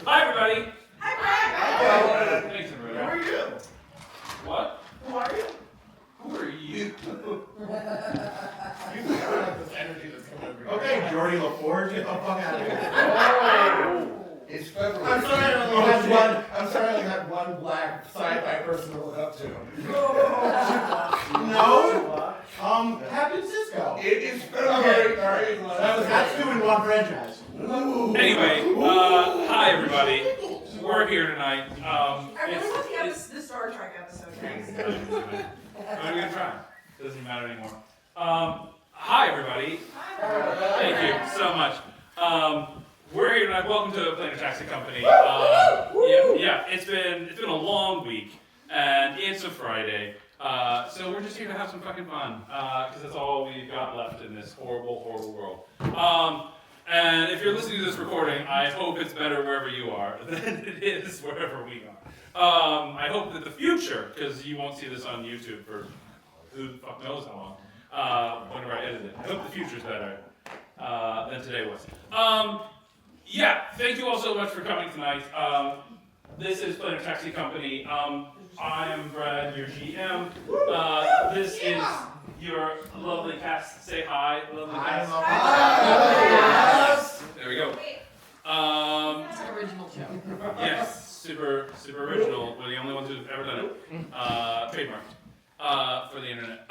Hi, everybody. Hi, Brad. Thanks, everybody. Who are you? What? Who are you? Who are you? You think I like this energy that's coming over here. Okay, Jordy LaForge, get the fuck out of here. Oh, it's February. I'm sorry I only had one black sci-fi person to look up to. No? Captain Cisco. It is February. Alright. That's two in one franchise. Ooh. Anyway, hi, everybody. We're here tonight. I really want the Star Trek episode next. I'm going to try. Doesn't matter anymore. Hi, everybody. Thank you so much. We're here tonight. Welcome to Planar Taxi Company. Yeah, it's been a long week, and it's a Friday. So we're just here to have some fucking fun, because that's all we've got left in this horrible, horrible world. And if you're listening to this recording, I hope it's better wherever you are than it is wherever we are. I hope that the future, because you won't see this on YouTube for who the fuck knows how long, whenever I edit it. I hope the future's better than today was. Yeah, thank you all so much for coming tonight. This is Planar Taxi Company. I am Brad, your GM. This is your lovely cast. Say hi, lovely cast. Yes. There we go. That's an original show. Yes, super original. We're the only ones who've ever done it. Trademarked for the internet.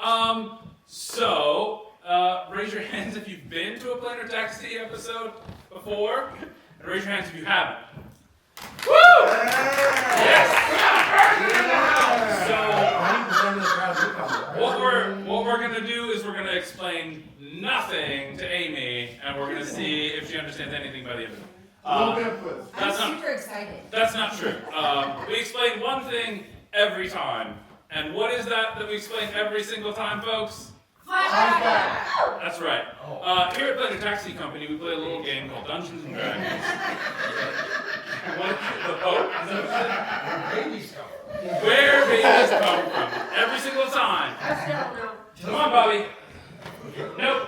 So raise your hands if you've been to a Planar Taxi episode before, and raise your hands if you haven't. Woo! Yes. So what we're gonna do is we're gonna explain nothing to Amy, and we're gonna see if she understands anything by the end of it. I'm super excited. That's not true. We explain one thing every time. And what is that we explain every single time, folks? Flashback! That's right. Here at Planar Taxi Company, we play a little game called Dungeons and Dragons. What is the boat? Where babies come from. Every single time. I still don't know. Come on, Bobby. Nope.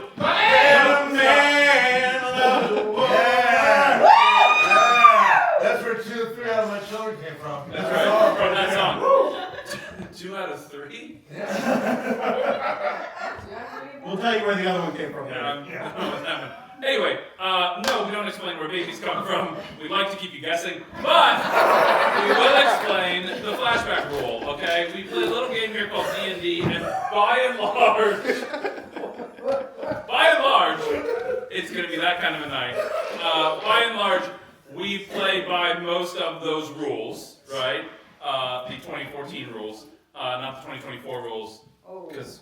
That's where 2 or 3 out of my children came from. That's right. From that song. 2 out of 3? We'll tell you where the other one came from. Anyway, no, we don't explain where babies come from. We like to keep you guessing, but we will explain the flashback rule. Okay, we play a little game here called D&D, and by and large, it's going to be that kind of a night. By and large, we play by most of those rules, right? The 2014 rules, not the 2024 rules, because.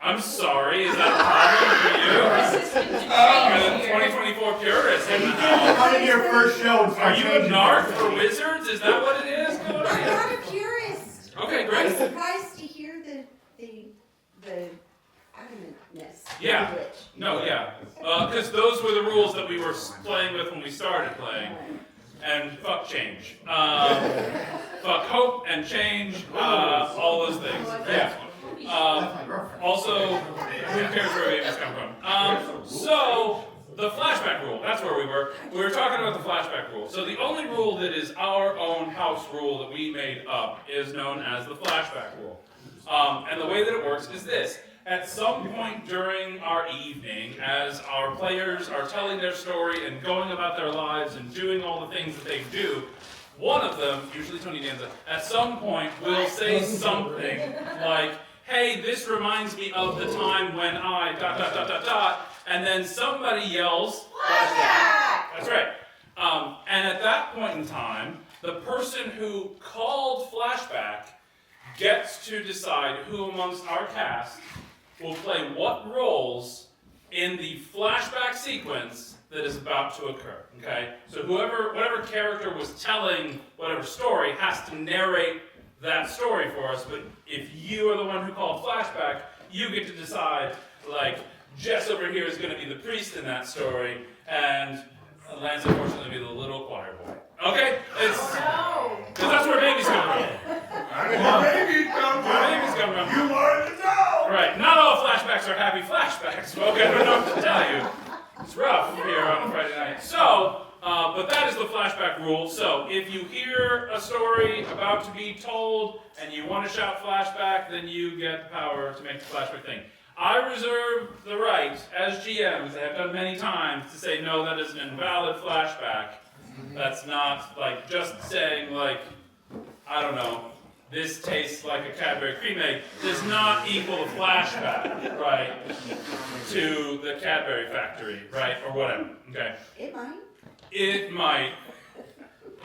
I'm sorry, is that a problem for you? You're the 2024 purist in the house. Come in your first show. Are you a narc for wizards? Is that what it is? I'm not a purist. Okay, I'm great. surprised to hear the adamantness. Yeah. Of which. No, yeah. Because those were the rules that we were playing with when we started playing. And fuck change. Fuck hope and change. All those things. Yeah. Also, who cares where babies come from? So, the flashback rule, that's where we were. We were talking about the flashback rule. So the only rule that is our own house rule that we made up is known as the flashback rule. And the way that it works is this. At some point during our evening, as our players are telling their story and going about their lives and doing all the things that they do, one of them, usually Tony Danza, at some point will say something like, hey, this reminds me of the time when I ... and then somebody yells, flashback! That's right. And at that point in time, the person who called flashback gets to decide who amongst our cast will play what roles in the flashback sequence that is about to occur, okay? So whatever character was telling whatever story has to narrate that story for us, but if you are the one who called flashback, you get to decide, like, Jess over here is going to be the priest in that story, and Lance, unfortunately, will be the little choir boy. Okay? Because that's where babies come from. Where babies come from? Where babies come from. You wanted to know. Right. Not all flashbacks are happy flashbacks, folks. I don't know what to tell you. It's rough here on a Friday night. So, But that is the flashback rule. So if you hear a story about to be told and you want to shout flashback, then you get the power to make the flashback thing. I reserve the right, as GM, as I have done many times, to say, no, that is an invalid flashback. That's not like just saying, like, I don't know, this tastes like a Cadbury cream egg does not equal a flashback, right, to the Cadbury factory, right, or whatever, okay? It might. It might.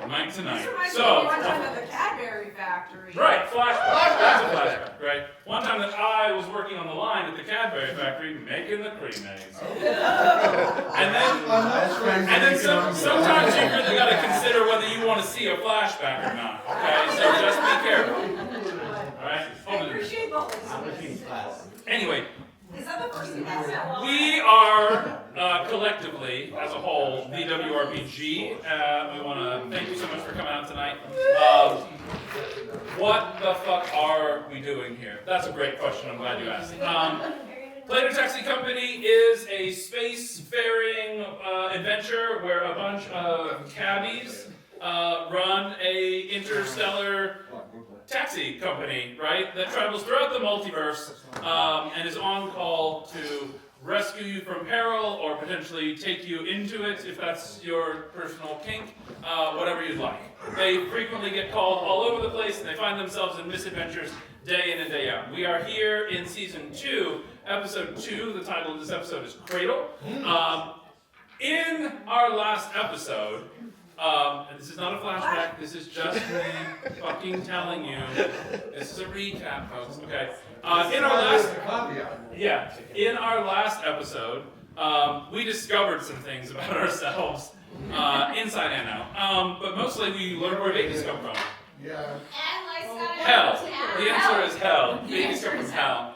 It might tonight. This reminds me So, of one time at the Cadbury factory. right, flashback. That's a flashback, right? One time that I was working on the line at the Cadbury factory making the cream eggs. And then sometimes you really got to consider whether you want to see a flashback or not, okay? So just be careful. All right? I appreciate the whole. Anyway, Is that the first thing I said? we are collectively, as a whole, VWRPG. We want to thank you so much for coming out tonight. What the fuck are we doing here? That's a great question. I'm glad you asked. Planar Taxi Company is a space-faring adventure where a bunch of cabbies run a interstellar taxi company, right, that travels throughout the multiverse and is on call to rescue you from peril or potentially take you into it if that's your personal kink, whatever you'd like. They frequently get called all over the place and they find themselves in misadventures day in and day out. We are here in Season 2, Episode 2. The title of this episode is Cradle. In our last episode, and this is not a flashback, this is just me fucking telling you. This is a recap, folks, okay? In our last episode, we discovered some things about ourselves, inside and out. But mostly we learned where babies come from. Yeah. Hell. The answer is hell. Babies come from hell.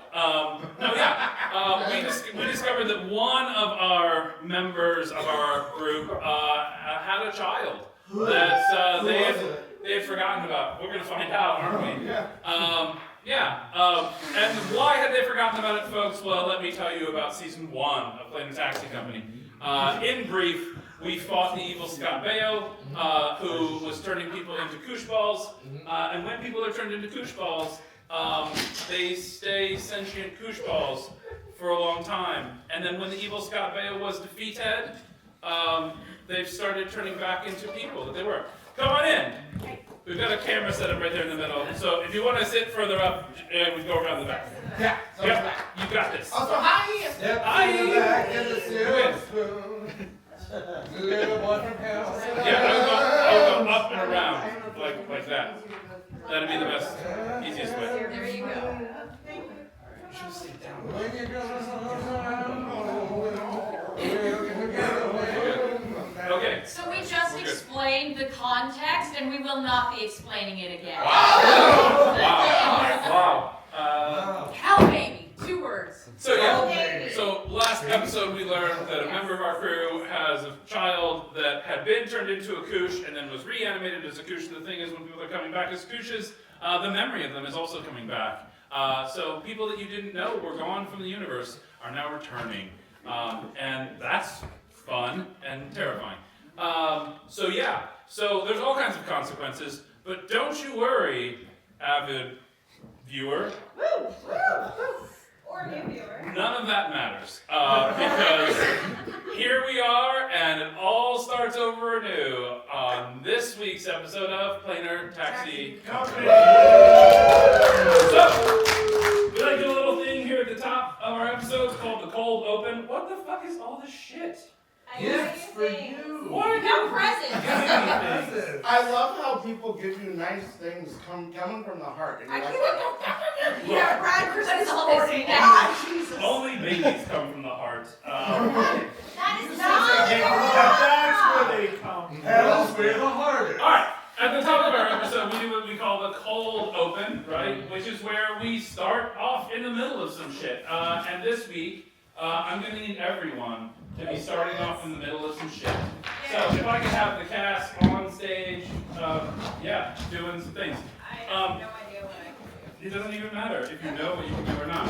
We discovered that one of our members of our group had a child that they had forgotten about. We're gonna find out, aren't we? And why had they forgotten about it, folks? Well, let me tell you about Season 1 of Planar Taxi Company. In brief, we fought the evil Scott Baio, who was turning people into koosh balls. And when people are turned into koosh balls, they stay sentient koosh balls for a long time. And then when the evil Scott Baio was defeated, they've started turning back into people that they were. Come on in. We've got a camera set up right there in the middle. So if you want to sit further up, we go around the back. Yeah. Yep, you got this. Also, hi. Hi. Little boy from hell. Yeah, I'll go up and around, like that. That'd be the best, easiest way. There you go. You should sit down. When you Okay. So we just explained the context, and we will not be explaining it again. Wow. Hell baby, 2 words. So last episode we learned that a member of our crew has a child that had been turned into a koosh and then was reanimated as a koosh. The thing is, when people are coming back as kooshes, the memory of them is also coming back. So people that you didn't know were gone from the universe are now returning. And that's fun and terrifying. So there's all kinds of consequences, but don't you worry, avid viewer. Or new viewer. None of that matters, because here we are, and it all starts over anew on this week's episode of Planar Taxi Company. So, we like to do a little thing here at the top of our episode called the cold open. What the fuck is all this shit? Gifts for you. What? No presents. I love how people give you nice things coming from the heart. And I you're can't. like, Yeah, Brad Christmas all this morning. now. Ah, Jesus. Only babies come from the heart. That is That's where they come. Hell's where the heart is. Alright, at the top of our episode, we do what we call the cold open, right? Which is where we start off in the middle of some shit. And this week, I'm going to need everyone to be starting off in the middle of some shit. So if I could have the cast on stage, doing some things. I have no idea what I can do. It doesn't even matter if you know what you can do or not.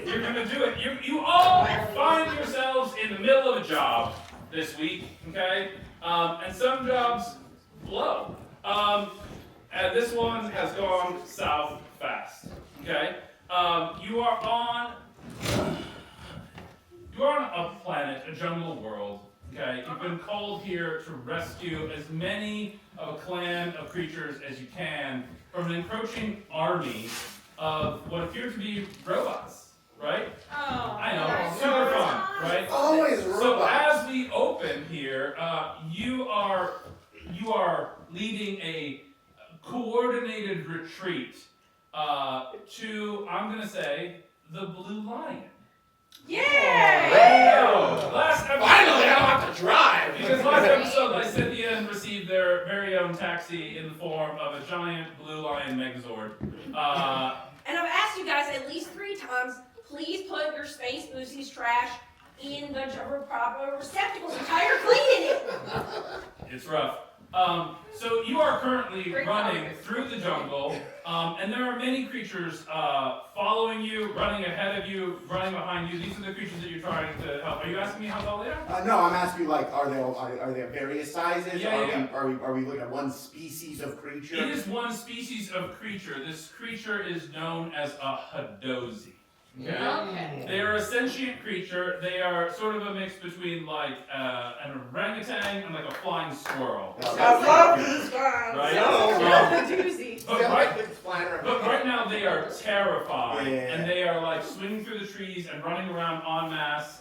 You're going to do it. You all find yourselves in the middle of a job, this week, okay? And some jobs blow. And this one has gone south fast, okay? You are on a planet, a jungle world, okay? You've been called here to rescue as many of a clan of creatures as you can from an encroaching army of what appear to be robots, right? Oh. I know, super fun, right? Always So robots. as we open here, you are leading a coordinated retreat to, I'm gonna say, the Blue Lion. Yeah! Last episode, Finally, I don't have to drive. because last episode, Lycidian received their very own taxi in the form of a giant Blue Lion Megazord. And I've asked you guys at least 3 times, please put your Space Boosie's trash in the proper receptacles and tire cleaning it. It's rough. So you are currently Great running progress. through the jungle, and there are many creatures following you, running ahead of you, running behind you. These are the creatures that you're trying to help. Are you asking me how tall they are? No, I'm asking you, like, are they various sizes? Yeah. Are we looking at one species of creature? It is one species of creature. This creature is known as a Hadozi. Okay? Okay. They are a sentient creature. They are sort of a mix between like an orangutan and like a flying squirrel. No, I that's love like- these guys. Right? Sounds Doozy. But Sounds right, like Big Planar. but right now they are terrified, Yeah. and they are like swinging through the trees and running around en masse.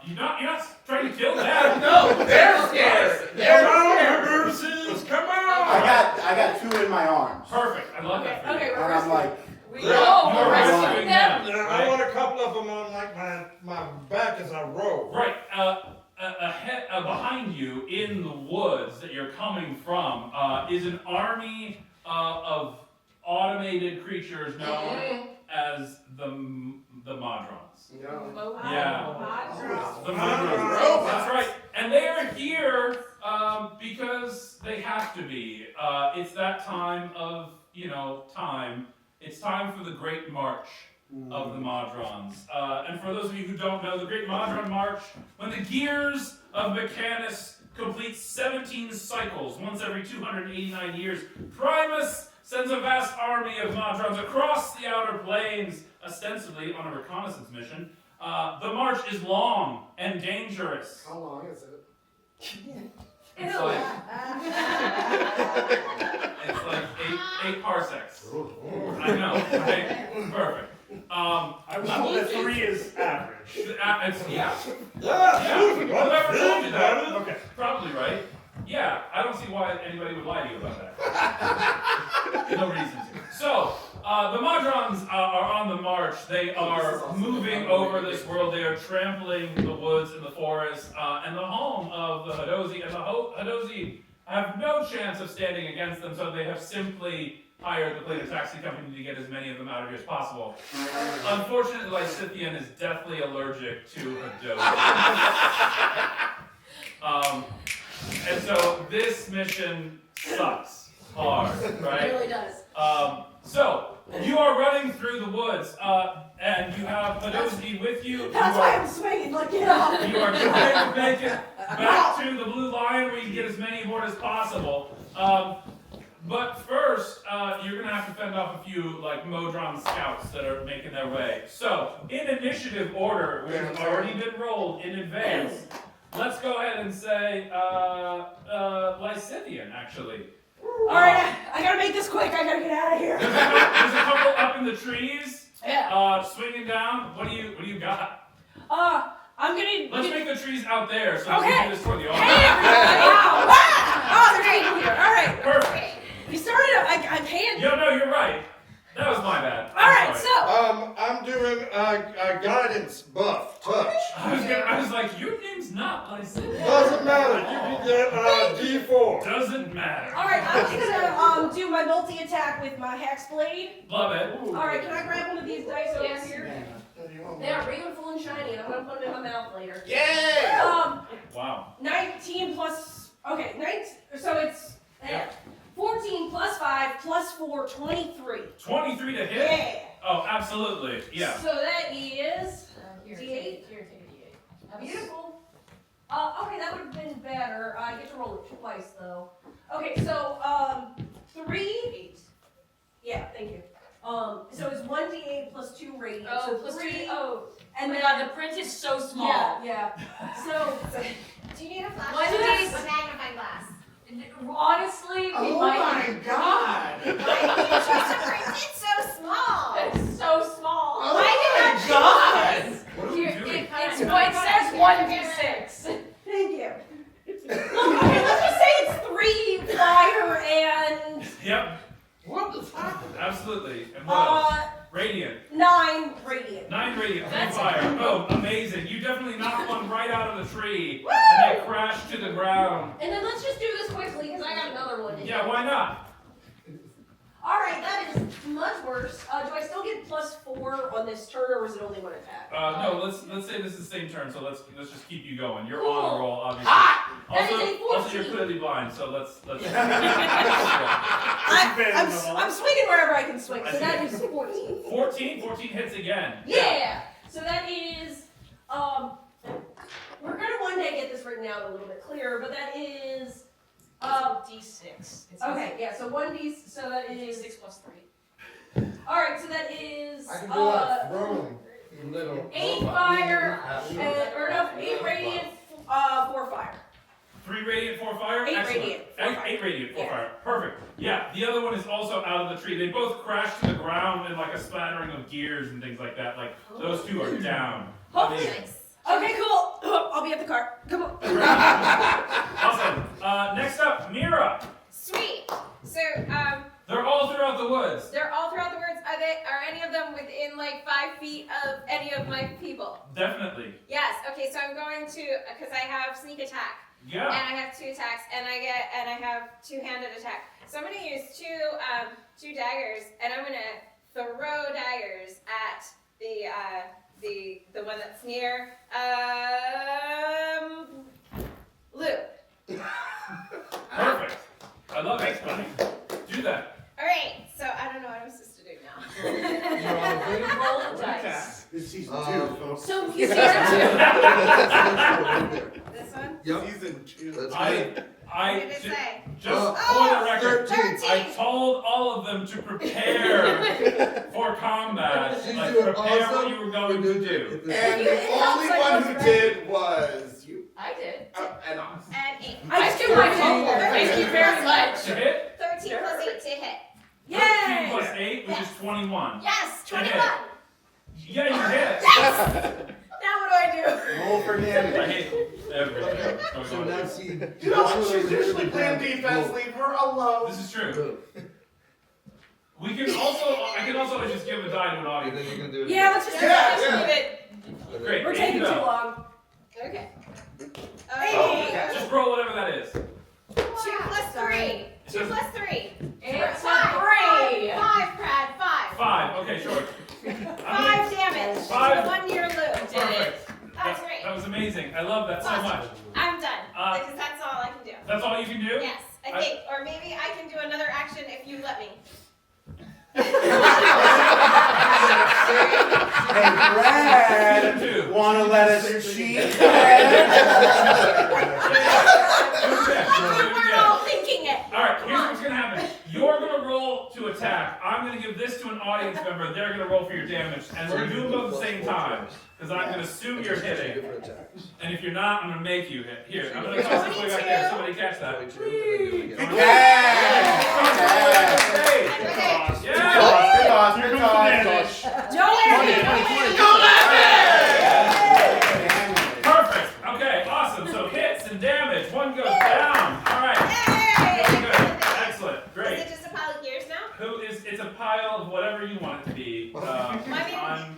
You're not trying to kill them. No, they're scared. They're Come on, scared. Bruces, come I on! got 2 in my arms. Perfect. I love that. For you. Okay, And we're I'm like, We Yeah. know You're we're rescuing rescuing them. them. Yeah, I Right? want a couple of them on like my back as I roll. Right. Ahead, behind you in the woods that you're coming from is an army of automated creatures known as the Modrons. no. Yeah. The Modrons. Robots. That's right. And they are here because they have to be. It's that time of, time. It's time for the Great March of the Modrons. And for those of you who don't know, the Great Modron March, when the gears of Mechanus complete 17 cycles, once every 289 years, Primus sends a vast army of Modrons across the outer plains, ostensibly on a reconnaissance mission. The march is long and dangerous. How long is it? It's like, it's like eight parsecs. I know, right? Perfect. I was told that 3 is average. Yeah. Yeah. Whoever told you that? Okay. Probably right. Yeah, I don't see why anybody would lie to you about that. No reason to. So, the Modrons are on the march. They are moving over this world. They are trampling the woods and the forest and the home of the Hadozi. And the Hadozi have no chance of standing against them, so they have simply hired the Planar Taxi Company to get as many of them out of here as possible. Unfortunately, Lycidian is deathly allergic to Hadozi. And so this mission sucks hard, It right? really does. So you are running through the woods, and you have Hadozi with you. That's why I'm swinging, like, get off. You are trying to make it back to the Blue Lion where you can get as many aboard as possible. But first, you're gonna have to fend off a few like Modron scouts that are making their way. So, in initiative order, which has already been rolled in advance, let's go ahead and say Lycidian, actually. Alright, I gotta make this quick. I gotta get out of here. There's a couple up in the trees, Yeah. swinging down. What do you got? I'm gonna. Let's make the trees out there so we Okay. can do this for the Hey, audience. everybody! Ow! Ah! Oh, they're getting here. Alright. Perfect. You started. I can't. No, you're right. That was my bad. I'm Alright, sorry. so. I'm doing a guidance buff touch. I was like, your name's not Lycidian. Doesn't matter. You can get D4. Doesn't matter. Alright, I'm just gonna do my multi-attack with my hex blade. Love it. Alright, can I grab one of these dice over Yes. here? Man, They are real and full and shiny, and I'm gonna put them in my mouth later. Yay! Wow. 19 plus. Okay, 19. So it's. Yeah. 14 plus 5 plus 4, 23. 23 to hit? Yeah. Oh, absolutely. Yeah. So that is. Here, D8? take a D8. Beautiful. Okay, that would I get to roll it twice though. Okay, so 3. Yeah, thank you. So it's 1d8 plus 2 radiant. Oh, so plus 3. 2. Oh, And my then God, the print is so small. Yeah. So Do you need a One flashlight? day- A magnifying glass. Honestly, we Oh might. my god! Why did you choose to print it so small? It's so small. Oh my god! What are we Here, doing? it's what it says 1d6. thank you. Okay, let's just say it's 3 fire and Yep, What is happening? absolutely. And what else? Radiant. 9 radiant. 9 radiant, 3 That's fire. Oh, amazing. You definitely knocked one right out of the tree. And they crashed to the ground. And then let's just do this quickly because I got another one. Yeah, why not? All right, that is much worse. Do I still get +4 on this turn, or was it only 1 attack? No, let's say this is the same turn, so let's just keep you going. You're Cool. on a roll, obviously. That is a 14. Also, you're clearly blind, so let's I'm swinging wherever I can swing, I so see. that is 14. 14 hits again. Yeah. So that is we're gonna one day get this written out a little bit clearer, but that is D6. okay. Yeah. So 1d. So that is D6 plus 3. all right. So that is I can do that. Rolling. Little. 8 fire or no 8 radiant, 4 fire. 3 radiant, 4 fire. 8 Excellent. radiant, 4 fire. 8 radiant, 4 Yeah. fire. Perfect. Yeah, the other one is also out of the tree. They both crashed to the ground in like a splattering of gears and things like that. Like those two are down. Hopefully. Amazing. Okay. Cool. I'll be at the car. Come on. Awesome. Next up, Mira. Sweet. So, They're all throughout the woods. they're all throughout the woods. Are any of them within like 5 feet of any of my people? Definitely. Yes. Okay. So I'm going to because I have sneak attack. Yeah. And I have 2 attacks, and I have 2-handed attack. So I'm gonna use 2 daggers, and I'm gonna throw daggers at the one that's near Lou. Perfect. I love it, buddy. Do that. All right. So I don't know what I'm supposed to do now. Roll the dice. It's season 2, folks. So you see This one. Season 2. That's I right. What did it say? just for the record, 13. I told all of them to prepare for combat. She's Like doing prepare what awesome. you were going to do. And the only one who did was you. I did. And us. And 8. I just do my homework. Thank you very much. To hit? 13 plus 8 to hit. 13 plus Yay! 8, which is 21. Yes. To hit. 21. Yeah, you hit. Now what do I do? Roll for I damage. hate everything. Okay, so now see. You know what? She's usually playing defense. Leave her alone. This is true. I can also just give a die to an And audience. then you're gonna do it. Yeah, let's just Yeah. leave it. Great. We're there taking you too go. long. Okay. Okay. Just roll whatever that is. 2 plus 3. 2 Just- plus 3. It's a 5. 3. 5, Brad. 5. 5. Okay, sure. 5 damage. 5. To the one near Lou. Did it. That's great. That was amazing. I love that so much. I'm done. Uh, Because that's all I can do. That's all you can do? Yes, I think. Or maybe I can do another action if you let me. Hey, Brad. Season 2. Wanna let us cheat? We're all thinking it. Alright, here's what's gonna happen. You're gonna roll to attack. I'm gonna give this to an audience member. They're gonna roll for your damage. And we're gonna do them both at the same time. Because I'm gonna assume you're hitting. Different attacks. And if you're not, I'm gonna make you hit. Here, I'm gonna toss this way back there. Somebody catch that. 22, and then do it again. Yeah. Yeah! Good toss, good toss. Perfect. Okay, awesome. So hits and damage. One goes down. Alright. Very good. Excellent. Is Great. it just a pile of gears now? It's a pile of whatever you want it to be. I mean,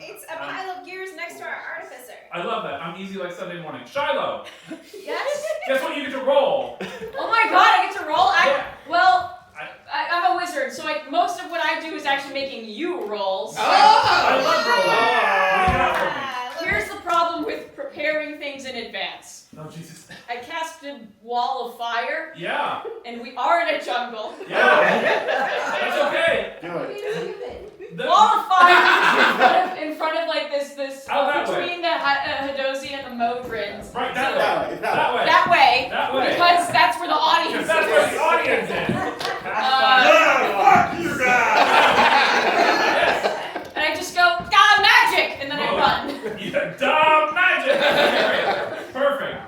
it's a pile of gears next to our artificer. I love that. I'm easy like Sunday morning. Shiloh, Yes. guess what you get to roll? Oh my God, I get to roll. Yeah. I'm a wizard, so most of what I do is actually making you rolls. I love rolling. What do you got for me? Here's the problem with preparing things in advance. Oh, Jesus. I casted Wall of Fire, Yeah. and we are in a jungle. Yeah. That's okay. Do it. The- Wall of Fire in front of like this Out that way. between the Hadozi and the Modrins. Right, that way. That way. That way. That way. Because that's where the audience Because is. that's where the audience is. Fuck you guys! And I just go, magic! And then I run. Yeah, dumb magic! Perfect.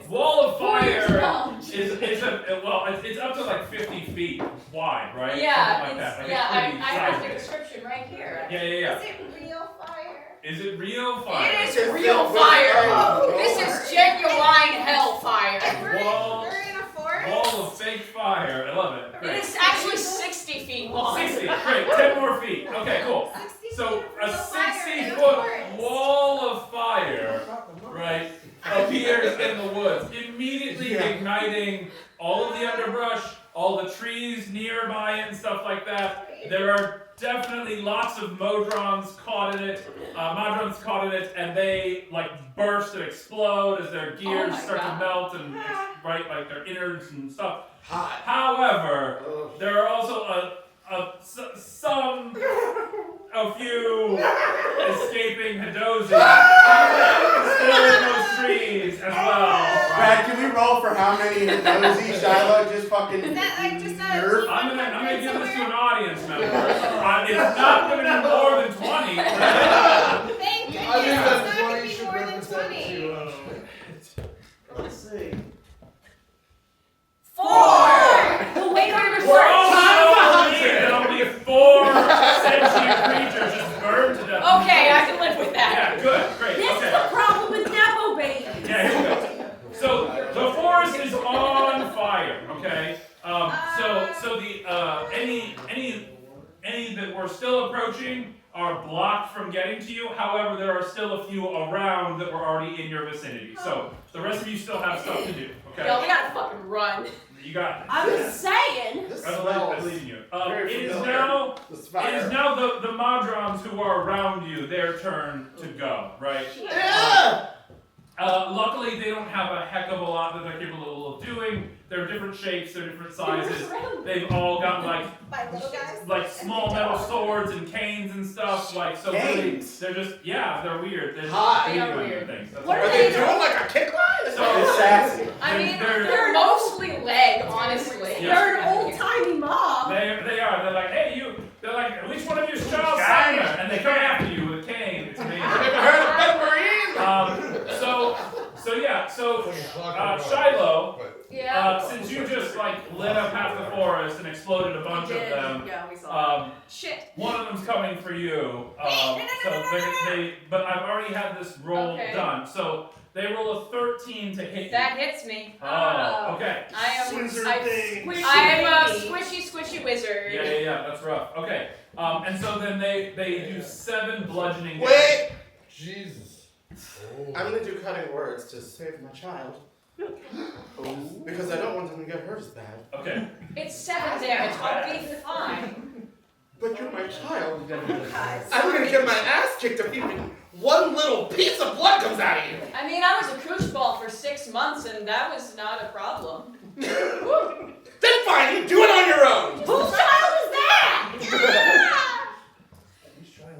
Wall of fire it's up to like 50 feet wide, right? Yeah, Something like that. Like I have the description right here. Yeah. Is it real fire? Is it real fire? It is real fire. This is genuine hellfire. We're in a forest? Wall of fake fire. I love it. Great. It is actually 60 feet long. 60. Great. 10 more feet. Okay, cool. 60 So feet a real fire in a 60-foot forest. wall of fire, right, appears in the woods, immediately igniting all of the underbrush, all the trees nearby and stuff like that. There are definitely lots of modrons caught in it, and they like burst and explode as their gears start to melt and like their innards and stuff. Hot. However, there are also a few escaping Hadozis still in those trees as well. Brad, can we roll for how many Hadozi Shiloh just fucking Is that like just not a nerf? I'm gonna give this to an audience member. It's not gonna be more than 20. Thank goodness, I think it's that not gonna 20 be should more than represent 20. to, let's see. 4! The way we were We're all starting. so weird. There'll be 4 sentient creatures just burned to death. Okay, I can live with that. Yeah, good, great, This is okay. the problem with Nepo babies. Yeah, here we go. So the forest is on fire, okay? So the any that we're still approaching are blocked from getting to you. However, there are still a few around that were already in your vicinity. So the rest of you still have stuff to do, okay? Yo, we gotta fucking run. You got it. I'm just saying. This I smells believe in you. very It is familiar. now. This It fire. is now the Modrons who are around you. Their turn to go, right? Yeah! Luckily, they don't have a heck of a lot that they're capable of doing. They're different shapes, they're different sizes. They've all got By little guys? like small metal swords and canes and stuff. Like so, really, Canes? they're just they're weird. They're just Hot. They are doing weird. things. That's What all. are Are they doing like a kick line? It's So sassy. I mean, they're they're mostly leg, honestly. Yeah. They're an old-timey mob. they are. They're like, hey, you. They're like, which one of you is Charles Sumner? And they come after you with a cane. It's amazing. I've never heard of Ben Marine! Shiloh. Yeah. Since you just like lit up half the forest and exploded a bunch of them, Yeah, we saw. Shit. one of them's coming for you. But I've already had this roll Okay. done. So they roll a 13 to hit you. That hits me. Oh, okay. I am Wizard thing. I'm a squishy wizard. Yeah, that's rough. Okay. And so then they do 7 bludgeoning damage. Wait! Jesus. I'm gonna do cutting words to save my child. Because I don't want them to get hurt as bad. Okay. It's 7 damage. I'll be fine. But you're my child. I'm gonna get my ass kicked if even one little piece of blood comes out of you. I mean, I was a koosh ball for 6 months, and that was not a problem. Then fine, you do it on your own. Whose child is that?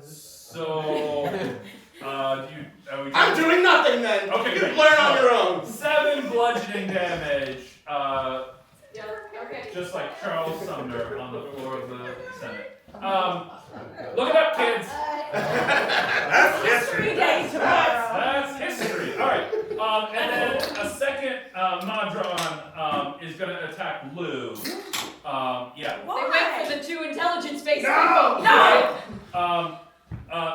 So, I'm doing nothing then. Okay, You great. learn on your own. 7 bludgeoning damage. Yeah, okay. Just like Charles Sumner on the floor of the Senate. Look it up, kids. That's history. 3 days tomorrow. That's history. All right. And then a second Modron is going to attack Lou. Yeah. They went for the 2 intelligence-based No! people. No!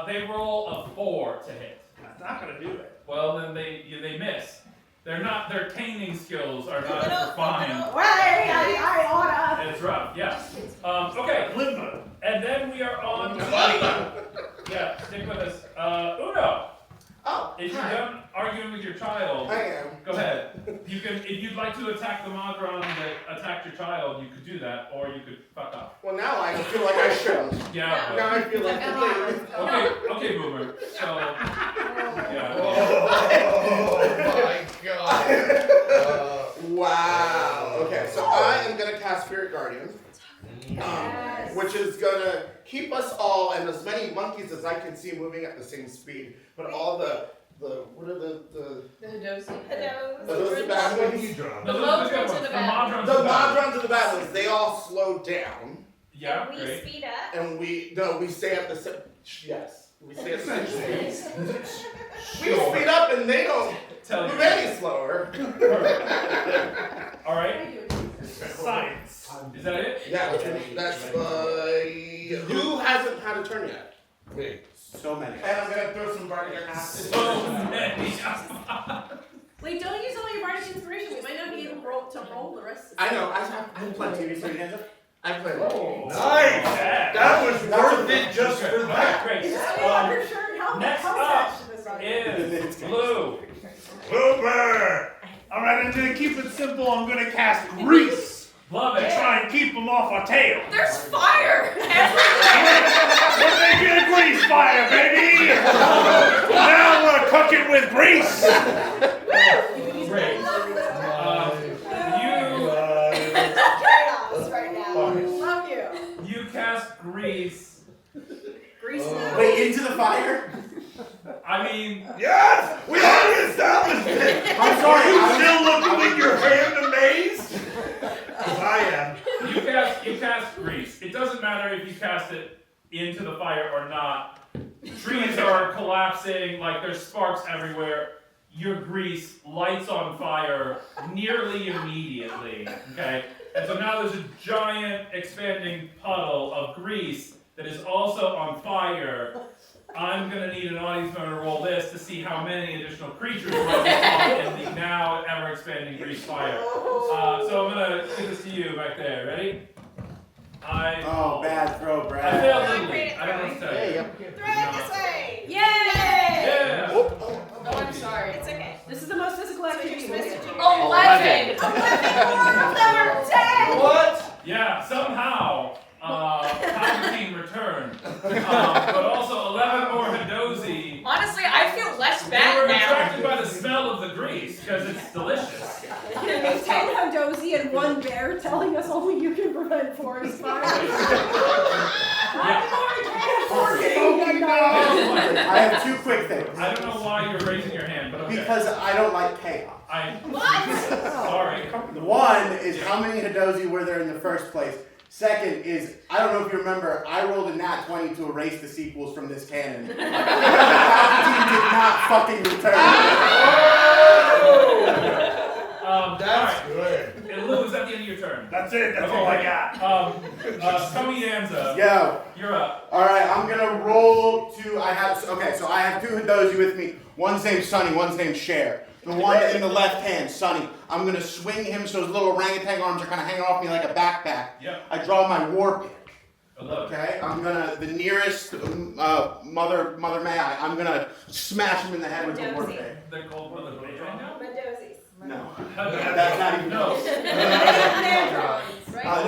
They roll a 4 to hit. That's not gonna do it. Well, then they miss. They're not. Their caning skills are not refined. Well, I oughta. And it's rough. Yeah. Okay. Limbo. And then we are on. Yeah. Stick with us. Uno. Oh, If you're hi. done arguing with your child, I am. go ahead. You can, if you'd like to attack the Modron that attacked your child, you could do that, or you could fuck off. Well, now I feel like I shouldn't. Yeah. Now I feel like Okay, Boomer. So, yeah. Oh my god. Wow. Okay, so I am gonna cast Spirit Guardian, which is gonna keep us all and as many monkeys as I can see moving at the same speed, but all the what are the The Hadosi. Hello. those the bad ones? The Modrons are the bad ones. The Modrons are the bad ones. They all slow down. Yeah, We great. speed up. And we stay at the same. Yes, we stay at the same speed. We speed up and they don't Tell move you. any slower. All right. Science. Is that it? Yeah, that's who hasn't had a turn yet? Me. So many. And I'm gonna throw some bardic acid. So many. Wait, don't use all your bardic inspiration. We might not be able to roll the rest of I know. I have plenty. I played. Nice. That was worth it just for All right, that. great. undershirt. How Next how up attached to this are you? is Blue. Blooper. Alright, I'm gonna keep it simple. I'm gonna cast grease Love to it. try and keep them off our tail. There's fire everywhere. We're making a grease fire, baby! Now we're cooking with grease! Great. Chaos right now. Love you. You cast Grease. Grease now. Wait, into the fire? I mean, Yes! We already established it! I'm sorry. Are you I still looking with your hand amazed? I am. you cast Grease. It doesn't matter if you cast it into the fire or not. Trees are collapsing, like there's sparks everywhere. Your grease lights on fire nearly immediately, okay? And so now there's a giant expanding puddle of grease that is also on fire. I'm gonna need an audience member to roll this to see how many additional creatures might be caught in the now ever expanding grease fire. So I'm gonna give this to you back there. Ready? Oh, bad throw, I Brad. failed Not Lily. great at I don't know what to tell Hey, you. yep. Throw it this way. Yay! Yeah. Oh, I'm sorry. It's okay. This is the most physical activity we Mr. do. Junior. 11. What? Yeah, somehow, Palpatine returned. But also 11 more Hadozi. Honestly, I feel less They bad were now. attracted by the smell of the grease, because it's delicious. 10 Hadozi and 1 bear telling us only you can prevent forest fires. I have two quick things. I don't know why you're raising your hand, but okay. Because I don't like chaos. Sorry. One is how many Hadozi were there in the first place? Second is, I don't know if you remember, I rolled a nat 20 to erase the sequels from this canon. Palpatine did not fucking return. That's good. And Lou, is that the end of your turn? That's it. That's Okay, all I great. got. Tommy Danza, Yo. you're up. Alright, I'm gonna roll to, I have two Hadozi with me. One's named Sunny, one's named Cher. The one in the left hand, Sunny. I'm gonna swing him so his little orangutan arms are kind of hanging off me like a backpack. Yep. I draw my war pick. I love it. Okay, I'm gonna, the nearest Mother May I'm gonna smash him in the head with the war Dozy. pick. They're called Mother May right now? Mendozies. No. That's That's not even No.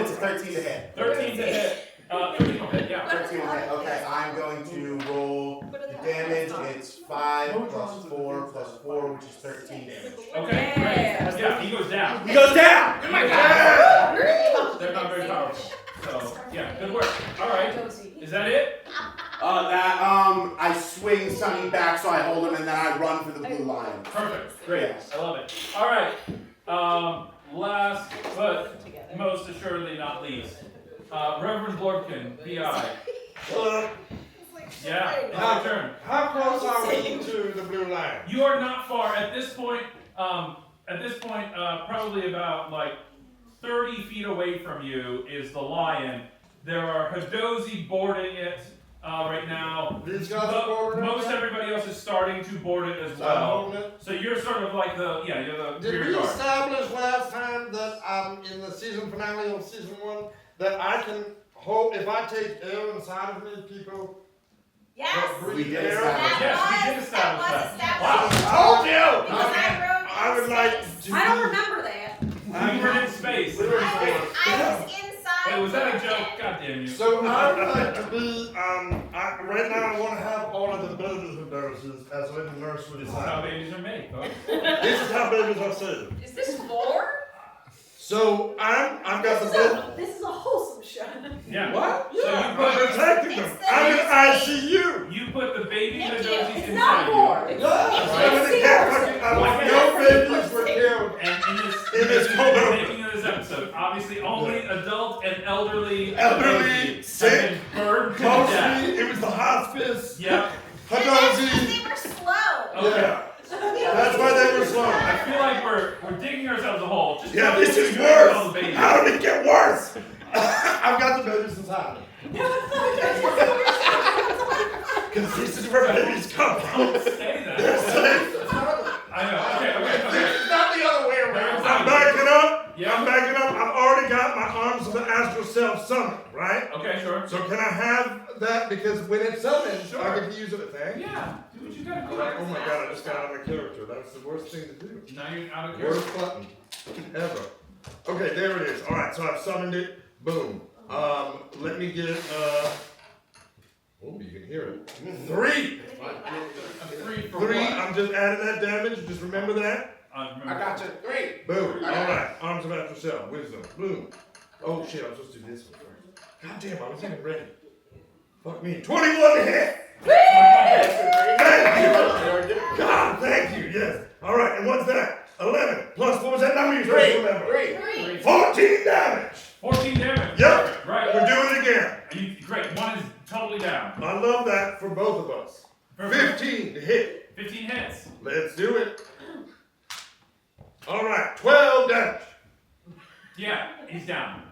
It's a 13 to hit. 13 to hit. 13 will hit, yeah. 13 to hit. Okay, I'm going to roll the damage. It's 5 plus 4 plus 4, which is 13 damage. Okay, great. Yeah, he goes down. He goes down! They're not very powerful. So, yeah, good work. All right. Is that it? I swing Sunny back so I hold him and then I run for the blue line. Perfect. Great. Yes. I love it. All right. Last but most assuredly not least, Reverend Blorkin, PI. Yeah, it's your turn. How close are we to the blue line? You are not far at this point. Probably about like 30 feet away from you is the lion. There are Hadozi boarding it right now. These guys are boarding it? Most everybody else is starting to board it as I'm well. holding it. So you're sort of like you're the Did rear we guard. establish last time that in the season finale of season 1 that I can hold, if I take air inside of me, people Yes. that We breathe did air? establish. Yes, we did establish that. that. Was established. Wow. Told you! Because I I would like to. I don't remember that. We were in space. We were in I was inside. Wait, was that a the joke? tent. God damn you. So I would like to be, right now I want to have all of the babies with nurses as in the nursery This is how side. babies are made, folks. This is how babies are saved. Is this lore? So I've got the baby. This is a wholesome show. Yeah. What? So Yeah, you I'm put protecting them. It's the I'm in nursery. ICU. you put the baby Thank you. Hadozis It's inside not you. more. No babies were killed. And In this moment. making of this episode, obviously only adult and elderly Sick, have been burned to death. mostly, it was the hospice. Yep. And that's because Hadozi. they were slow. Okay. Yeah. That's why they were slow. I feel like we're digging ourselves a hole. Just Yeah, tell me this what is you're doing with all worse. the babies. How did it get worse? I've got the babies inside me. Because this is where babies come from. Say that. They're safe. I know. Okay. It's not the other way around. I'm backing up. Yeah. I'm backing up. I've already got my arms of the astral self summoned, right? Okay, sure. So can I have that? Because when it's summoned, Sure. I get to use it at thing. Yeah. Do what you gotta do. Oh my god, I just got out of my character. That's the worst thing to do. Now you're out of character. Worst button ever. Okay, there it is. Alright, so I've summoned it. Boom. Let me get oh, you can hear it. 3! 3 for 3, what? I'm just adding that damage. Just remember that. I got you. 3. Boom. Alright, arms of astral self. Wisdom. Boom. Oh shit, I'm supposed to do this one first. God damn, I was even ready. Fuck me. 21 to hit! Thank you! God, thank you, yes. Alright, and what's that? 11 plus, what was that number you supposed to remember? 3. 14 damage! 14 damage. Yep. Right. We're doing it again. Great. One is totally down. I love that for both of us. 15 to hit. 15 hits. Let's do it. Alright, 12 damage. Yeah, he's down.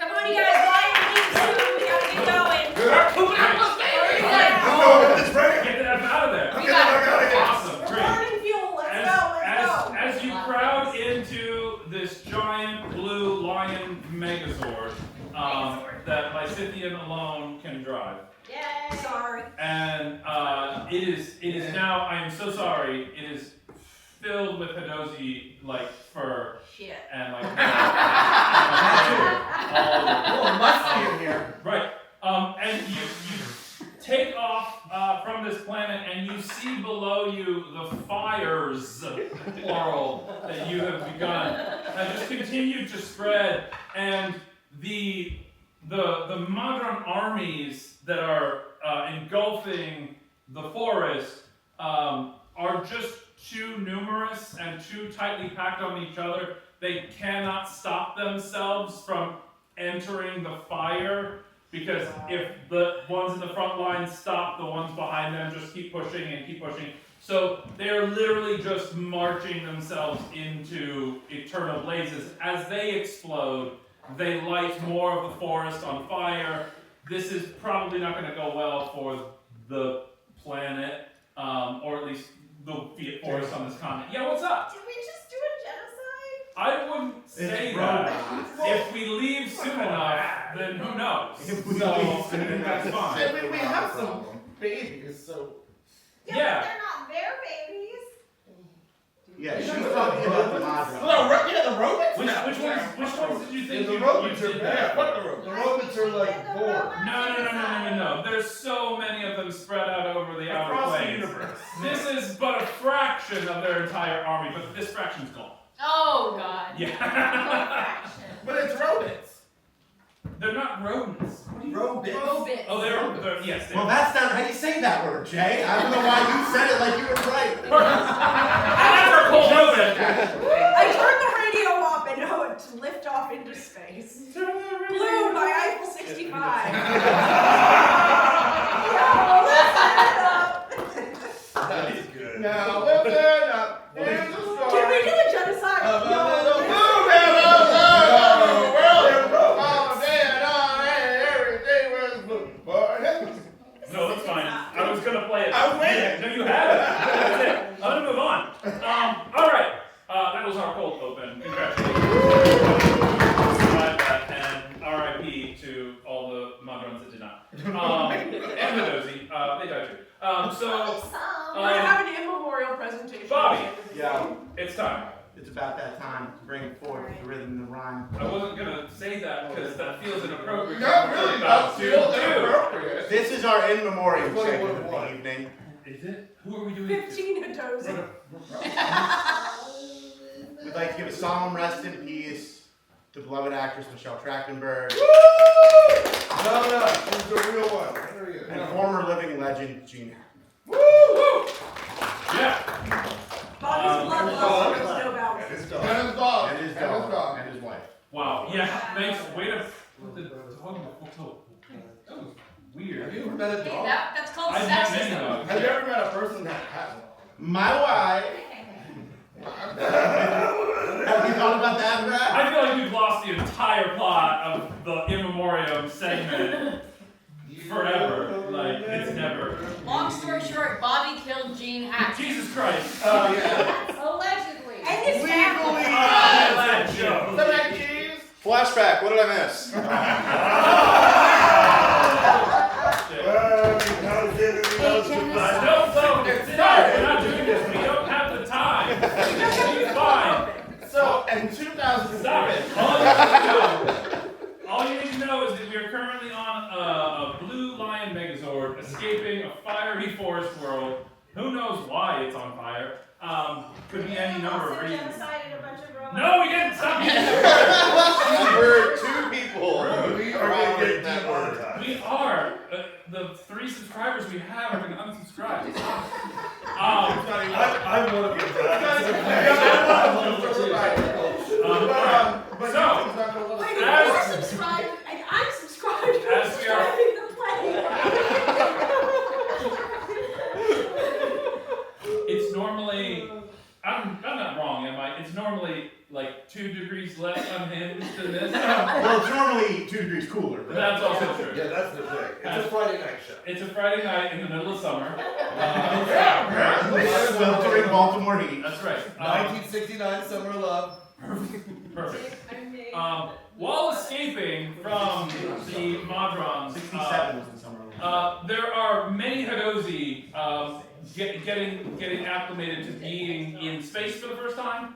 Come on, you guys, Lion leaves soon. We gotta get going. Good. Pooping out those babies. I'm going, it's ready. Get the F out of there. I'm getting the fuck out of here. Awesome. We're Great. burning fuel. Let's go. As you crowd into this giant blue lion megazord that Lysithian alone can drive. Yay. Sorry. And it is now, I am so sorry, it is filled with Hadozi like fur Shit. and like Oh, musty in here. right. And you take off from this planet and you see below you the fires, plural, that you have begun that just continue to spread, and the modern armies that are engulfing the forest are just too numerous and too tightly packed on each other. They cannot stop themselves from entering the fire, because if the ones in the front line stop, the ones behind them just keep pushing and keep pushing. So they're literally just marching themselves into eternal blazes. As they explode, they light more of the forest on fire. This is probably not going to go well for the planet, or at least the forest on this continent. Yeah, what's up? Did we just do a genocide? I wouldn't say that. If we leave soon enough, then who knows? So, that's fine. We have some babies, so. Yeah, Yeah. but they're not their babies. Yeah, she's talking about the Madra. Yeah, the robots? Which ones did you think The you robots are did bad. that? What the robots? The robots are like bored. No. There's so many of them spread out over the outer Across the plains. universe. This is but a fraction of their entire army, but this fraction's gone. Oh, God. Yeah. But it's rodents. They're not rodents. Rodents. Robits. Oh, they're yes. Well, that's not how you say that word, Jay. I don't know why you said it like you were right. That's our cold open. I turned the radio off and now it's lift off into space. Blue by Eiffel 65. Yo, listen up. That is good. Now listen up. Here's the story. Can we do a genocide? Of a No. little blue devil, world. All day and all night, every day was blue. No, it's fine. I was gonna play it. I was waiting. No, you have it. That's it. I'm gonna move on. All right. That was our cold open. Congratulations. Survived that, and R.I.P. to all the Mondrons that did not. And the Dozy. They died too. So, We're gonna have an immemorial presentation. Bobby. Yeah, it's time. it's about that time to bring forth the rhythm and the rhyme. I wasn't gonna say that because that feels inappropriate. Not really, About not to feel do. inappropriate. This is our in memoriam What segment it of was. the evening. Is it? Who are we doing? 15 Hadozi. We'd like to give a solemn rest in peace to beloved actress Michelle Trachtenberg, No, she's the real one. There he is. and former living legend Gene Hackman. Woo! Yeah. Bobby's blood loss, there's no bounds. And his And dog. his dog. And his And his dog. dog. And his wife. Wow. Yeah. Thanks. Way to put the dog before. That was weird. Have you ever met a Hey, dog? that's called I've met many sexism. dogs. Have you ever met a person that has one? My wife. Have you thought about that, Brad? I feel like we've lost the entire plot of the in memoriam segment forever. Like it's never. Long story short, Bobby killed Gene Hackman. Jesus Christ. Allegedly. And his family. That joke. The mac and cheese? Flashback. What did I miss? No, we're not doing this. We don't have the time. It's fine. So, in 2000. Stop it. All you need to know is that we are currently on a blue lion megazord escaping a fiery forest world. Who knows why it's on fire? Could be any number of reasons. Genocided a bunch of robots. No, we didn't. Stop it. We're two people. We are going to get demonetized. We are. The 3 subscribers we have are going to unsubscribe. I'm one of the But So, YouTube's not gonna let us Wait, do as- you're subscribed, and I'm subscribed. As we are- Subscribing to play. It's normally. I'm not wrong, am I? It's normally like 2 degrees less unhinged than this. Well, it's normally 2 degrees cooler. But That's also true. Yeah, that's the thing. It's a Friday night show. It's a Friday night in the middle of summer. Sweltering Baltimore heat. That's right. 1969 Summer of Love. Perfect. I made While escaping from the Modrons, 67 was in summer. there are many Hadozi getting acclimated to being in space for the first time.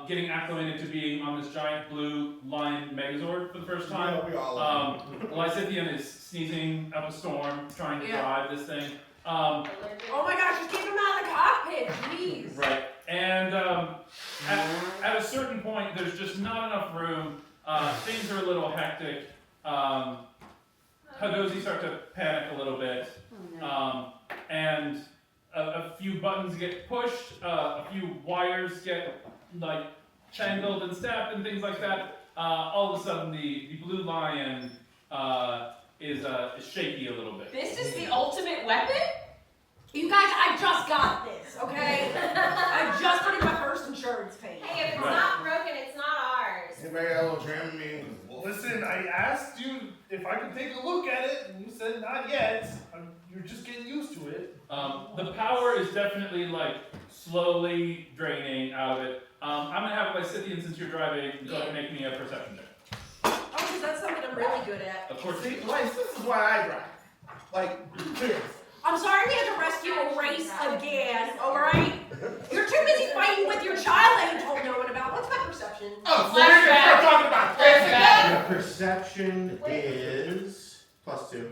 Getting acclimated to being on this giant blue lion megazord for the first time. Yeah, we all are. Lysithian is sneezing up a storm, trying to Yeah. drive this thing. Oh my gosh, just keep him out of the cockpit, please. Right. And at a certain point, there's just not enough room. Things are a little hectic. Hadozi start to panic a little bit. And a few buttons get pushed, a few wires get like tangled and snapped and things like that. All of a sudden, the blue lion is shaky a little bit. This is the ultimate weapon? You guys, I just got this, okay? I just put in my first insurance payment. Hey, if it's Right. not broken, it's not ours. Anybody got a little jam me? Listen, I asked you if I could take a look at it, and you said not yet. You're just getting used to it. The power is definitely like slowly draining out of it. I'm gonna have Lysithian, since you're driving, go ahead and make me a perception check. Oh, because that's something I'm really good at. Of course. See, like, this is why I drive. Like, seriously. I'm sorry we had to rescue a race again, alright? You're too busy fighting with your child that you told no one about. What's my perception? Oh, so we're gonna start talking about this again? Your perception is +2.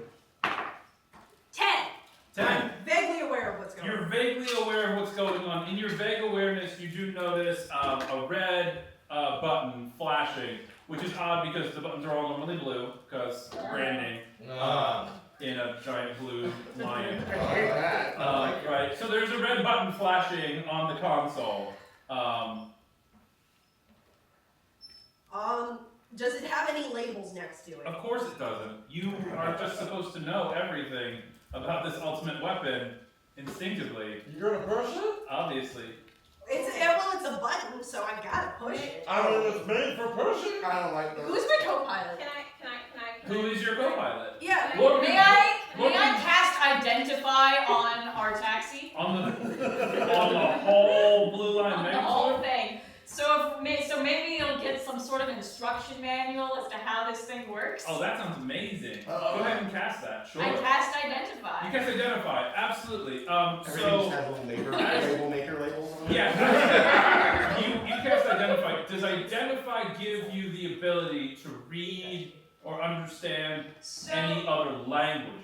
10. 10. I'm vaguely aware of what's going You're on. vaguely aware of what's going on. In your vague awareness, you do notice a red button flashing, which is odd because the buttons are all normally blue, because branding in a giant blue lion. I hate that. Right, so there's a red button flashing on the console. Does it have any labels next to it? Of course it doesn't. You are just supposed to know everything about this ultimate weapon instinctively, You're gonna push it? obviously. It's a button, so I gotta push it. I don't know, it's made for pushing. I don't like those. Who's my co-pilot? Can I? Who is your co-pilot? Yeah. What May I cast Identify on our taxi? On the whole blue line On the whole megazord? thing. So maybe you'll get some sort of instruction manual as to how this thing works. Oh, that sounds amazing. Go ahead and cast that, sure. I cast Identify. You cast Identify, absolutely. Everything So, just has little label maker labels on it. yeah, you cast Identify. Does Identify give you the ability to read or understand So, any other languages?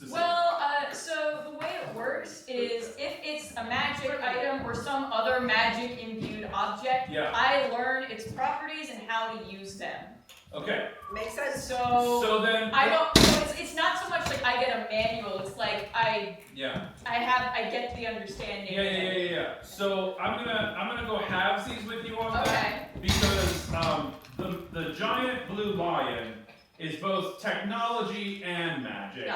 specific? Well, so the way it works is if it's a magic item or some other magic imbued object, Yeah. I learn its properties and how to use them. Okay. Makes sense. So then I don't. So it's not so much like I get a manual. It's like I get the understanding. Yeah. So I'm gonna go halvesies with you on Okay. that because the giant blue lion is both technology and magic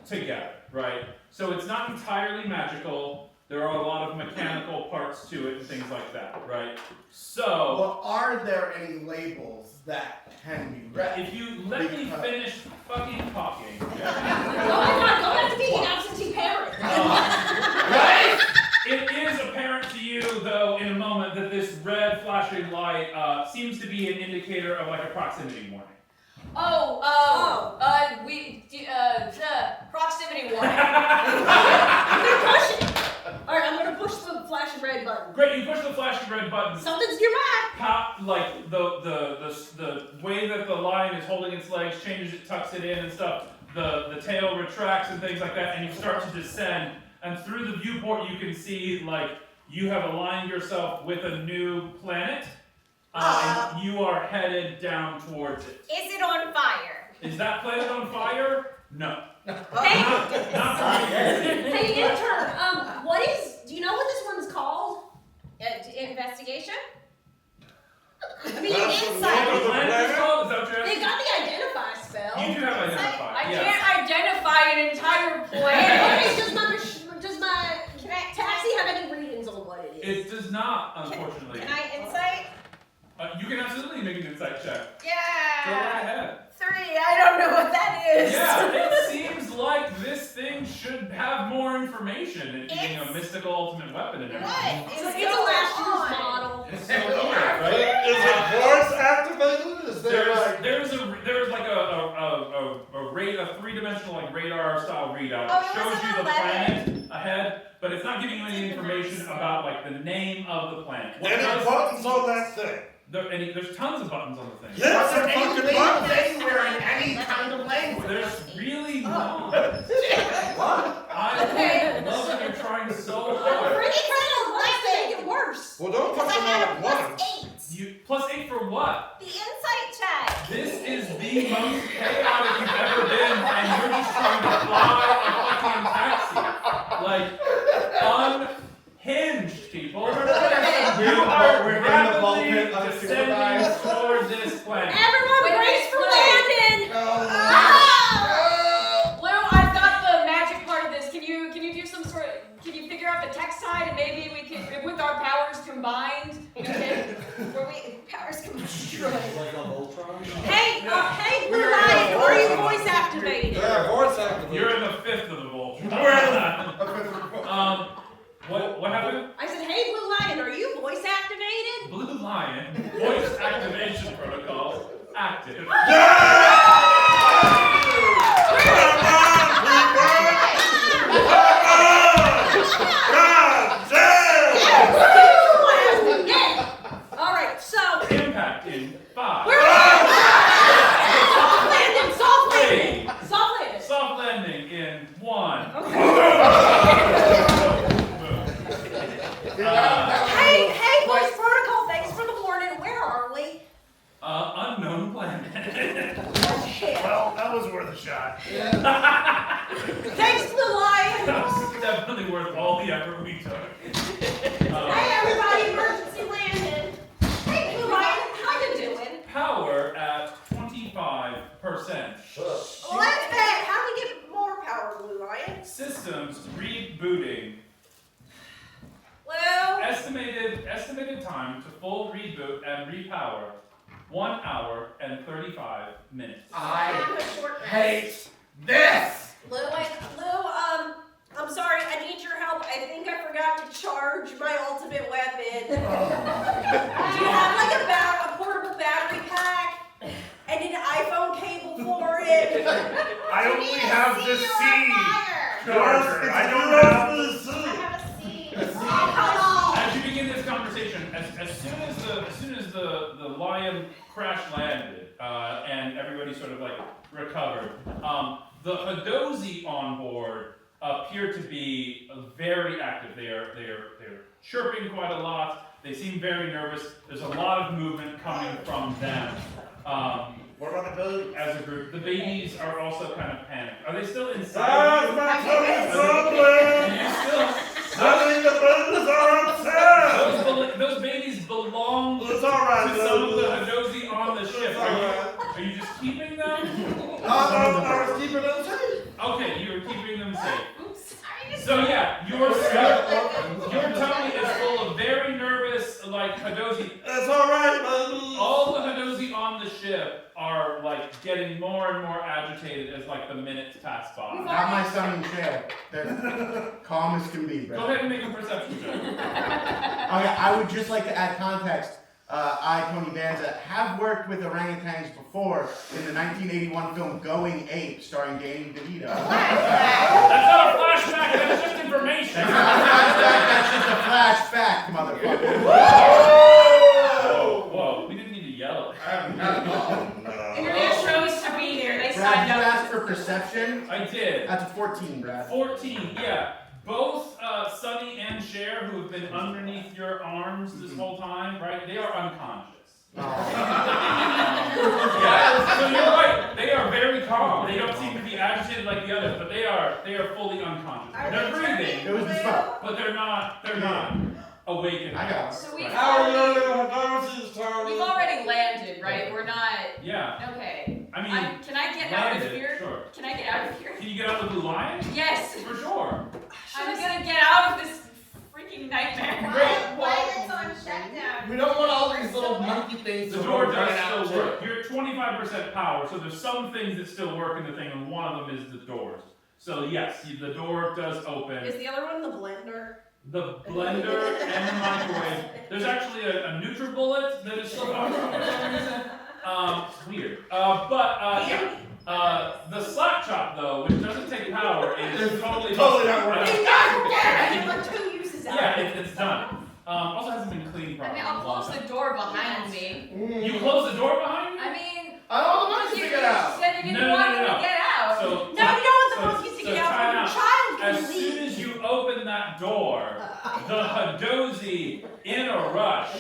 together, right? So it's not entirely magical. There are a lot of mechanical parts to it and things like that, right? So Well, are there any labels that can be read? if you let me finish fucking talking. Oh my God, go back to being an absentee parent. Right? It is apparent to you, though, in a moment that this red flashing light seems to be an indicator of like a proximity warning. Proximity warning. I'm gonna push it. All right, I'm gonna push the flashing red button. Great, you push the flashing red button. Something's nearby. Like the way that the lion is holding its legs changes, it tucks it in and stuff. The tail retracts and things like that, and you start to descend. And through the viewport, you can see like you have aligned yourself with a new planet, and you are headed down towards it. Is it on fire? Is that planet on fire? No. Hey, Not hey, intern. Do you know what this one's called? Investigation? I mean, That's the insight. name of the planet? They got the identify spell. You do have identify. I yes. can't identify an entire Okay, planet. does my taxi have any readings on what it is? It does not, unfortunately. Can I insight? You can absolutely make an insight check. Go Yeah. right ahead. 3. I don't know what that is. Yeah, it seems like this thing should have more information. It being a mystical ultimate weapon and everything. What is It's a last year's model. It's so weird, right? Is it voice activated? Is there like... There's like a three-dimensional like radar style readout. Oh, It it shows was you an the 11. planet ahead, but it's not giving you any information about like the name of the planet. What it Any does- buttons on that thing? There's tons of buttons on the thing. Yes, there Any fucking labels buttons! anywhere in any kind of language? There's really not. What? I love that you're trying so hard. Pretty kind let's make it worse. Well, don't put Because them I on had at a once. +8. You +8 for what? The insight check. This is the most chaotic you've ever been, and you're just trying to fly a fucking taxi. Like, unhinged, people. You are rapidly descending toward this planet. Everyone brace for landing. Lou, I've got the magic part of this. Can you do some sort of? Can you figure out the text side and maybe we can, with our powers combined, we can. Powers can Hey, Blue Lion, are you voice activated? Yeah, voice activated. You're in the 5th of the Voltron. What happened? I said, hey, Blue Lion, are you voice activated? Blue Lion, voice activation protocols active. All right, so Impact in 5. soft landing, soft landing, soft landing. Soft landing in 1. Hey, voice protocol, thanks for the warning. Where are we? Unknown planet. Well, that was worth a shot. Thanks, Blue Lion. That was definitely worth all the effort we took. Hey, everybody, emergency landing. Hey, Blue Lion, how you doing? Power at 25%. Well, that's bad. How do we get more power, Blue Lion? Systems rebooting. Well, Estimated time to full reboot and repower 1 hour and 35 minutes. I I'm a short hate this! Lou, I'm sorry, I need your help. I think I forgot to charge my ultimate weapon. Do you have like a portable battery pack and an iPhone cable for it? I only have the C Fire. charger. I don't have. I have a C. Oh, come on. As you begin this conversation, as soon as the lion crash landed and everybody sort of like recovered. The Hadozi on board appear to be very active. They're chirping quite a lot. They seem very nervous. There's a lot of movement coming from them. What about the babies? As a group, the babies are also kind of panicked. Are they still inside? My tummy's rumbling! Do you still? I think the babies are upset! Those babies belong It's alright, to some of the Hadozi on the ship. Are you just keeping them? I was keeping them safe. Okay, you were keeping them safe. Oops. So yeah, your tummy is full of very nervous, like Hadozi. It's alright, baby. All the Hadozi on the ship are like getting more and more agitated as like the minutes pass by. Not my son and Cher. They're calm as can be, bro. Go ahead and make a perception check. Okay, I would just like to add context. I, Tony Danza, have worked with orangutans before in the 1981 film Going Ape, starring Danny DeVito. That's not a flashback, that's just information. That's not a flashback, that's just a flash fact, motherfucker. Whoa, we didn't need to yell. Internet chose to be here. They Brad, signed you up. asked for perception? I did. That's a 14, Brad. 14, yeah. Both Sunny and Cher, who have been underneath your arms this whole time, right? They are unconscious. Yeah, so you're right. They are very calm. They don't seem to be agitated like the others, but they are fully unconscious. They're breathing, It was the spot. but they're not awakened. I got it. So we've How are already, your little Hadozi's, Tony? we've already landed, right? We're not. Yeah, Okay. I mean, Can I get out of landed, here? sure. Can I get out of here? Can you get out of the blue lion? Yes. For sure. I'm gonna get out of this freaking nightmare. While it's on shutdown. We don't want all these little monkey things The to door run does out still too. work. You're at 25% power, so there's some things that still work in the thing, and one of them is the doors. So yes, the door does open. Is the other one the blender? The blender and the microwave. There's actually a NutriBullet that is still powerful for some reason. Weird. The slap chop though, which doesn't take power, is totally not working. I want two uses out of Yeah, it. it's done. Also hasn't been cleaned I properly. mean, I'll close the door behind me. You close the door behind you? I mean, I don't want the you monkeys to get out. said you didn't No, want no, me no. to get out. So, No, you don't want the monkeys to so get out time when your out. child can As leave. soon as you open that door, the Hadozi, in a rush.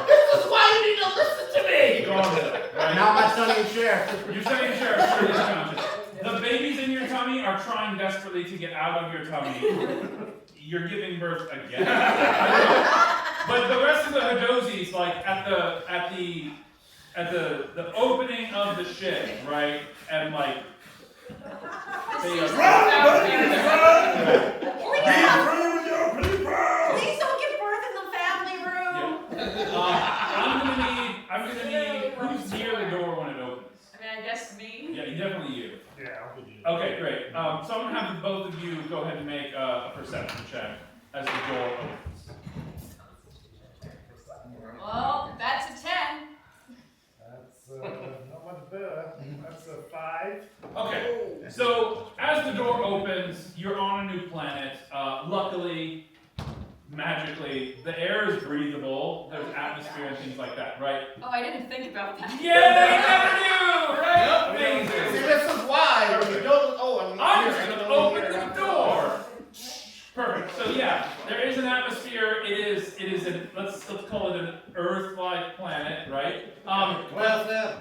This is why you need to listen to me. Go on with it, right? Now my son and Cher. You're saying Sheriff, pretty unconscious. The babies in your tummy are trying desperately to get out of your tummy. You're giving birth again. But the rest of the Hadozis, like at the opening of the ship, right? And like they are Please don't give birth in the family room. I'm gonna need who's near the door when it opens. I mean, I guess me. Yeah, definitely you. Yeah, I'll be you. Okay, great. So I'm gonna have both of you go ahead and make a perception check as the door opens. Well, that's a 10. That's not much better. That's a 5. Okay, so as the door opens, you're on a new planet. Luckily, magically, the air is breathable. There's atmosphere and things like that, right? Oh, I didn't think about that. Yeah, you never knew, right? See, Amazing. this is why you don't. Oh, I'm just gonna open the door. Perfect. So yeah, there is an atmosphere. It is an let's call it an Earth-like planet, right?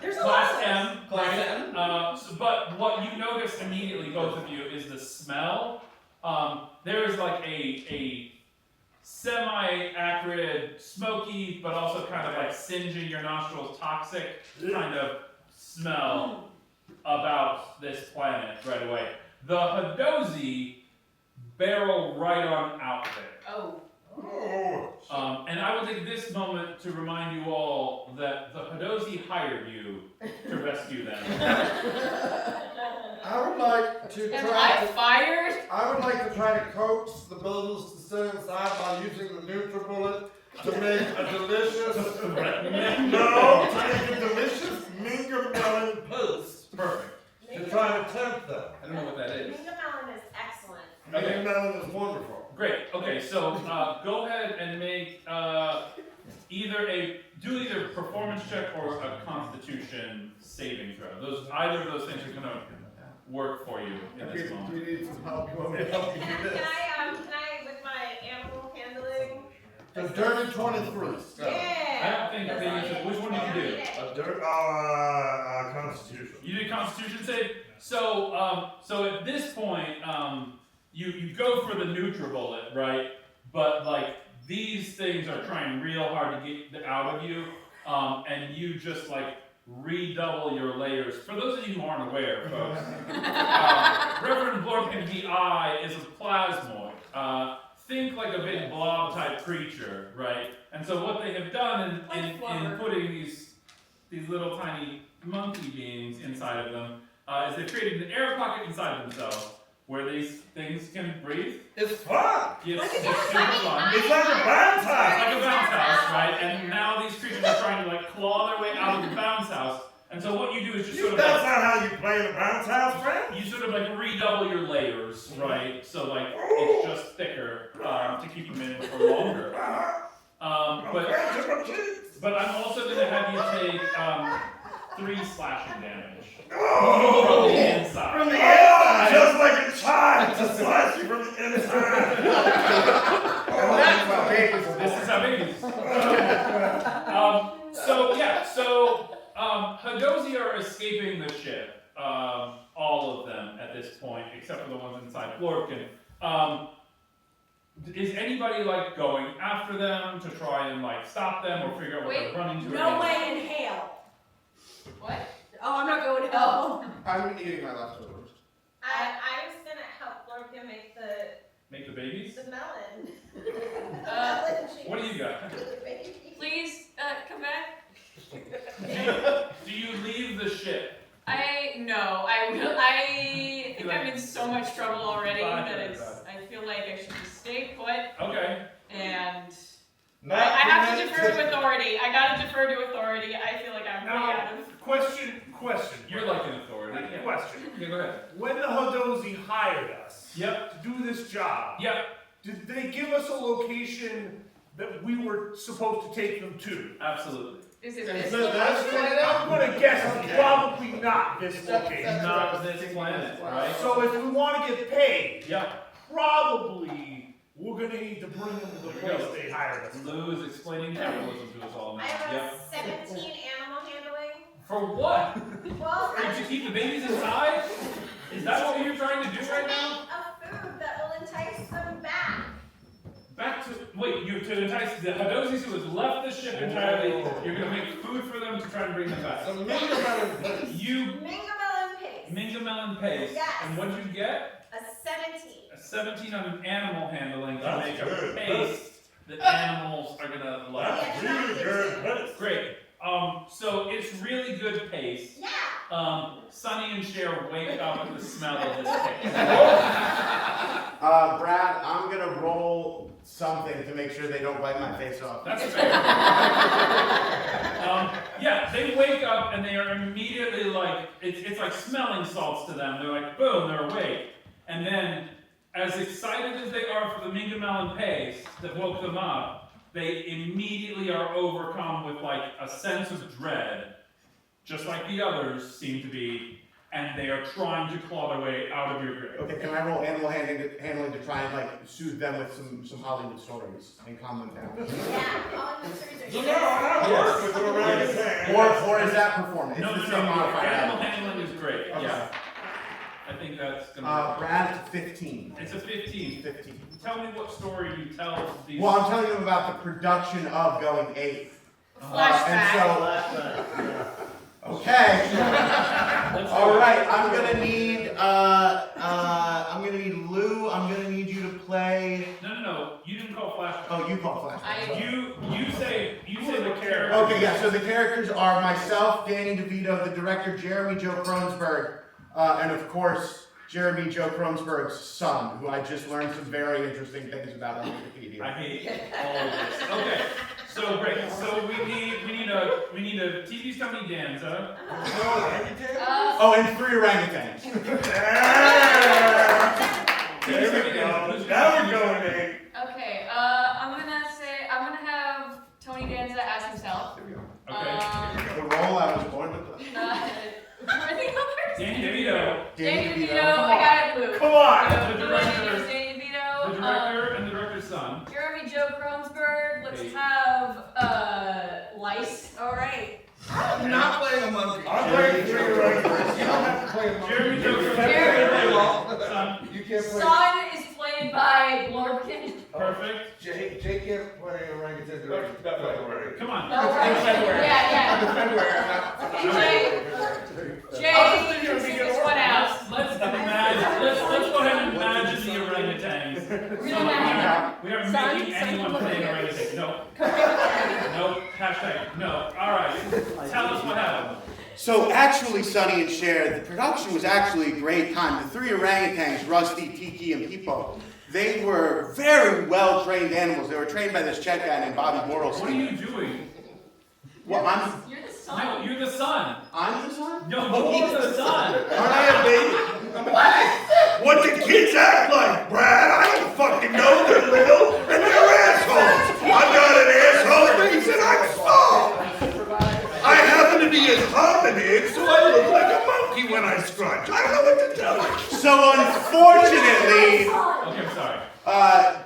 There's a Class lot of M. Class right? M. But what you notice immediately, both of you, is the smell. There is like a semi-acrid, smoky, but also kind of like singeing your nostrils, toxic kind of smell about this planet right away. The Hadozi barrel right on out there. Oh. And I will take this moment to remind you all that the Hadozi hired you to rescue them. I would like to Am try I fired? I would like to try to coax the babies to stay inside by using the NutriBullet to make a delicious to make a delicious Minga melon paste. Perfect. To try to tempt them. I don't know what that is. Minga melon is excellent. Minga melon is wonderful. Great. Okay, so go ahead and make either a. do either a performance check or a Constitution saving throw. Either of those things are gonna work for you in this Do moment. you need some help? You want me to help you do Can this? I, with my animal handling? The dirty 23. Yeah. I don't think which one did you do? A dirt, Constitution. You did Constitution save. So at this point, you go for the NutriBullet, right? But like these things are trying real hard to get out of you, and you just like redouble your layers. For those of you who aren't aware, folks, Reverend Blorkin VI is a plasmoid. Think like a big blob type creature, right? And so what they have done in putting these little tiny monkey beings inside of them is they've created an air pocket inside themselves where these things can breathe. It's fun! It's super fun. It's like a bounce house! It's like a bounce house, right? And now these creatures are trying to like claw their way out of the bounce house. And so what you do is just sort of That's not how you play the bounce house, friend! you sort of like redouble your layers, right? So like it's just thicker to keep them in for longer. But I'm also going to have you take 3 slashing damage from the inside. From the inside! Just like a child to slash you from the inside! This is how babies. Hadozi are escaping the ship. All of them at this point, except for the ones inside Florkin. Is anybody like going after them to try and like stop them or figure out what they're running to? No way in hell. What? Oh, I'm not going to hell. I'm eating my leftovers. I was gonna help Lorca make Make the babies? the melon. What do you got? Please, come back. Do you leave the ship? No, I will. I think I'm in so much trouble already that I feel like I should just stay put. Okay. And I have to defer to authority. I gotta defer to authority. I feel like I'm way out of. Question. You're like an authority. Yeah. Question. Yeah, go ahead. When the Hadozi hired us Yep. to do this job, Yep. did they give us a location that we were supposed to take them to? Is Absolutely. it Is this it that location? I'm gonna guess it's probably not this location. Not this planet, right? So if we want to get paid, Yep. probably we're gonna need to bring them to the There you place go. they hired us. Lou is explaining capitalism to us all now. I have Yep. a 17 animal handling. For what? Well, Did you keep the babies inside? Is that what you're trying to do right now? a food that will entice them back. To entice the Hadozis who has left the ship entirely, you're going to make food for them to try and bring them back. The Mingamelon paste. You Mingamelon paste. Mingamelon paste. Yes. And what did you get? A 17. A 17 on an animal handling to That's make a good. paste that animals are going to like. That's really good paste. Great. So it's really good paste. Yeah. Sunny and Cher wake up at the smell of this paste. Brad, I'm gonna roll something to make sure they don't bite my face off. That's fair. Yeah, they wake up and they are immediately like, it's like smelling salts to them. They're like, boom, they're awake. And then, as excited as they are for the Mingamelon paste that woke them up, they immediately are overcome with like a sense of dread, just like the others seem to be, and they are trying to claw their way out of your grip. Okay, can I roll animal handling to try and like soothe them with some Hollywood stories and calm them down? Yeah. All in the stories You are know, I work with the orangutan. Or is that performance? No, It's no, the no. same modifier. Animal handling is great. Okay. Yeah. I think that's gonna work. Brad, it's 15. It's a 15. 15. Tell me what story you tell these. Well, I'm telling you about the production of Going 8. Flashback. Okay. Let's All go. right. I'm gonna need Lou. I'm gonna need you to play. No. You didn't call flashback. Oh, you call flashback. You say the character. Okay, yeah. So the characters are myself, Danny DeVito, the director Jeremy Joe Kronsberg, and of course Jeremy Joe Kronsberg's son, who I just learned some very interesting things about on Wikipedia. I hate all of this. Okay. So great. So we need a TV Tony Danza. Oh, and 3 orangutans. There we go. Now we're going, Nate. Okay, I'm gonna have Tony Danza as himself. I was born with them. Who are the others? Danny DeVito. Danny DeVito. I got it blue. Come on. The Blue director. is Danny DeVito. The director and the director's son. Jeremy Joe Kronsberg. Let's Hey. have Lice. All right. I'm not playing a monkey. I'm playing three right. You don't have to play a monkey. Jeremy Joe Jeremy. Kronsberg. Son. You can't play. Son is played by Blorkin. Perfect. Jay can't play orangutan. Come on. Oh, right. Yeah. Jay sits this one out. Let's imagine. Let's go ahead and imagine the orangutans. We are making anyone play an orangutan. No. No. Hashtag no. All right. Tell us what happened. So actually, Sonny and Cher, the production was actually a great time. The three orangutans, Rusty, Tiki, and Peepo, they were very well-trained animals. They were trained by this Czech guy named Bobby Borelstein. What are you doing? Well, You're the No, son. you're the son. I'm the son? No, you're the son. Aren't I a baby? What the kids act like, Brad? I don't fucking know. They're little and they're assholes. I'm not an asshole. Reason I'm small. I happen to be a hominid, so I look like a monkey when I scrunch. I don't know what to tell you. So unfortunately, Okay, I'm sorry.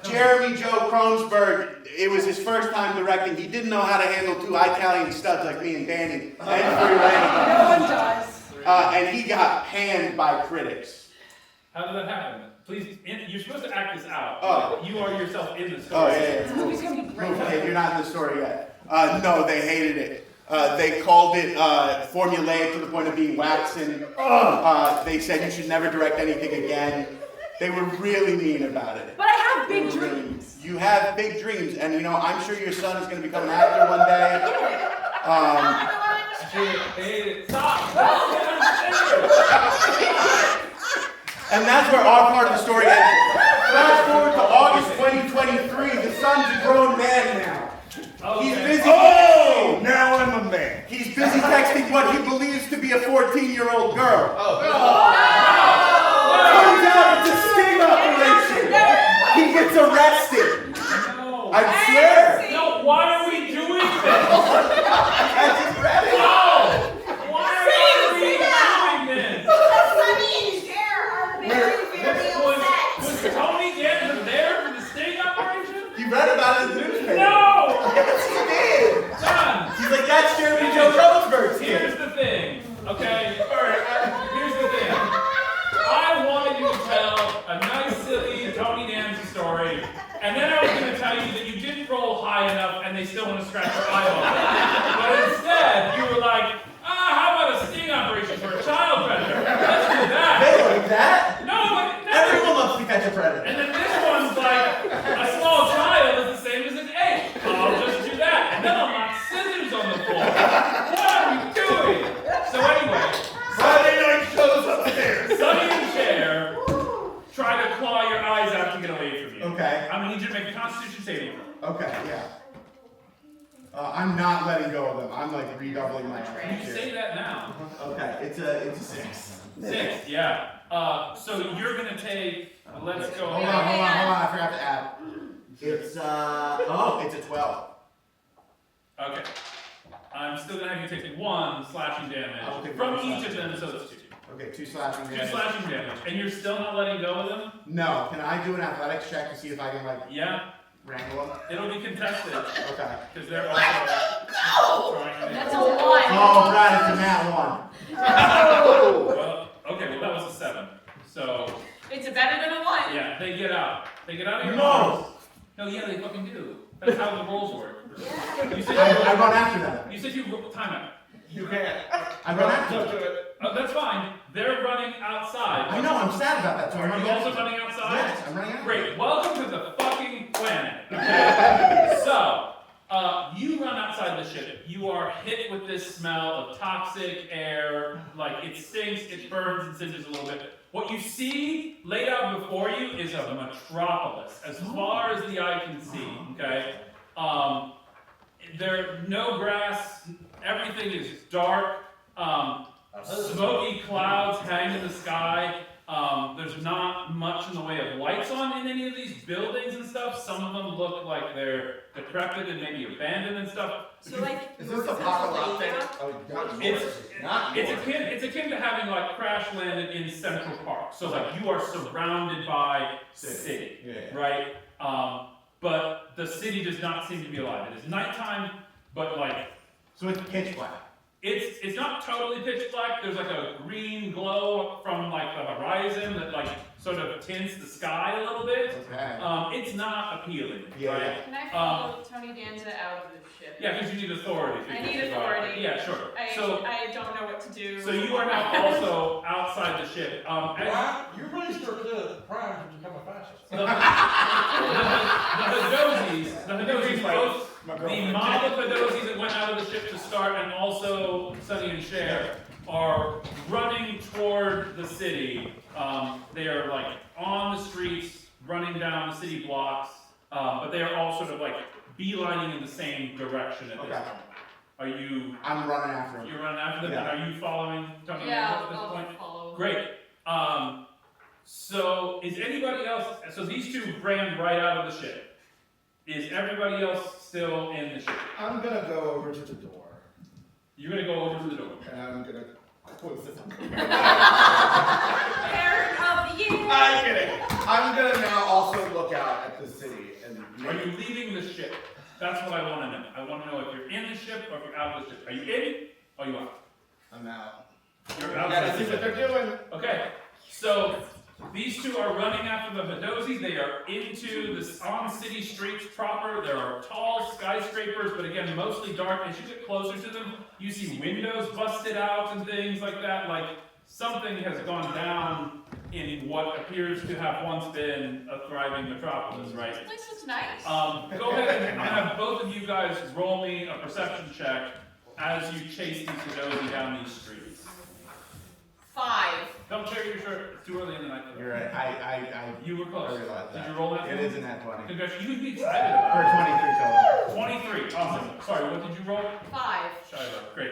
Jeremy Joe Kronsberg, it was his first time directing. He didn't know how to handle two Italian studs like me and Danny. And three orangutans. No one does. And he got panned by critics. How did that happen? Please, you're supposed to act this out. Oh. You are yourself in the Oh, story. yeah. This movie's gonna be great. Okay, you're not in the story yet. No, they hated it. They called it formulaic to the point of being waxen. They said you should never direct anything again. They were really mean about it. But I have They big were really- dreams. You have big dreams, and you know, I'm sure your son is going to become an actor one day. Stop! And that's where our part of the story ends. Fast forward to August 2023, the son's a grown man now. He's busy. Oh, now I'm a man. He's busy texting what he believes to be a 14-year-old girl. Turns out it's a sting operation. He gets arrested. No. I swear. No, why are we doing this? I just read it. No! Why are we doing this? Because Sunny and Cher are very Was upset. Tony Danza there for the sting operation? He read about it in the newspaper. No! Yes, he did. Son! He's like, that's Jeremy Joe Kronsberg's kid. Here's the thing, okay? Here's the thing. I wanted you to tell a nice, silly Tony Danza story, and then I was going to tell you that you didn't roll high enough and they still want to scratch your eyeball. But instead, you were like, how about a sting operation for a child predator? Let's do that. They like that? No, but Everyone loves to catch a predator. and then this one's like, a small child is the same as an egg. I'll just do that. And then I'll knock scissors on the floor. What are we doing? So anyway, Friday night shows upstairs. Sonny and Cher try to claw your eyes out to get away from you. Okay. I'm gonna need you to make a Constitution saving throw. Okay, yeah. I'm not letting go of them. I'm like redoubling my You can training. say that now. Okay, it's a 6. 6, yeah. So you're gonna take, let's go. Hold on, I forgot to add. It's it's a 12. Okay. I'm still gonna have you take 1 slashing damage I'll take from one each of slashing them, so it's 2. Okay, 2 slashing 2 damage. slashing damage. And you're still not letting go of them? No, can I do an athletics check to see if I can like Yeah. wrangle them? It'll be contested. Okay. Because they're also trying to That's a 1. Oh, Brad, it's a nat 1. Well, okay, well that was a 7. So, It's better than a 1. yeah, they get out. They get out of your No. arms. No, yeah, they fucking do. That's how the rolls work. You said I run after them. you said you time out. You can't. I run after them. Oh, that's fine. They're running outside. I know, I'm sad about that. So I'm Are running you also after them. running outside? Yes, I'm running after them. Great. Welcome to the fucking planet. Okay? So, you run outside the ship. You are hit with this smell of toxic air. Like, it stinks, it burns and singes a little bit. What you see laid out before you is a metropolis, as far as the eye can see, okay? There no grass, everything is dark, smoky clouds hang in the sky. There's not much in the way of lights on in any of these buildings and stuff. Some of them look like they're decrepit and maybe abandoned and stuff. So like, Is this apocalyptic? Oh, God. It's akin to having like crash landed in Central Park. So like you are surrounded by city, right? But the city does not seem to be alive. It is nighttime, but like So it's pitch black. it's not totally pitch black. There's like a green glow from like the horizon that like sort of tints the sky a little bit. Okay. It's not appealing, Yeah. right? Can I follow Tony Danza out of the ship? Yeah, because you need authority. I need authority. Yeah, sure. I don't know what to do. So you are now also outside the ship. Why? You raised her to crime to become a fascist. The Hadozis, both the mob of Hadozis that went out of the ship to start and also Sonny and Cher are running toward the city. They are like on the streets, running down the city blocks, but they are all sort of like beelining in the same direction at this point. Are you? I'm running after him. You're running after them. Yeah. Are you following Tony Yeah, at this I'll point? follow. Great. So is anybody else? So these two ran right out of the ship. Is everybody else still in the ship? I'm gonna go over to the door. You're gonna go over to the door. And I'm gonna close it. Parent of the year. I'm kidding. I'm gonna now also look out at the city and. Are you leaving the ship? That's what I want to know. I want to know if you're in the ship or if you're out of the ship. Are you in? Or are you out? I'm out. You're I outside gotta the see what ship. they're doing. Okay. So these two are running after the Hadozis. They are into this on city streets proper. There are tall skyscrapers, but again, mostly dark. As you get closer to them, you see windows busted out and things like that. Like something has gone down in what appears to have once been a thriving metropolis, right? This place looks nice. Go ahead and have both of you guys roll me a perception check as you chase these Hadozi down these streets. 5. Don't check your shirt. It's too early in the night. You're right. You were close. I realized Did that. you roll that? It is in that 20. Congratulations. You would be excited about For 23 total. it. 23. Awesome. Sorry, what did you roll? 5. Shiloh. Great.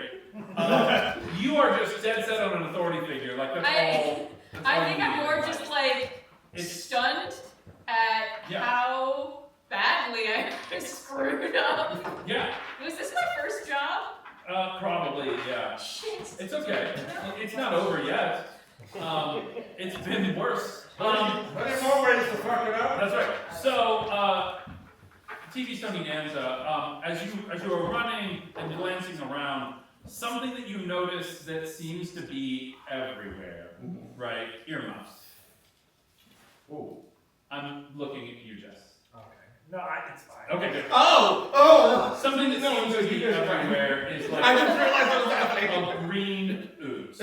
You are just dead set on an authority figure. Like that's all. That's all I you think I'm need. more just like It's stunned at Yeah. how badly I screwed up. Yeah. Was this my first job? Probably. Yeah. Shit. It's okay. It's not over yet. It's been worse. Plenty more ways to fuck it up. That's right. So, TV Tony Danza, as you are running and glancing around, something that you notice that seems to be everywhere, right? Earmuffs. Ooh. I'm looking at you, Jess. Okay. No, it's fine. Okay, good. Oh! Something that seems to be everywhere is I like didn't realize what was happening. a green ooze,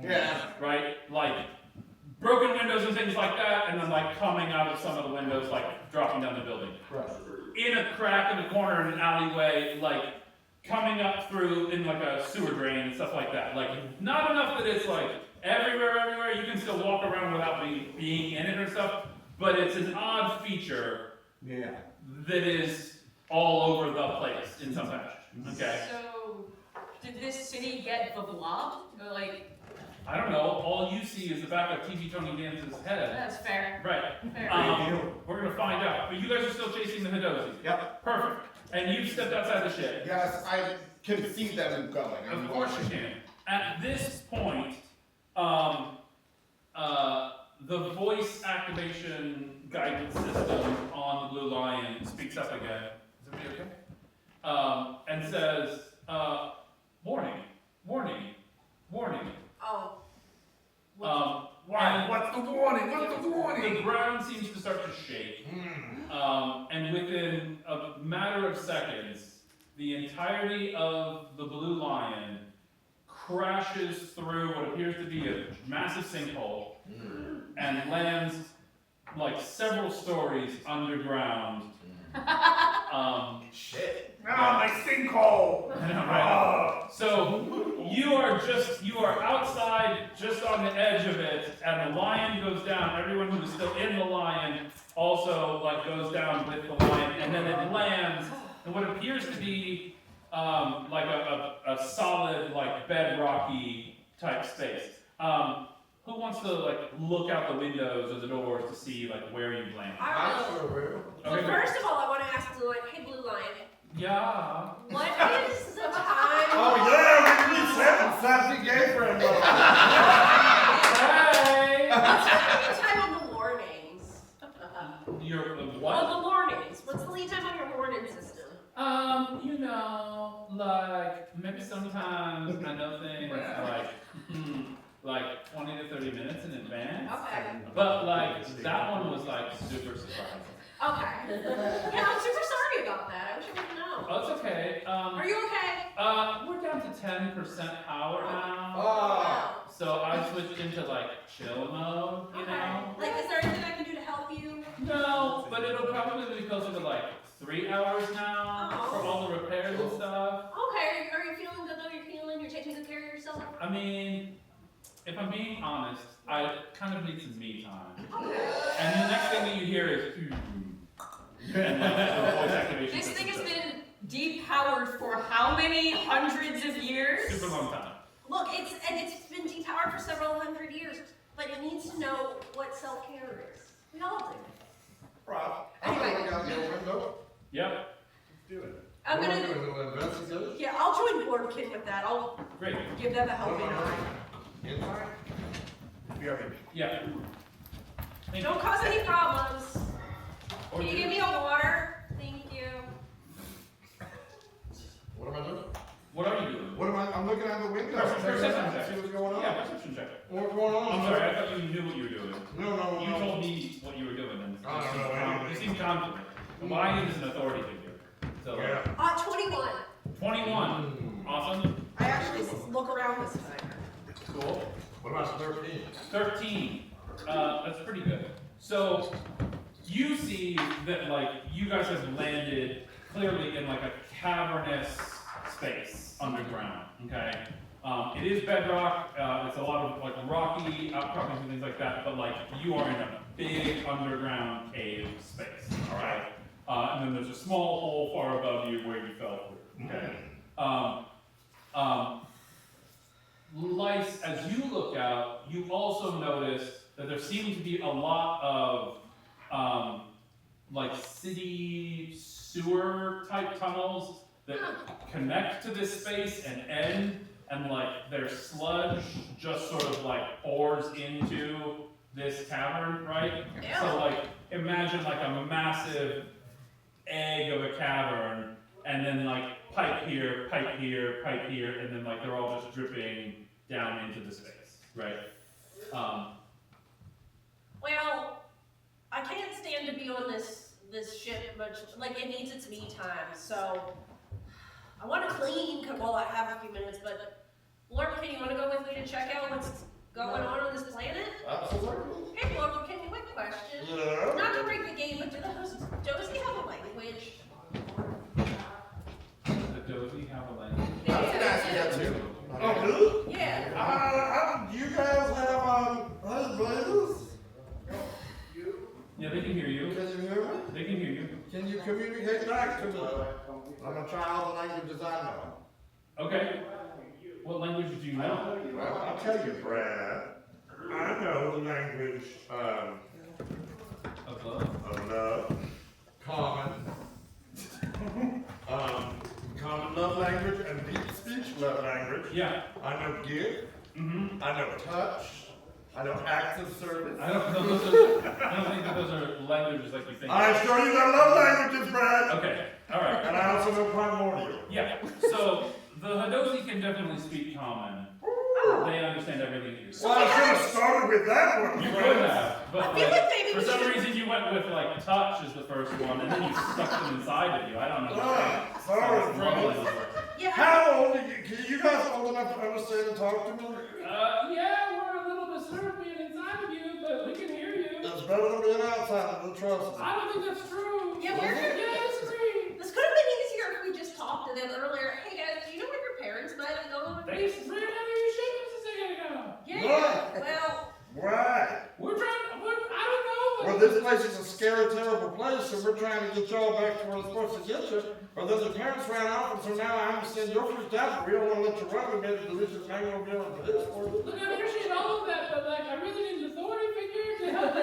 Yeah. right? Like broken windows and things like that, and then like coming out of some of the windows, like dropping down the building. In a crack in the corner in an alleyway, like coming up through in like a sewer drain and stuff like that. Like not enough that it's like everywhere. You can still walk around without being in it or stuff, but it's an odd feature Yeah. that is all over the place in some fashion. Okay. So, did this city get the blob? Or like, I don't know. All you see is the back of TV Tony Danza's head. that's fair. Right. Fair. We're gonna find out. But you guys are still chasing the Hadozis. Yep. Perfect. And you've stepped outside the ship. Yes, I can see them going. I'm Of course you watching. can. At this point, the voice activation guidance system on the Blue Lion speaks up again. Is everybody okay? And says, warning. Oh. And What's the warning? What's the warning? the ground seems to start to shake. And within a matter of seconds, the entirety of the Blue Lion crashes through what appears to be a massive sinkhole and lands like several stories underground. Shit. Ah, my sinkhole. I know, right? So you are outside, just on the edge of it, and the lion goes down. Everyone who is still in the lion also like goes down with the lion, and then it lands in what appears to be like a solid, like bedrocky type space. Who wants to like look out the windows or the doors to see like where you've landed? I sure will. Well, Okay, first of all, I want to ask Blue Lion. Hey, Blue Lion. Yeah. What is the time? Oh yeah, we can be setting sassy gay friend. Hey. What's the lead time on the warnings? Your Well, what? the warnings. What's the lead time on your warning system? You know, like maybe sometimes I know things like 20 to 30 minutes in advance. Okay. But like that one was like super surprising. Okay. Yeah, I'm super sorry about that. I wish I would know. Oh, it's okay. Are you okay? We're down to 10% power now. Wow. So I switched into like chill mode, you know? Like, is there anything I can do to help you? No, but it'll probably be closer to like 3 hours now for all the repairs and stuff. Okay. Are you feeling good though? You're taking good care of yourself? I mean, if I'm being honest, I kind of need some me time. And the next thing that you hear is voice activation. This thing has been depowered for how many hundreds of years? Super long time. Look, it's been depowered for several hundred years, but it needs to know what self-care is. We all do. Right. I'm gonna look out your window. Yep. Do it. I'm What gonna. am I doing? A little investigation? Yeah, I'll join Boardkin with that. I'll Great. give them a helping eye. Inside? BRB. Yeah. Thank Don't you. cause any problems. Or Can you do- give me a water? Thank you. What am I doing? What are you doing? What am I? I'm looking out the window. Perception Checking out, check. See what's going on. Yeah, perception check. What's going on? I'm sorry, I thought you knew what you were doing. No. You told me what you were doing, and I don't know anything. you seem confident. Why is an authority figure? So, Yeah. 21. 21. Awesome. I actually look around this time. Cool. What about 13? 13. That's pretty good. So, you see that, like, you guys have landed clearly in, like, a cavernous space underground, okay? It is bedrock, it's a lot of, like, rocky outcroppings and things like that, but, like, you are in a big underground cave space, all right? And then there's a small hole far above you where you fell through, okay? Lice, as you look out, you also notice that there seem to be a lot of like city sewer type tunnels that connect to this space and end, and like their sludge just sort of like pours into this cavern, right? Yeah. So like imagine like a massive egg of a cavern, and then like pipe here, pipe here, pipe here, and then like they're all just dripping down into the space, right? Well, I can't stand to be on this ship much. Like, it needs its me time, so I want to clean while I have a few minutes. But Blorkin, you want to go with me to check out what's going on this planet? Absolutely. Hey, Blorkin, quick question. Yeah. Not to break the game, but does he have a language? Does he have a language? I was gonna ask you that too. Oh, do? Yeah. Do you guys have blazers? Yeah, they can hear you. Can you hear me? They can hear you. Can you communicate back to me? I'm a child of languages I know. Okay. What language do you know? Well, I'll tell you, Brad. I know the language Of love? of love, common, common love language, and deep speech love language. Yeah. I know give. Mm-hmm. I know touch. I know acts of service. I don't think that those are languages like you think. I assure you they're love languages, Brad. Okay. All right. And I also know primordial. Yeah. So the Hadozi can definitely speak common. They understand everything that you're saying. Well, I should have started with that one. You could have, but I feel like maybe for we some should- reason you went with like touch as the first one, and then you stuck them inside of you. I don't know. Sorry, bro. Yeah. How old are you? Are you guys old enough to understand and talk to me? Yeah, we're a little disturbed being inside of you, but we can hear you. It's better than being outside. Don't trust me. I don't think that's true. Yeah, we're good. Yeah, I disagree. This could have been easier if we just talked to them earlier. Hey guys, do you know where your parents might have gone? They ran out of your ship just a second ago. Yeah. What? Well, Why? We're trying. I don't know. Were this place is a scary, terrible place, and we're trying to get y'all back to where we're supposed to get you. But then the parents ran off, and so now I understand you're freaked out, but we don't want to let you run. We made a delicious hangover for this for you. Look, I appreciate all of that, but like, I really need an authority figure to help me.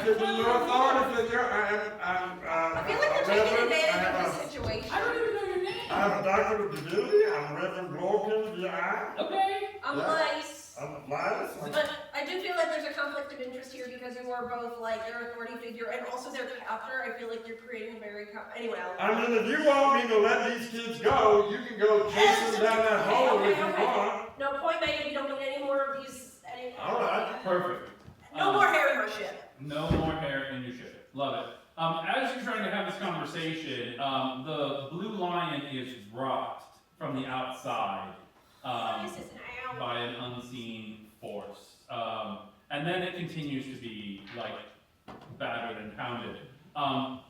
Could be your authority figure. I feel like you're taking advantage of this situation. I don't even know your name. I'm a doctor of divinity. I'm Reverend Glorkin, yeah. Okay. I'm Yeah. nice. I'm Linus. But I do feel like there's a conflict of interest here because you are both like their authority figure and also their captor. I feel like you're creating a very anyway. I mean, if you want me to let these kids go, you can go chase them down that hole if you want. No, point made. You don't need any more of these. All right. Perfect. No more hair in my ship. No more hair in your ship. Love it. As you're trying to have this conversation, the blue lion is rocked from the outside by an unseen force. And then it continues to be like battered and pounded.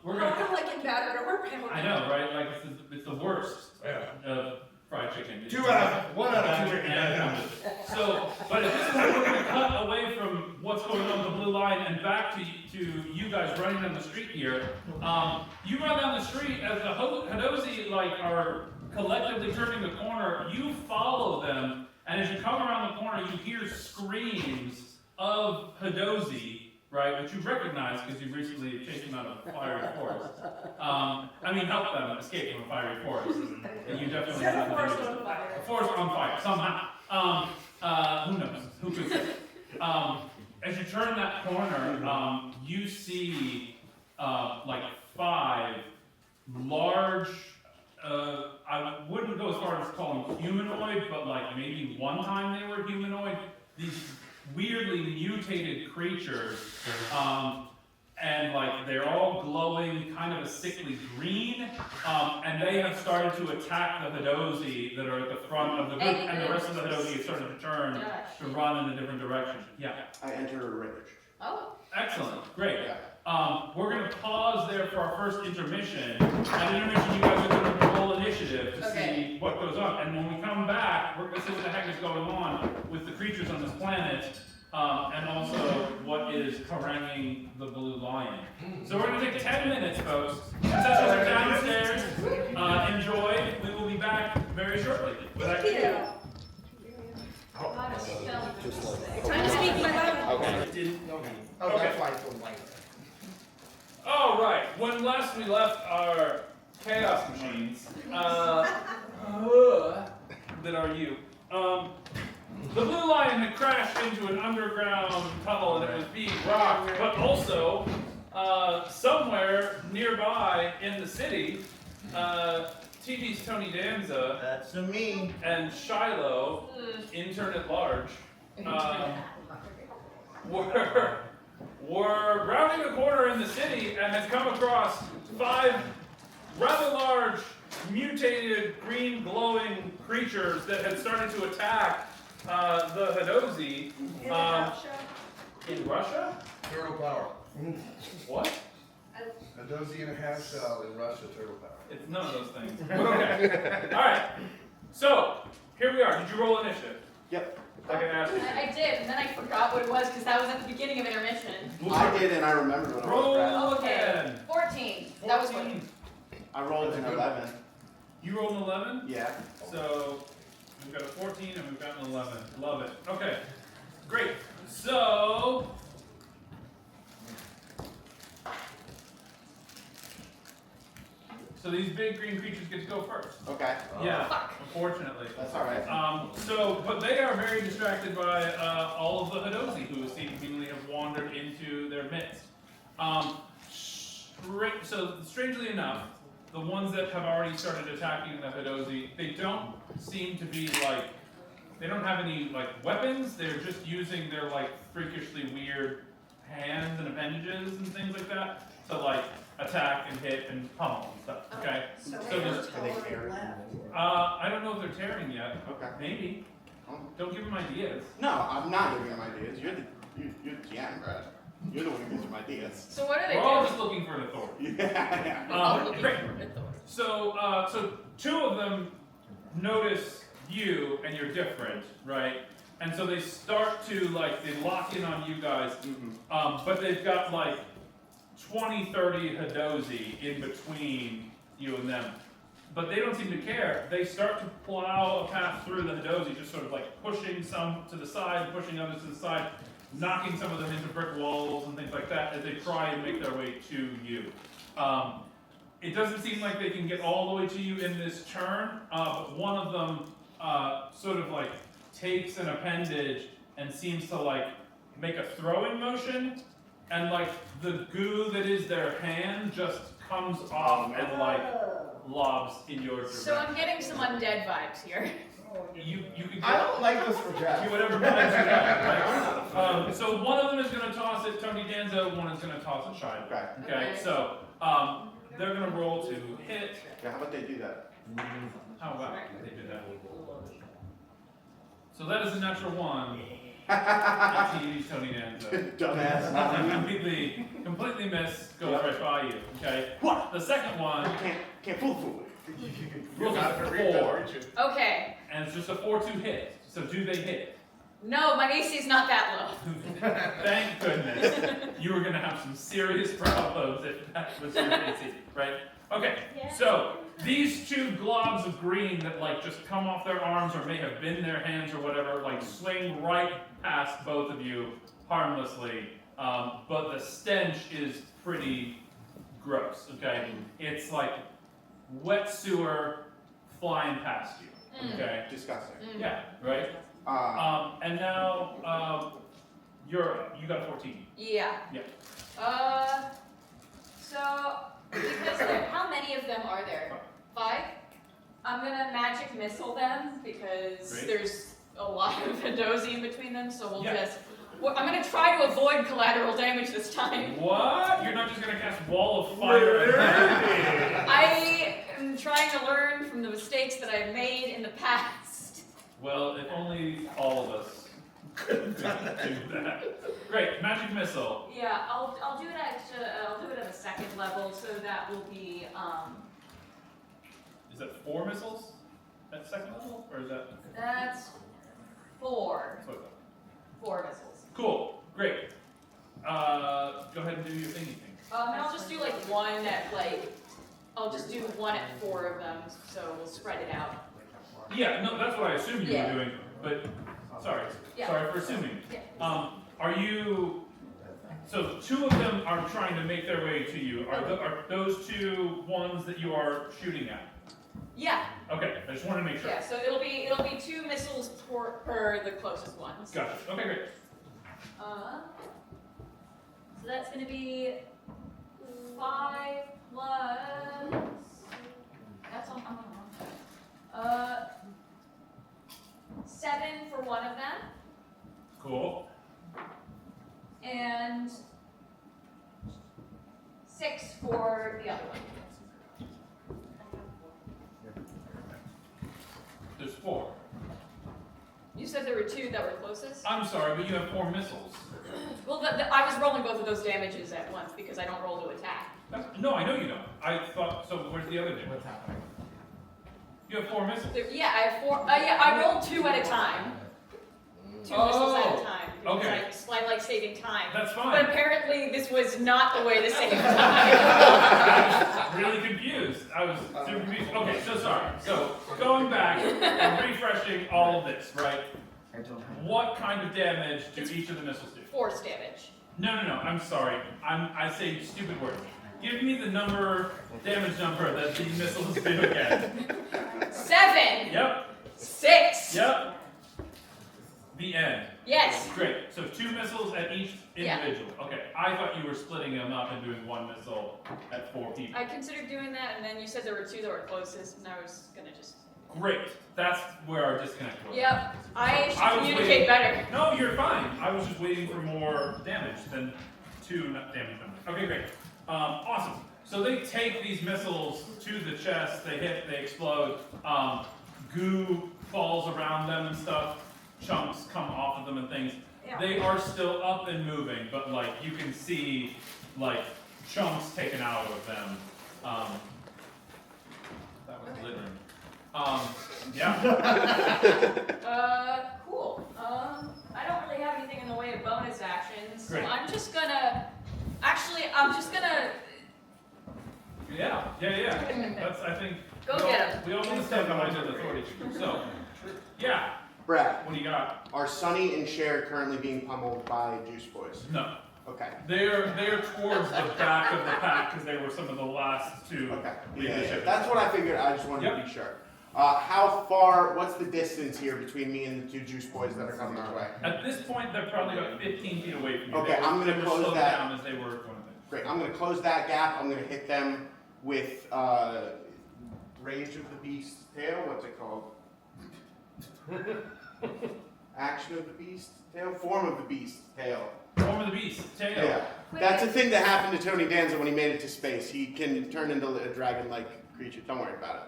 We're gonna. I'm like in battered or pounded. I know, right? Like it's the worst Yeah. fried chicken. One out of two. So, but at this point, we're going to cut away from what's going on with the blue line and back to you guys running down the street here. You run down the street as the Hadozi are collectively turning the corner. You follow them, and as you come around the corner, you hear screams of Hadozi, right, which you recognize because you recently chased them out of a fiery forest. Help them escape from a fiery forest. And you definitely Set have the forest on fire. A forest on fire, somehow. Who knows? Who could say? As you turn that corner, you see like 5 large, I wouldn't go as far as to call them humanoid, but like maybe one time they were humanoid. These weirdly mutated creatures, and like they're all glowing kind of a sickly green, and they have started to attack the Hadozi that are at the front of the group, and the rest of the Hadozi have started to turn to run in a different direction. Yeah. I enter a rage. Oh. Excellent. Great. We're going to pause there for our first intermission. At intermission, you guys are going to roll initiative to see what goes on. And when we come back, we're going to see what the heck is going on with the creatures on this planet, and also what is haranguing the blue lion. So we're going to take 10 minutes, folks. Contestants are downstairs. Enjoy. We will be back very shortly. Thank you. Time to speak my mind. Okay. Oh, that's why it's so light. All right. When last we left our chaos machines, that are you, the blue lion had crashed into an underground tunnel and it was being rocked, but also somewhere nearby in the city, TV's Tony Danza. That's me. And Shiloh, intern at large, were rounding a corner in the city and had come across 5 rather large, mutated, green glowing creatures that had started to attack the Hadozi. In Russia? Turtle power. What? A dozy and a half shell in Russia, turtle power. It's none of those things. Okay. Alright. So, here we are. Did you roll initiative? Yep. Like I asked you. I did, and then I forgot what it was because that was at the beginning of intermission. I did, and I remembered what it was. Roll Okay. again. 14. That was what. 14. I rolled an 11. You rolled an 11? Yeah. So, we've got a 14 and we've got an 11. Love it. Okay. Great. So, these big green creatures get to go first. Okay. Yeah, unfortunately. That's all right. But they are very distracted by all of the Hadozi who seemingly have wandered into their midst. So strangely enough, the ones that have already started attacking the Hadozi, they don't seem to be like, they don't have any like weapons. They're just using their like freakishly weird hands and appendages and things like that to like attack and hit and pummel and stuff. Okay. So there's, Are they tearing? I don't know if they're tearing yet. Okay. Maybe. Don't give them ideas. No, I'm not giving them ideas. You're the GM, Brad. You're the one who gives them ideas. So what are they We're all doing? just looking for an authority. Yeah. Great. So 2 of them notice you and you're different, right? And so they start to like they lock in on you guys, but they've got like 20, 30 Hadozi in between you and them. But they don't seem to care. They start to plow a path through the Hadozi, just sort of like pushing some to the side, pushing others to the side, knocking some of them into brick walls and things like that as they try and make their way to you. It doesn't seem like they can get all the way to you in this turn, but one of them sort of like takes an appendage and seems to like make a throwing motion, and like the goo that is their hand just comes off and like lobs in your direction. So I'm getting some undead vibes here. You can I don't like this for Jeff. do whatever vibes you got, right? So one of them is going to toss it Tony Danza, one is going to toss it Shiloh. Okay. Okay, so they're going to roll to hit. Yeah, how about they do that? How about they do that? So that is a natural 1. It's Tony Danza. Dumbass. completely miss, goes right by you. Okay. The second one Can't fool the fool. rolls a 4, Okay. and it's just a 4-2 hit. So do they hit? No, my AC is not that low. Thank goodness. You were going to have some serious problems if that was your AC, right? Okay, so these 2 globs of green that like just come off their arms or may have been their hands or whatever, like swing right past both of you harmlessly, but the stench is pretty gross, okay? It's like wet sewer flying past you, okay? Disgusting. Yeah, right? And now, you got a 14. Yeah. Yeah. So, because how many of them are there? 5? I'm gonna magic missile them because Great. there's a lot of Hadozi in between them, so we'll Yeah. just... I'm gonna try to avoid collateral damage this time. What? You're not just gonna cast Wall of Fire? I am trying to learn from the mistakes that I've made in the past. Well, if only all of us could do that. Great, magic missile. Yeah, I'll do it at the second level, so that will be Is that 4 missiles at second level, or is that? that's 4. That's what I thought. 4 missiles. Cool, great. Go ahead and do your thingy thing. And I'll just do like one at I'll just do one at 4 of them, so we'll spread it out. Yeah, no, that's what I assumed you Yeah. were doing, but sorry. Yeah. Sorry for assuming. Yeah. Are you, so 2 of them are trying to make their way to you. Are those 2 ones that you are shooting at? Yeah. Okay, I just want to make sure. Yeah. So it'll be 2 missiles per the closest ones. Gotcha. Okay, great. So that's gonna be 5 plus. That's on. 7 for one of them, Cool. and 6 for the other one. There's 4. You said there were 2 that were closest? I'm sorry, but you have 4 missiles. Well, I was rolling both of those damages at once because I don't roll to attack. No, I know you don't. I thought, so where's the other damage? What's happening? You have 4 missiles. Yeah, I have 4. Yeah, I rolled 2 at a time. 2 missiles at a time. Because okay. I like saving time. That's fine. But apparently this was not the way to save time. I was really confused. I was super confused. Okay, so sorry. So going back and refreshing all of this, right? What kind of damage do each of the missiles do? Force damage. No, I'm sorry. I say stupid words. Give me the damage number that the missiles do again. 7. Yep. 6. Yep. The end. Yes. Great. So 2 missiles at each individual. Yeah. Okay. I thought you were splitting them up and doing 1 missile at 4 people. I considered doing that, and then you said there were 2 that were closest, and I was gonna just. Great. That's where our disconnect was. Yep. I should communicate better. No, you're fine. I was just waiting for more damage than 2 damage numbers. Okay, great. Awesome. So they take these missiles to the chest. They hit. They explode. Goo falls around them and stuff. Chunks come off of them and things. Yeah. They are still up and moving, but like you can see like chunks taken out of them. That was glittering. Yeah. Cool. I don't really have anything in the way of bonus actions, so Great. I'm just gonna. Actually, Actually, I'm just gonna Yeah. That's, I think. go we all- get him. We all want to stand behind the authority. So, yeah. Brad, What do you got? are Sunny and Cher currently being pummeled by Juice Boys? No. Okay. They're towards the back of the pack because they were some of the last to Okay. leave Yeah, the yeah. ship. That's what I figured. I just wanted to be sure. How far? What's the distance here between me and the two Juice Boys that are coming our way? At this point, they're probably about 15 feet away from you. Okay, I'm gonna they were close slowed that. down as they were going to. Great. I'm gonna close that gap. I'm gonna hit them with Rage of the Beast tail. What's it called? Action of the Beast tail. Form of the Beast tail. Form of the beast, tail. Yeah. That's a thing that happened to Tony Danza when he made it to space. He can turn into a dragon-like creature. Don't worry about it.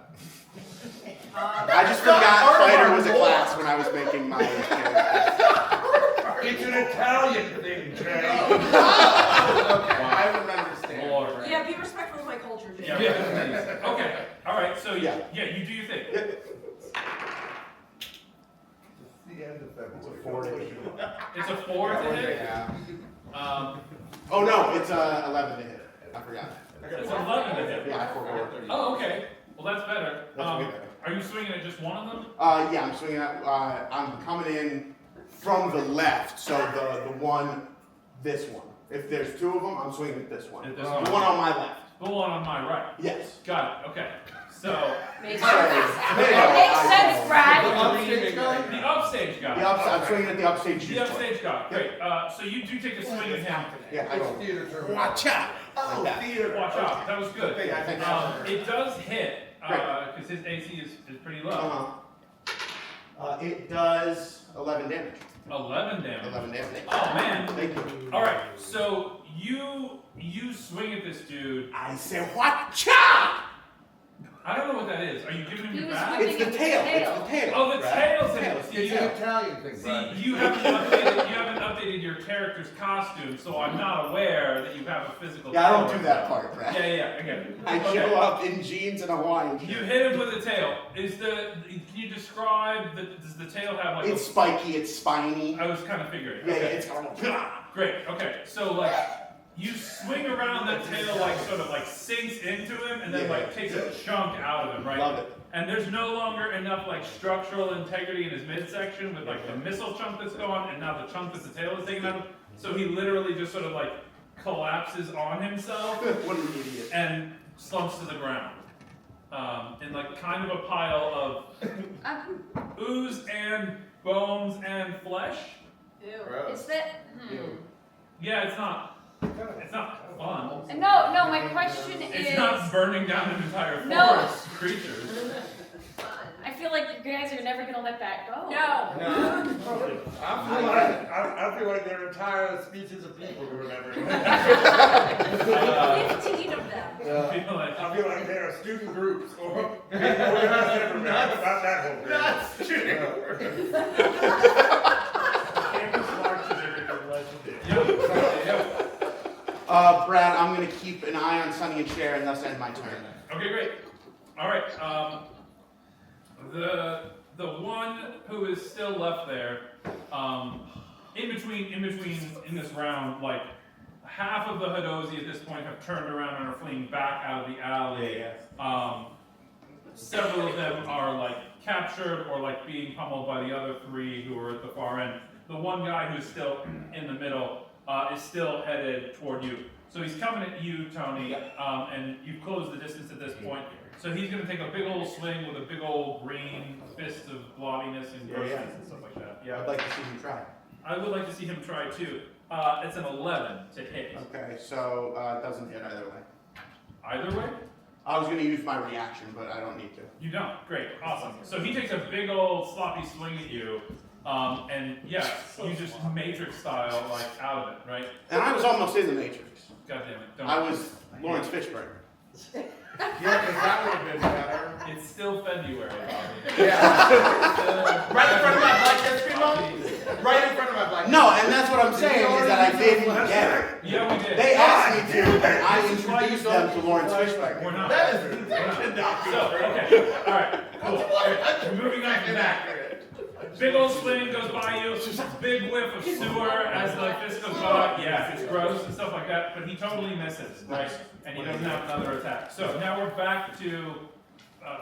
I just forgot fighter was a class when I was making my character. It's an Italian thing, Jay. I remember standing. Lord. Yeah, be respectful of my culture, Jay. Yeah. Okay. All right. So Yeah. you do your thing. The end of February. It's a 4 to hit. Yeah. Oh no, it's 11 to hit. I forgot. It's 11 to hit. Yeah, I forgot. Oh, okay. Well, that's better. That's way better. Are you swinging at just one of them? Yeah, I'm swinging at, I'm coming in from the left, so the one, this one. If there's two of them, I'm swinging at this one. At this The one. one on my left. The one on my right. Yes. Got it. Okay. So Makes Sorry. sense, Brad. The the upstage guy. I'm swinging at the upstage The juice boy. upstage guy. Great. So you do take a swing at him. Yeah, I go. Theater term. Watch out! Oh, Like that. theater. Watch out. That was good. Yeah, thanks. It does hit because his AC is pretty low. It does 11 damage. 11 damage. 11 damage. Oh man. Thank you. All right. So you swing at this dude. I say, watch out! I don't know what that is. Are you giving him He your was back? It's the tail. It's the tail. Oh, the Brad. tail's in it. Tail. See, It's you- an Italian thing, See, Brad. you haven't updated your character's costume, so I'm not aware that you have a physical. Yeah, I don't tail do right that now. part, Brad. Yeah, I get it. I Okay. show up in jeans and a Hawaiian You shirt. hit him with a tail. Can you describe does the tail have like? It's spiky, it's spiny. I was kind of figuring. Yeah, Okay. it's going. Great. Okay. So like, you swing around the tail like sort of like sinks into him and then Yeah. like takes a chunk out of him, right? Love it. And there's no longer enough like structural integrity in his midsection with like the missile chunk that's gone, and now the chunk that the tail is taken out of. So he literally just sort of like collapses on himself What an idiot. and slumps to the ground. In like kind of a pile of ooze and bones and flesh. Ew. Is that? Yeah, it's not fun. No, my question It's is. not burning down an entire forest No. of creatures. I feel like you guys are never gonna let that go. No. I feel like there are entire species of people who remember. 15 of them. I feel like I feel like there are student groups or organized everywhere about that whole thing. Campus marches are gonna be legendary. Brad, I'm gonna keep an eye on Sunny and Cher and thus end my turn. Okay, great. All right. The one who is still left there, in between in this round, like half of the Hadozi at this point have turned around and are fleeing back out of the alley. Several of them are like captured or like being pummeled by the other three who are at the far end. The one guy who's still in the middle is still headed toward you. So he's coming at you, Tony, and you've closed the distance at this point. So he's going to take a big old swing with a big old green fist of blobbiness and grossness and stuff like that. Yeah, I'd like to see you try. I would like to see him try too. It's an 11 to hit. Okay, so it doesn't hit either way. Either way? I was gonna use my reaction, but I don't need to. You don't. Great. Awesome. So he takes a big old sloppy swing at you. And yeah, you just Matrix style, like out of it, right? And I was almost in the Matrix. God damn it. Don't. I was Lawrence Fishburne. Yeah, because that would have been better. It's still February, Bobby. Yeah. Right in front of my Black History Month? Right in front of my Black No, and that's what I'm saying is that I didn't get it. Yeah, we did. They asked me to, and I introduced them to Lawrence Fishburne. We're not. That is We're not. So, okay. All right. Cool. We're moving on from that. Big old swing goes by you, big whiff of sewer as the fist goes by. Yeah, it's gross and stuff like that, but he totally misses, right? And he doesn't have another attack. So now we're back to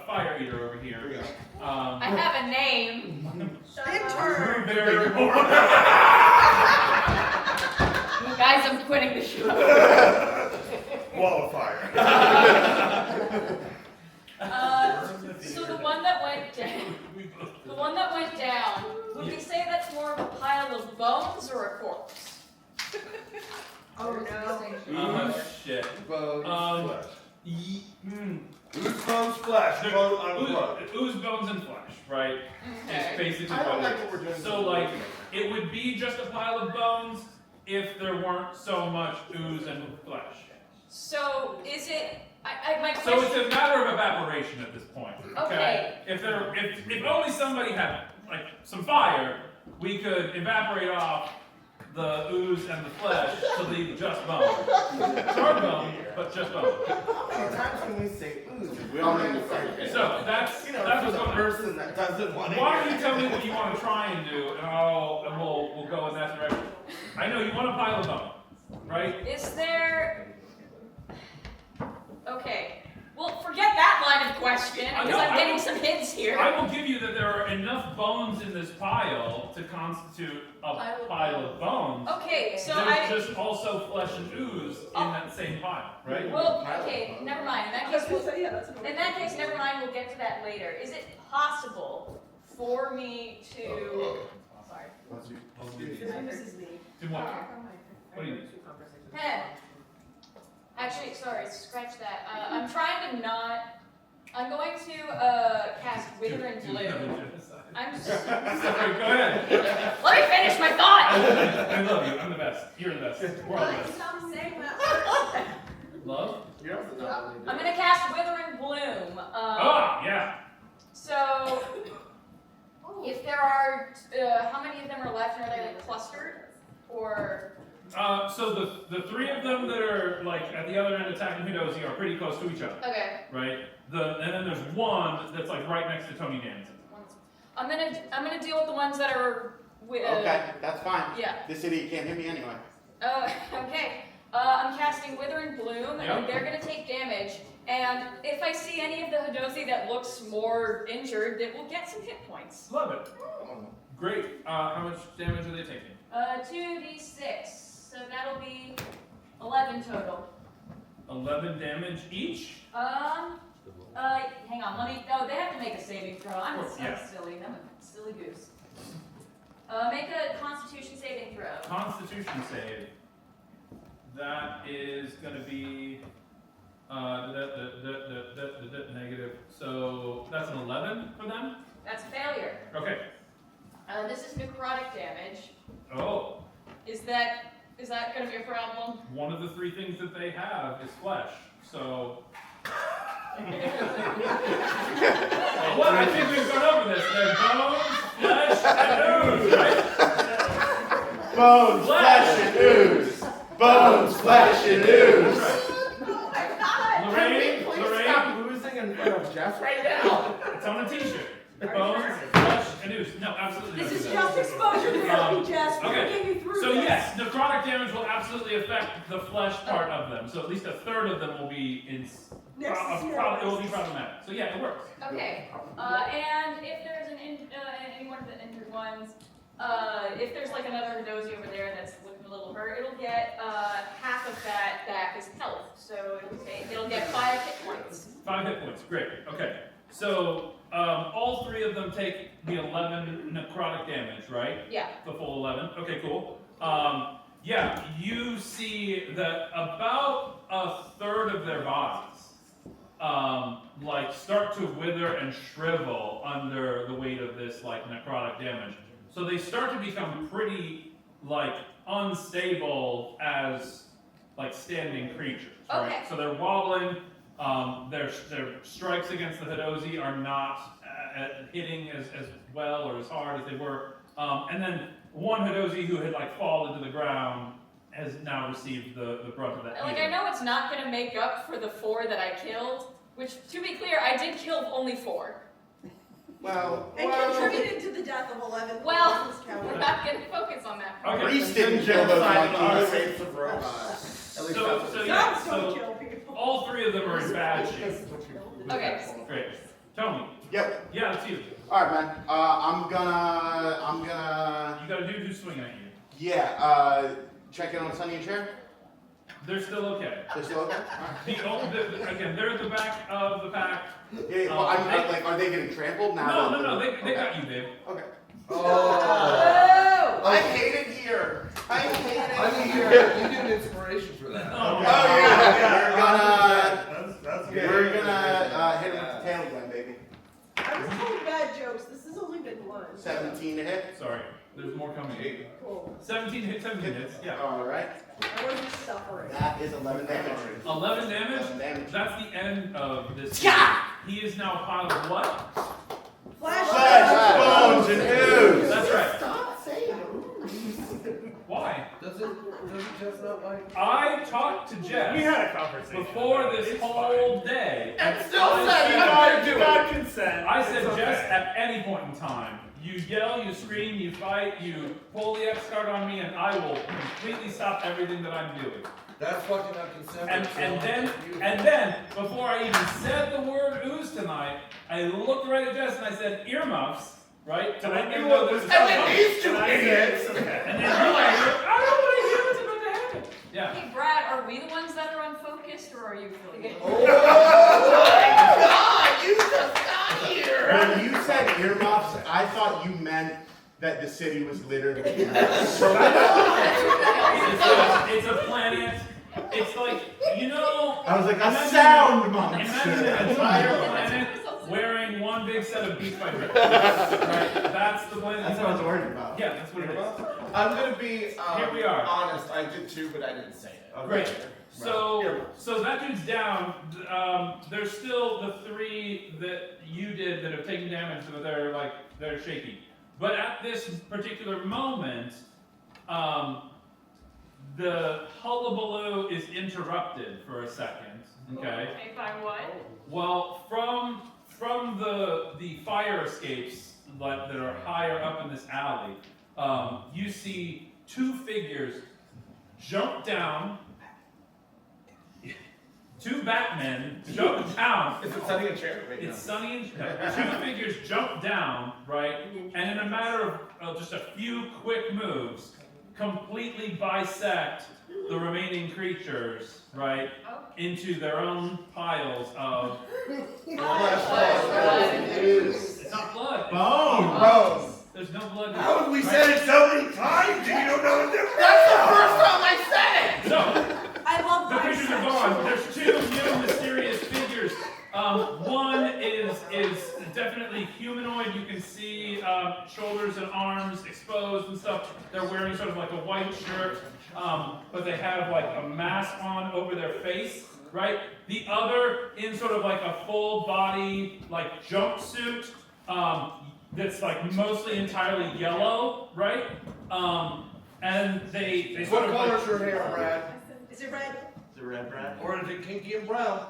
Fire Eater over here. I have a name. Intern. Very Guys, I'm quitting the show. Wall of fire. So the one that went down, would we say that's more of a pile of bones or a corpse? Oh no. Oh shit. Bones, Ooze, bones, flesh. Bone on blood. ooze, bones, and flesh, right? Okay. It's basically I don't what like it what we're doing. is. So like, it would be just a pile of bones if there weren't so much ooze and flesh. So is it? My So question. it's a matter of evaporation at this point. Okay. If only somebody had like some fire, we could evaporate off the ooze and the flesh to leave just bone. Hard bone, but just bone. How many times can we say ooze? We all need to fight. So that's You know, that's for what's the going on. person that doesn't want to Why don't hear you tell me what you want to try and do, and we'll go in that direction. I know you want a pile of bone, right? Is there? Okay. Well, forget that line of question because No, I'm I getting will- some hints here. I will give you that there are enough bones in this pile to constitute a pile of bones. Okay, so There's just also flesh and ooze in that same pile, right? Well, okay, never mind. In that case, never mind. We'll get to that later. Is it possible for me to? Sorry. To what? What do you mean? Actually, sorry. Scratch that. I'm trying to not. I'm going to cast Wither and Bloom. I'm. Sorry, go ahead. Let me finish my thought. I love you. I'm the best. You're the best. We're all the best. Stop saying that. Love? You're also not really I'm gonna cast Wither and Bloom. Yeah. So, if there are, how many of them are left? And are they like clustered, or? So the three of them that are like at the other end attacking Hidozi are pretty close to each other, Okay. right? And then there's one that's like right next to Tony Danson. I'm gonna deal with the ones that are. Okay, that's fine. Yeah. This idiot can't hit me anyway. Okay. I'm casting Wither and Bloom, Yep. and they're gonna take damage. And if I see any of the Hidozi that looks more injured, it will get some hit points. Love it. Great. How much damage are they taking? 2d6. So that'll be 11 total. 11 damage each? Hang on, let me, they have to make a saving throw. I'm Yeah. silly, I'm a silly goose. Make a Constitution saving throw. Constitution save. That is going to be negative. So that's an 11 for them? That's a failure. Okay. This is necrotic damage. Oh. Is that going to be a problem? One of the three things that they have is flesh. So. Well, I think we've gone over this. They're bones, flesh, and ooze, right? Bones, flesh, and ooze. Bones, flesh, and ooze. Oh my god. Lorraine, Please stop losing in front of Jeff right now. it's on a t-shirt. Bones, flesh, and ooze. No, absolutely not. This is do that. just exposure therapy, Jess. We're okay. gonna get you through So this. yes, necrotic damage will absolutely affect the flesh part of them. So at least a third of them will be in. It will be problematic. So yeah, it works. Okay. And if there's any one of the injured ones, if there's like another Hidozi over there that's looking a little hurt, it'll get half of that back as health. So it'll get 5 hit points. 5 hit points. Great. Okay. So all three of them take the 11 necrotic damage, right? Yeah. The full 11. Okay, cool. Yeah, you see that about a third of their bodies like start to wither and shrivel under the weight of this like necrotic damage. So they start to become pretty like unstable as like standing creatures, right? Okay. So they're wobbling. Their strikes against the Hidozi are not hitting as well or as hard as they were. And then one Hidozi who had like fallen to the ground has now received the brunt of that. Like I know it's not going to make up for the 4 that I killed, which to be clear, I did kill only 4. Well, And contributed to the death of 11 Well, Christmas County. we're not going to focus on that. Okay. Reese didn't kill those monkeys. Race of robots. At least So, that's so what yeah, Dogs don't so kill people. all three of them are in bad shape. Okay. Great. Tell me. Yep. Yeah, it's you. All right, man. I'm gonna. You got a dude who's swinging at you. Yeah. Check in on Sonny and Cher. They're still okay. They're still okay. All right. Again, they're at the back of the pack. Yeah. Well, I'm like, are they getting trampled now? No, they got you, babe. Okay. Oh! I hate it here. I hate it I mean, here. you get an inspiration for that. Oh, We're gonna hit him with the tail again, baby. I was told bad jokes. This has only been one. 17 to hit. Sorry, there's more coming. Cool. 17 hits. Yeah. All right. I wasn't suffering. That is 11 damage. 11 damage. 11 damage. That's the end of this. Yeah! He is now a pile of what? Flesh, bones, and ooze. That's right. Stop saying Why? Doesn't Jeff not like? I talked to Jeff We had a conversation. before this It's whole day. And still I said you said- gotta do You it. got consent. I It's said, okay. Jess, at any point in time, you yell, you scream, you fight, you pull the X card on me, and I will completely stop everything that I'm doing. That's fucking unconsensual. And then, before I even said the word ooze tonight, I looked right at Jess and I said earmuffs, right? To let them know this is And then coming. these two idiots. And then you're like, I don't want to hear what's about to happen. Yeah. Hey, Brad, are we the ones that are unfocused, or are you feeling it? Oh my God, you just got here. When you said earmuffs, I thought you meant that the city was littered with earmuffs. It's a planet. It's like, you know. I was like, a imagine- sound Imagine monster. an entire planet wearing one big set of Beats by Dre. Right? That's the planet. That's what I was worried about. Yeah, that's what it is. I'm gonna be Here we are. honest. I did too, but I didn't say it. Great. So that dude's down. There's still the three that you did that have taken damage, but they're shaky. But at this particular moment, the hullabaloo is interrupted for a second. Okay. If I what? Well, from the fire escapes that are higher up in this alley, you see two figures jump down. Two Batmen jump down. Is it Sonny and Cher? Wait, It's Sonny and two figures jump down, right? And in a matter of just a few quick moves, completely bisect the remaining creatures, right, into their own piles of it's not blood. Bones. There's no blood. How have we right? said it so many times and you don't know the difference? That's the first time I said it. So, I love the creatures are gone. There's two new mysterious figures. One is definitely humanoid. You can see shoulders and arms exposed and stuff. They're wearing sort of like a white shirt, but they have like a mask on over their face, right? The other in sort of like a full body like jumpsuit that's like mostly entirely yellow, right? And they sort What of color's your hair, Brad? Is it red? Is it red, Brad? Or is it kinky and brown?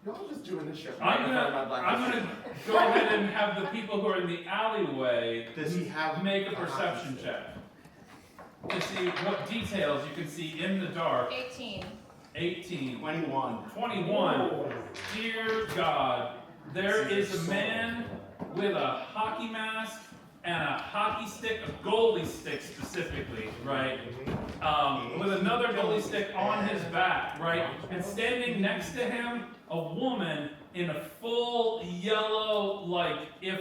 Y'all just doing this shit. I'm gonna go ahead and have the people who are in the alleyway Does he have make a perception check to see what details you can see in the dark. 18. 18, 21. 21. Dear God, there is a man with a hockey mask and a hockey stick, a goalie stick specifically, right? With another goalie stick on his back, right? And standing next to him, a woman in a full yellow, like if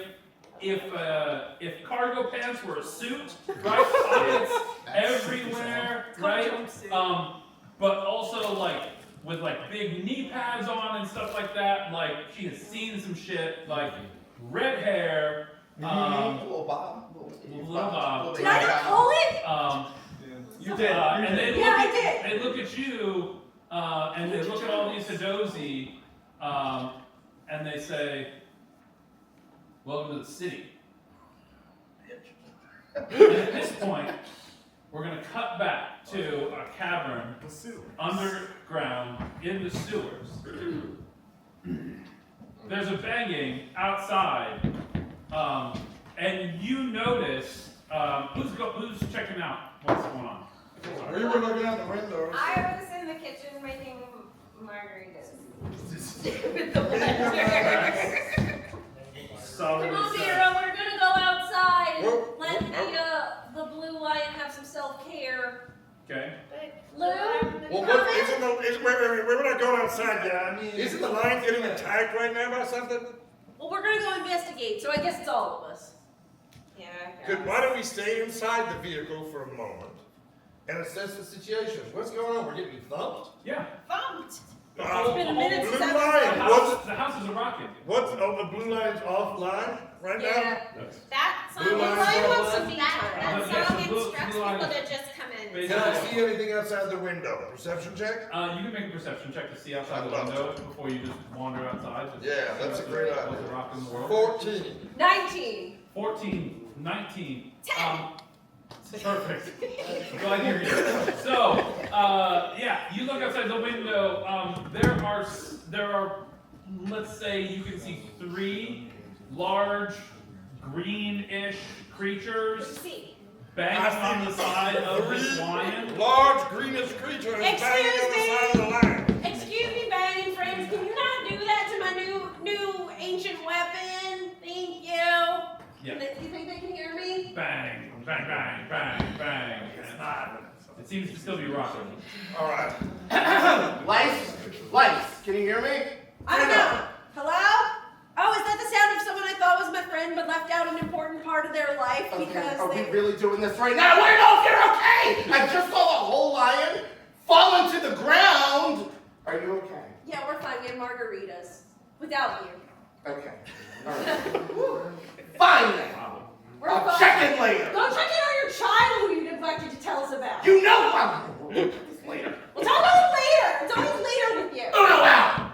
cargo pants were a suit, right? Pockets everywhere, right? But also like with like big knee pads on and stuff like that. Like she has seen some shit. Like red hair. Little Bob. Little Bob. Did I not call it? You did. And they look Yeah, I at, did. They look at you, and they look at all these Hadozi, and they say, "Welcome to the city." And at this point, we're going to cut back to a cavern underground in the sewers. there's a banging outside, and you notice who's checking out what's going on. We were looking out the windows. I was in the kitchen making margaritas. With the blender. Solid. Come on, Vera, we're gonna go outside and Whoa, let whoa, the blue lion have some self-care. Okay. Lou? Well, what, we're not going outside yet. I mean, Isn't the line getting attacked right now by something? Well, we're gonna go investigate, so I guess it's all of us. Yeah. Why don't we stay inside the vehicle for a moment and assess the situation? What's going on? We're getting thumped? Yeah. Bumped. It's been a minute Blue since I've line. The house is a rocket. What's the blue line's offline right Yeah. That song, Blue line's Lion offline? wants some me time. that Yeah, song so blue instructs line- people to just come in. Basically- Can I see anything outside the window? Perception check? You can make a perception check to see outside the window before you just wander outside. Just Yeah, that's a great idea. what's a rock in the world. 14. 19. 14, 19. Perfect. Glad you're here. So, yeah, you look outside the window. There are, let's say, you can see 3 large, greenish creatures See. banging on the side of this lion. Large greenish creature is banging on the side of the line. Excuse me, banging friends, can you not do that to my new ancient weapon? Thank you. Yeah. Do you think they can hear me? Bang, bang, bang, bang, bang. It seems to still be rocking. All right. Lice, can you hear me? I don't know. Hello? Oh, is that the sound of someone I thought was my friend but left out an important part of their life because Are we they... really doing this right now? I want to know if you're okay! I just saw the whole lion fall into the ground! Are you okay? Yeah, we're fine. We have margaritas. Without you. Okay. Alright. Fine then. We're I'll fine. check in later. Go check in on your child who you neglected to tell us about. You know I'm we'll check this later. We'll talk about it later. It's always later with you. Uno out!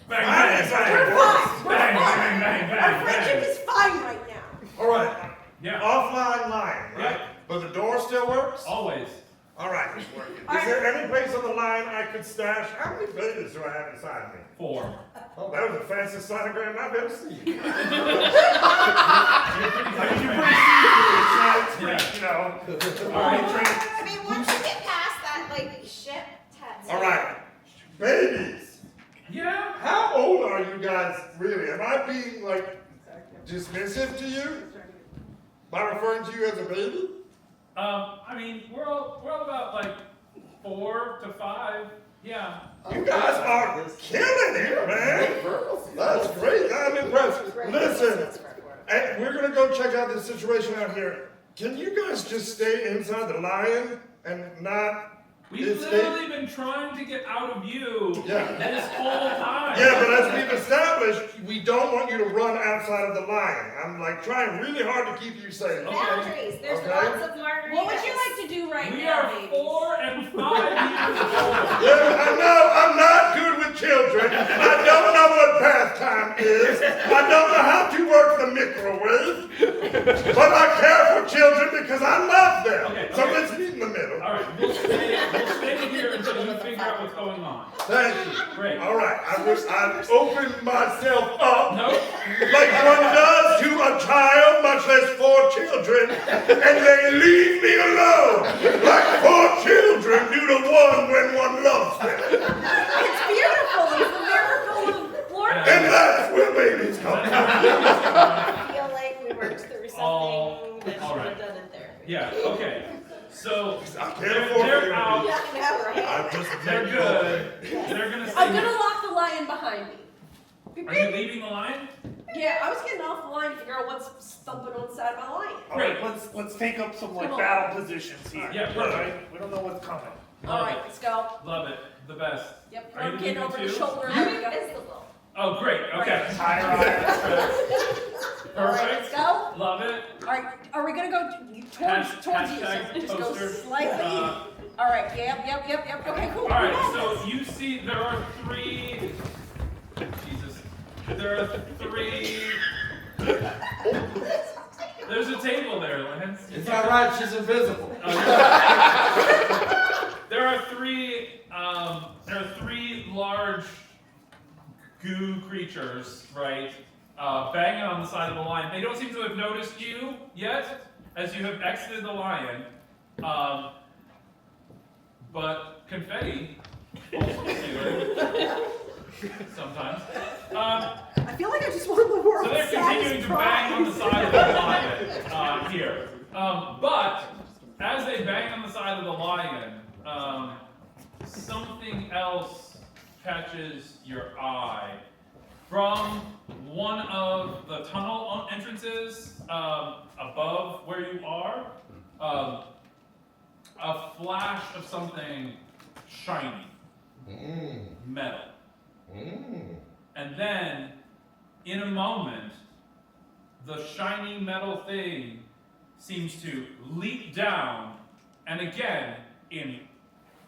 Bang, bang, bang. We're fine. We're Bang, fine. bang, bang, bang, Our friendship bang. is fine right now. All right. Yeah, Offline line, right? Yeah. But the door still works? always. All right. It's working. All Is there any place on the line I could stash? How many babies do I have inside me? 4. Oh, that was the fastest sonogram I've ever seen. You're pretty You know. All right. I mean, once you get past that, like, ship tattoo. All right. Babies. Yeah. How old are you guys really? Am I being like dismissive to you by referring to you as a baby? I mean, we're all about like 4 to 5. Yeah. You guys are killing it, man. That's great. I'm impressed. Listen, and we're gonna go check out this situation out here. Can you guys just stay inside the lion and not? We've literally been trying to get out of you this whole time. Yeah, but as we've established, we don't want you to run outside of the lion. I'm like trying really hard to keep you safe. Boundaries. There's Okay. lots of margaritas. What would you like to do right We now, are baby? 4 and 5 years old. Yeah, I know I'm not good with children. I don't know what bath time is. I don't know how to work the microwave. But I care for children because I love them. Okay, So okay. let's meet in the middle. All right, we'll stay here until you figure out what's going on. Thank you. Great. All right, I've opened myself up Nope. like one does to a child, much less 4 children, and they leave me alone like 4 children do to one when one loves them. It's beautiful. It's the miracle of Florida. And that's where babies come from. I feel like we worked through something All that should right. have done in therapy. Yeah, okay. So, I can't they're afford out. therapy. Yeah, right. I just They're make good. They're gonna I'm stay. gonna lock the lion behind me. Are you leaving the line? Yeah, I was getting off the line to figure out what's stumping on the side of my lion. all right, let's take up some like Come on. battle positions here. Yeah, perfect. Right? We don't know what's coming. All Love right, it. let's go. Love it. The best. Yep, Are you I'm getting leaving over the too? shoulder. I'm There we go. invisible. Oh, great. Okay. Tie her on. All right, let's Perfect. go. Love it. All right, are we gonna go towards you? Hashtag So just go poster. slightly. All right, yep. Okay, cool. All right. So you see, there are 3. Jesus. There are 3. There's a table there, Lance. It's alright, she's invisible. There are 3. There are 3 large goo creatures. creatures, right, banging on the side of the lion. They don't seem to have noticed you yet, as you have exited the lion. But confetti also appears sometimes. I feel like I just won the world. So they're continuing to bang on the side of the lion here. But as they bang on the side of the lion, something else catches your eye. From one of the tunnel entrances above where you are, a flash of something shiny, metal. And then, in a moment, the shiny metal thing seems to leap down, and again, in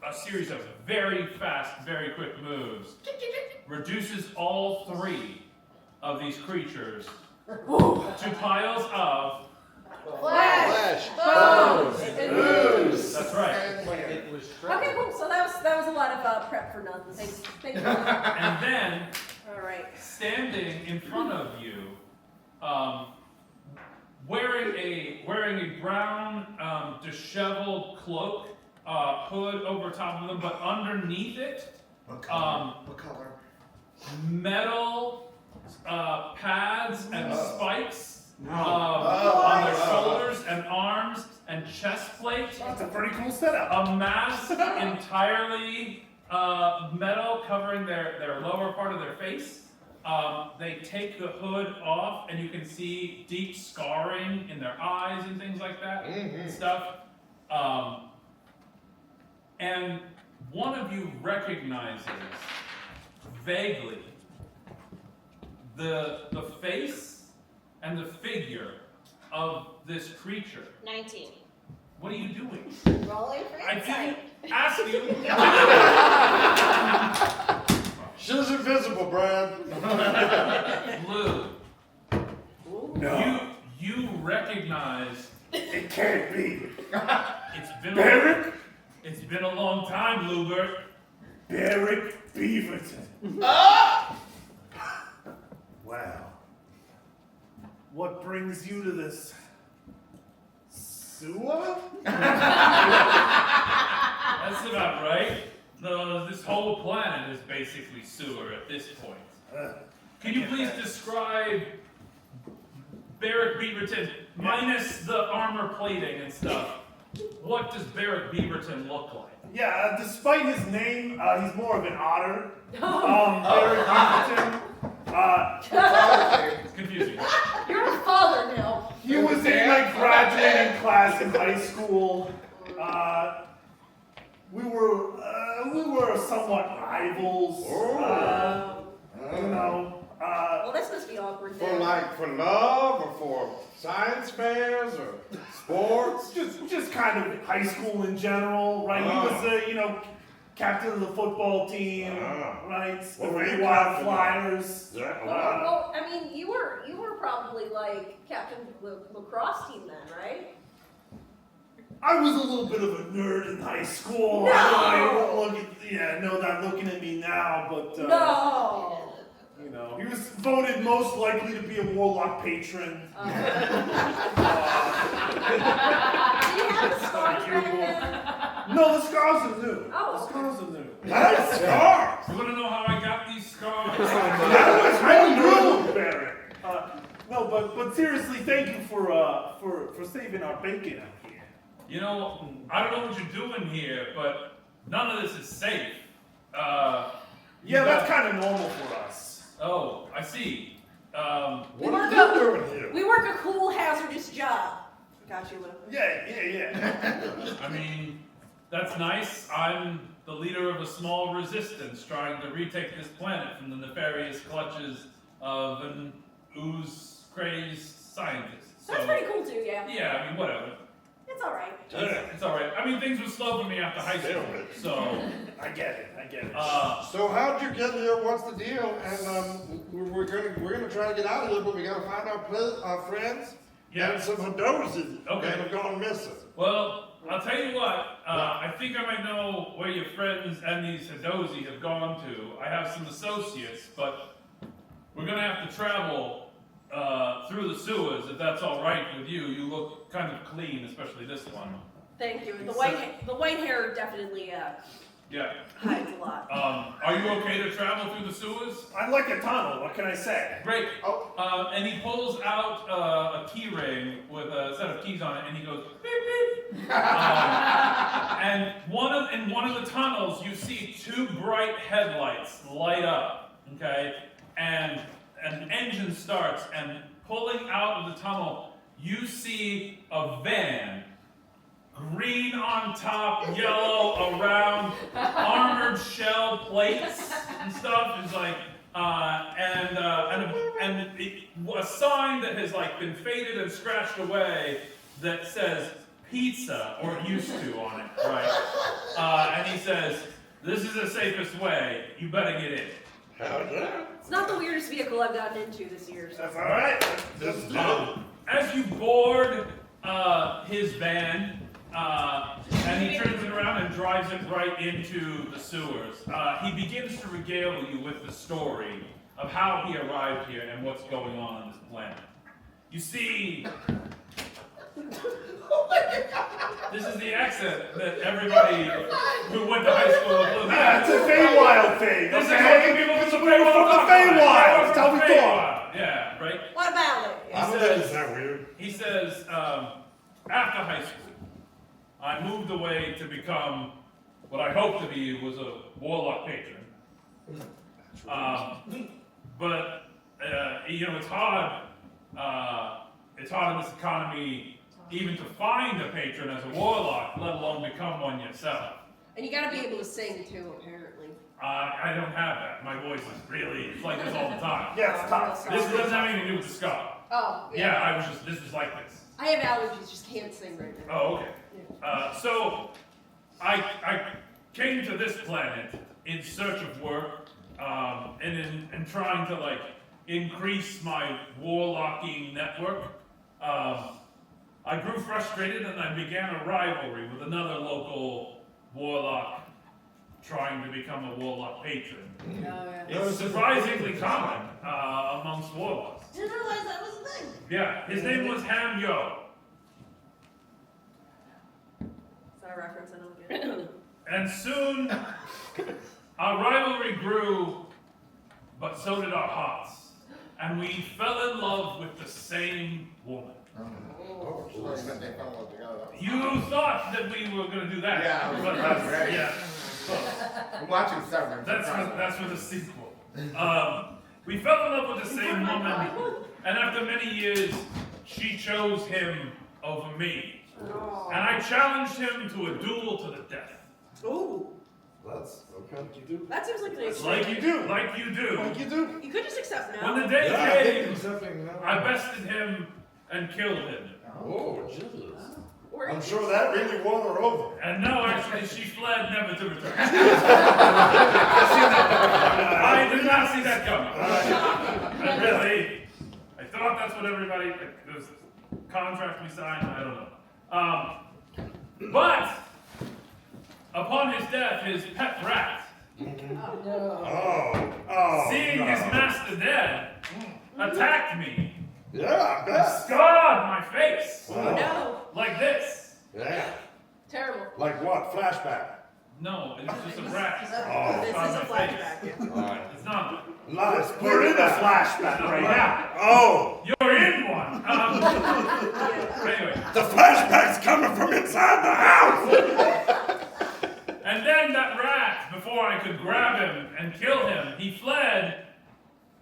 a series of very fast, very quick moves, reduces all three of these creatures to piles of Flesh, bones, and ooze. That's right. Okay, cool. So that was a lot of prep for nothing. Thank you. And then, All right. standing in front of you, wearing a brown, disheveled cloak, hood over top of them, but underneath it, What color? metal pads and spikes No. on their shoulders and arms and chest plate. That's a pretty cool setup. A mask entirely metal covering their lower part of their face. They take the hood off and you can see deep scarring in their eyes and things like that and stuff. And one of you recognizes vaguely the face and the figure of this creature. 19. What are you doing? Rolling for I insight. didn't ask you. She's invisible, Brad. Lou, No. you recognize It can't be. Barrick? It's been a long time, Lubert. Barrick Beaverton. Wow. What brings you to this sewer? That's about right. This whole planet is basically sewer at this point. Can you please describe Barrick Beaverton, minus the armor plating and stuff? What does Barrick Beaverton look like? Yeah, despite his name, he's more of an otter. Barrick Beaverton. It's confusing. You're a father now. He was in my graduating class in high school. We were somewhat rivals. You know. Well, this must be awkward. For then. for love or for science fairs or sports? Just kind of high school in general, right? He was captain of the football team, right? The What were you Wild captain of? Flyers. Well, I mean, you were probably like captain of the lacrosse team then, right? I was a little bit of a nerd in high school. No! I know that looking at me now, but No. he was voted most likely to be a warlock patron. Do you have the scars back then? No, the scars are new. Oh, The scars are new. Nice scars. You want to know how I got these scars? That was really good, Barrett. No, but seriously, thank you for saving our bacon out here. You know, I don't know what you're doing here, but none of this is safe. Yeah, that's kind of normal for us. Oh, I see. What are you doing here? We work a cool hazardous job. Got you, Lou. Yeah. I mean, that's nice. I'm the leader of a small resistance trying to retake this planet from the nefarious clutches of an ooze-crazed scientist. That's pretty cool too, yeah. Yeah, I mean, whatever. It's all right. It's all right. I mean, things were slow for me after high school, so. I get it. So how'd you get here? What's the deal? And we're gonna try to get out of here, but we gotta find our friends and some Hadozis that have gone missing. Well, I'll tell you what. I think I might know where your friends and these Hadozi have gone to. I have some associates, but we're gonna have to travel through the sewers, if that's all right with you. You look kind of clean, especially this one. Thank you. The white hair definitely Yeah. hides a lot. Are you okay to travel through the sewers? I like a tunnel, what can I say? Great. And he pulls out a key ring with a set of keys on it, and he goes beep beep. And in one of the tunnels, you see two bright headlights light up. Okay, and an engine starts, and pulling out of the tunnel, you see a van. Green on top, yellow around, armored shell plates and stuff. It's like, and a sign that has like been faded and scratched away that says pizza, or used to, on it, right? And he says, "This is the safest way. You better get in." How's that? It's not the weirdest vehicle I've gotten into this year. So. That's all right. Just do it. As you board his van. And he turns it around and drives it right into the sewers. He begins to regale you with the story of how he arrived here and what's going on this planet. You see, this is the accent that everybody who went to high school with Yeah, it's a Feywild thing, This is okay? what people from the Feywild From the talk about. Feywild, From tell the me Feywild. Yeah, right? What about it? I don't think it's that weird. He says, after high school, I moved away to become what I hoped to be was a warlock patron. But it's hard. It's hard in this economy even to find a patron as a warlock, let alone become one yourself. And you gotta be able to sing too, apparently. I don't have that. My voice is it's like this all the time. Yeah, it's tough. This doesn't have anything to do with the ska. Oh, Yeah, this was like this. I have allergies, just can't sing right now. Oh, okay. So I came to this planet in search of work, and in trying to like increase my warlocking network. I grew frustrated, and I began a rivalry with another local warlock trying to become a warlock patron. Oh, yeah. It's surprisingly common amongst warlocks. Didn't realize that was a thing. Yeah, his name was Ham Yo. Is that a reference I don't get? And soon, our rivalry grew, but so did our hearts. And we fell in love with the same woman. You thought that we were going to do that. Yeah, but that's, right. yeah. I'm watching Severance. That's for the sequel. We fell in love with the same woman, and after many years, she chose him over me. Oh. And I challenged him to a duel to the death. Ooh. That's okay. You do. That seems like an nice Like you do. Like you do. Like you do. You could just accept now. When the day Yeah, I think came, accepting that. I bested him and killed him. Oh, Jesus. Or I'm sure that really won her over. And no, actually, she fled, never to return. I did not see that coming. I thought that's what everybody, it was contract we signed, I don't know. But, upon his death, his pet rat, seeing his master dead, attacked me. Yeah, I bet. Scarred my face. Oh no. Like this. Yeah. Terrible. Like what? Flashback. No, it's just a rat. This is a flashback. It's not. Nice. We're in a flashback right now. Oh, You're in one. Anyway, the flashback's coming from inside the house. and then that rat, before I could grab him and kill him, he fled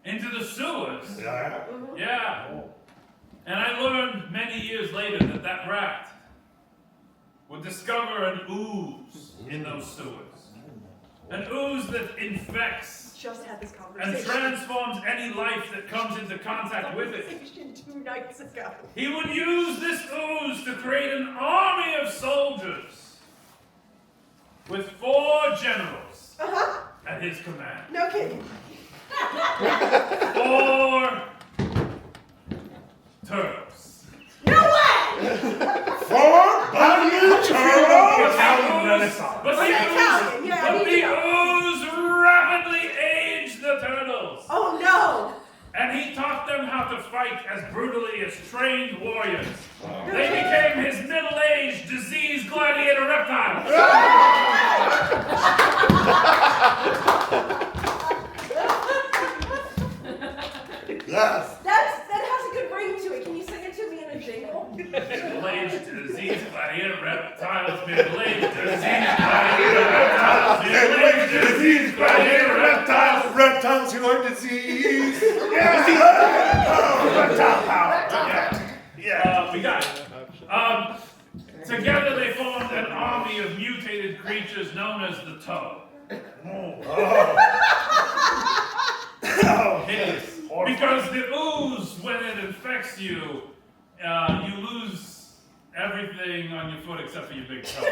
into the sewers. Yeah. Yeah. And I learned many years later that that rat would discover an ooze in those sewers. An ooze that infects Just had this and conversation. transforms any life that comes into contact with it. 2 nights ago. He would use this ooze to create an army of soldiers with 4 generals at his command. No kidding. 4 turtles. No way! 4 bunny turtles. Italian Renaissance. But the What's Italian? Yeah, I but need the to know. ooze rapidly aged the turtles. Oh no! and he taught them how to fight as brutally as trained warriors. They became his middle-aged, diseased gladiator reptiles. Yes. That has a good ring to it. Can you sing it to me in a jingle? Middle-aged, diseased gladiator reptiles. Middle-aged, diseased gladiator reptiles. Middle-aged, diseased gladiator reptiles. Reptiles who are diseased. Reptile power. Yeah, we got it. Together they formed an army of mutated creatures known as the Toe. Hideous. Because the ooze, when it infects you, you lose everything on your foot except for your big toe.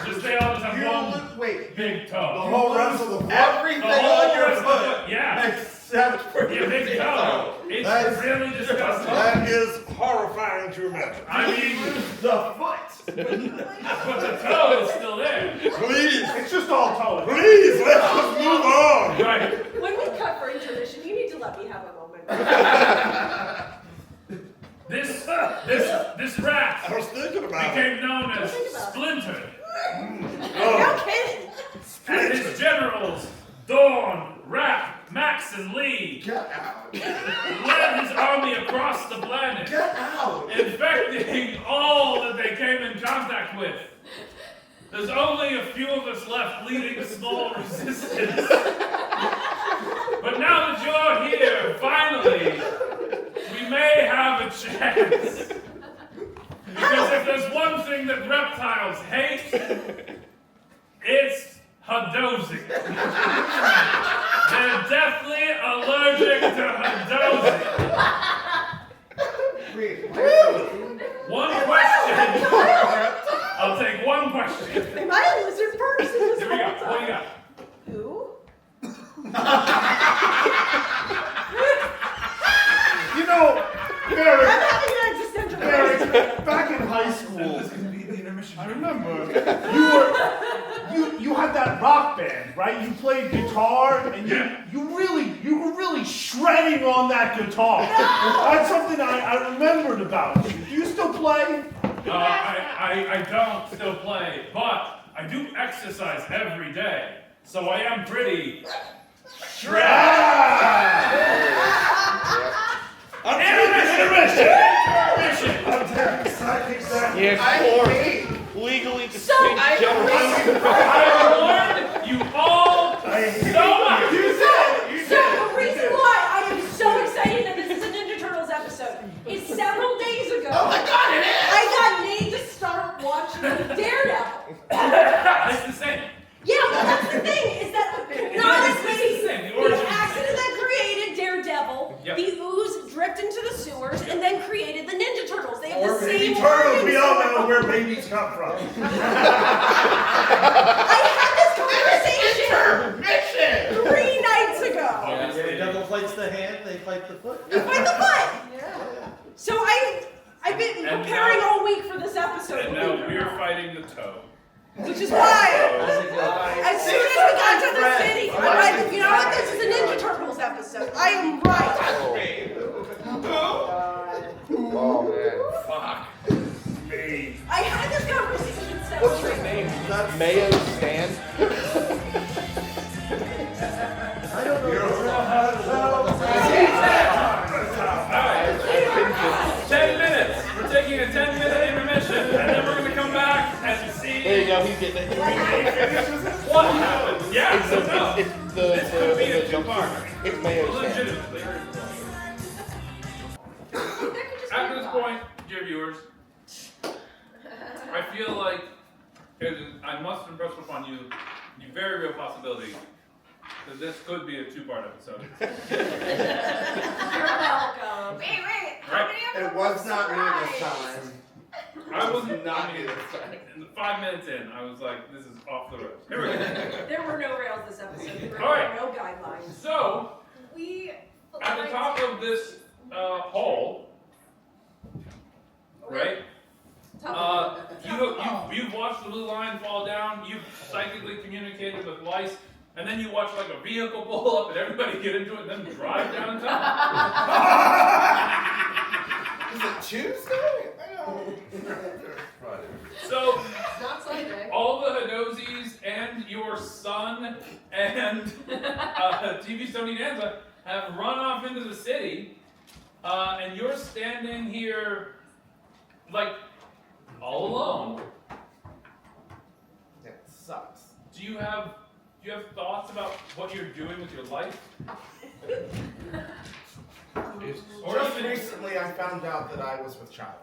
Just they all just have one big toe. The whole rest of the foot. Everything on your foot. Yeah. Except for your big toe. It's really disgusting. That is horrifying to imagine. I mean, the foot. but the toe is still there. Please. It's just all toe. Please, let's just move on. Right. When we cut for intermission, you need to let me have a moment. This rat I was thinking about it. became known as Splinter. No kidding. And his generals, Dawn, Rap, Max, and Lee, Get out. led his army across the planet, Get out. infecting all that they came in contact with. There's only a few of us left leading a small resistance. But now that you're here, finally, we may have a chance. Because if there's one thing that reptiles hate, it's hadozing. They're deathly allergic to hadozing. One question. I'll take one question. Am I a lizard person this Here we whole go. What do you time? got? Who? You know, I'm Barry, having an existential crisis. back in high school, This is gonna be the intermission. I remember you had that rock band, right? You played guitar and you were really shredding on that guitar. That's something I remembered about you. Do you still play? I don't still play, but I do exercise every day, so I am pretty intermission. Legally So, distinct generals. I warned you all so much. So the reason why I am so excited that this is a Ninja Turtles episode is several days ago. Oh my God, it is! I got made to start watching Daredevil. It's the same. Yeah, well that's the thing, is that not as many It's the same. The the origin is accident that created Daredevil, Yep. the ooze dripped into the sewers, and then created the Ninja Turtles. They have Or the baby same turtles, origin we all story. know where babies come from. I had this conversation Mission! 3 nights ago. Obviously. Devil fights the hand, they fight the foot. Fight the butt. So I've been And preparing now- all week for this episode. And now we're fighting the toe. Which is why, as soon as we got to the city, I'm like, you know what, this is a Ninja Turtles episode. I am right. Oh man. Fuck. I had this conversation several What's your name? That's Mayo Stan? I don't know. Alright. 10 minutes. We're taking a 10-minute intermission, and then we're gonna come back and see There you go, he's getting it. what happens. Yeah, It's so no. This could be a two-parter. It's Mayo Stan. Legitimately. At this point, dear viewers, I feel like I must impress upon you the very real possibility that this could be a two-part episode. You're welcome. Wait, how Right. many of them It was not me this surprised? time. I wasn't Not I mean, me this time. in 5 minutes in, I was like, this is off the rails. Here we go. There were no rails this episode. There were All right. no guidelines. So, We at the top of this hole, right? You've watched the blue line fall down. You've psychically communicated with Lice. and then you watch like a vehicle pull up and everybody get into it and then drive downtown. Is it Tuesday? So, It's not Sunday. all the Hadozis and your son and TV Sony Danza have run off into the city, and you're standing here, like, all alone. It sucks. Do you have thoughts about what you're doing with your life? Or Just even recently, I found out that I was with child.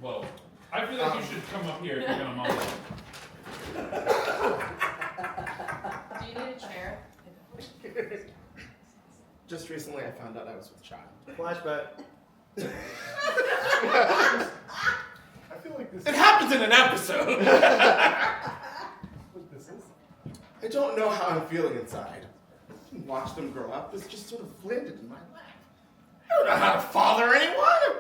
whoa. I feel like you should come up here if you're gonna mumble. Do you need a chair? Just recently, I found out I was with child. Flashback. I feel like this It happens in an episode. what this is. I don't know how I'm feeling inside. Watch them grow up. This just sort of landed in my lap. I don't know how to father anyone.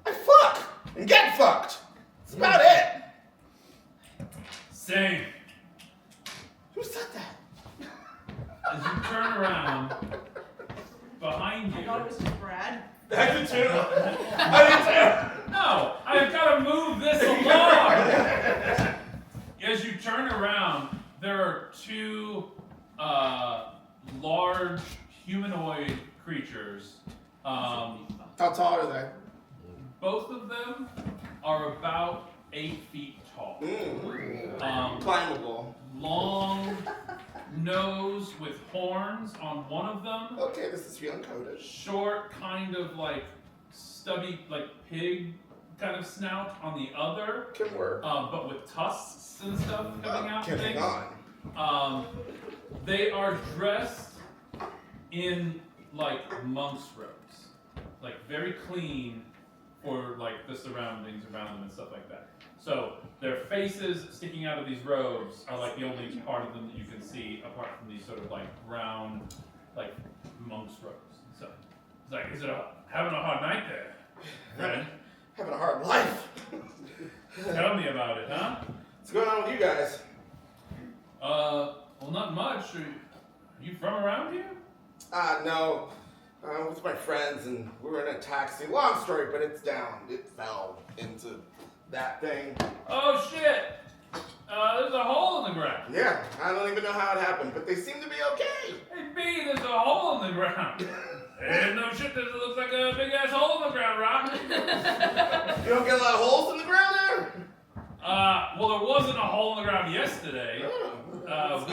I fuck and get fucked. That's about it. Same. Who said that? As you turn around, behind I you. thought it was just Brad. I did too. I did No, I've got to move this along. As you turn around, there are two large humanoid creatures. How tall are they? Both of them are about 8 feet tall. Climbable. Long nose with horns on one of them. Okay, this is young coded. Short, kind of like stubby, like pig kind of snout on the other. Can work. But with tusks and stuff coming out. Can Things. hang on. They are dressed in like monk's robes, like very clean for like the surroundings around them and stuff like that. So their faces sticking out of these robes are like the only part of them that you can see apart from these sort of like brown, like monk's robes. So it's like, having a hard night there, friend? Having a hard life. Tell me about it, huh? What's going on with you guys? Well, not much. Are you from around here? No. With my friends, and we were in a taxi. Long story, but it's down. It fell into that thing. Oh shit! There's a hole in the ground. Yeah, I don't even know how it happened, but they seem to be okay. Hey B, there's a hole in the ground. There's no shit. This looks like a big ass hole in the ground, Rock. You don't get a lot of holes in the ground there? Well, there wasn't a hole in the ground yesterday. Oh,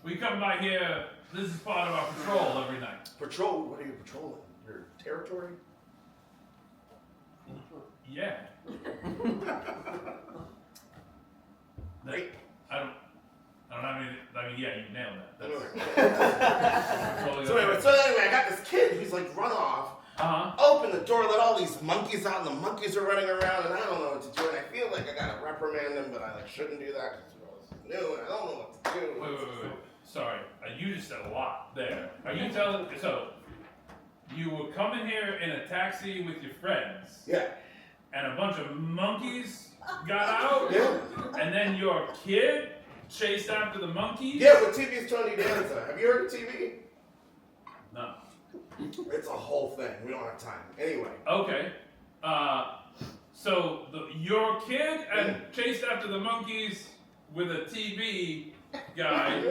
We come by here. This is part of our patrol every night. Patrol? What are you patrolling? Your territory? Yeah. Right. I don't have any. I mean, yeah, you nailed that. So anyway, I got this kid who's like run off. Open the door, let all these monkeys out, and the monkeys are running around, and I don't know what to do. And I feel like I gotta reprimand them, but I like shouldn't do that because it's new, and I don't know what to do. Wait. Sorry, you just said a lot there. Are you telling? So you were coming here in a taxi with your friends? Yeah. And a bunch of monkeys got out? Yeah. And then your kid chased after the monkeys? Yeah, with TV's Tony Danza. Have you heard of TV? No. It's a whole thing. We don't have time. Anyway. Okay. So your kid and chased after the monkeys with a TV guy,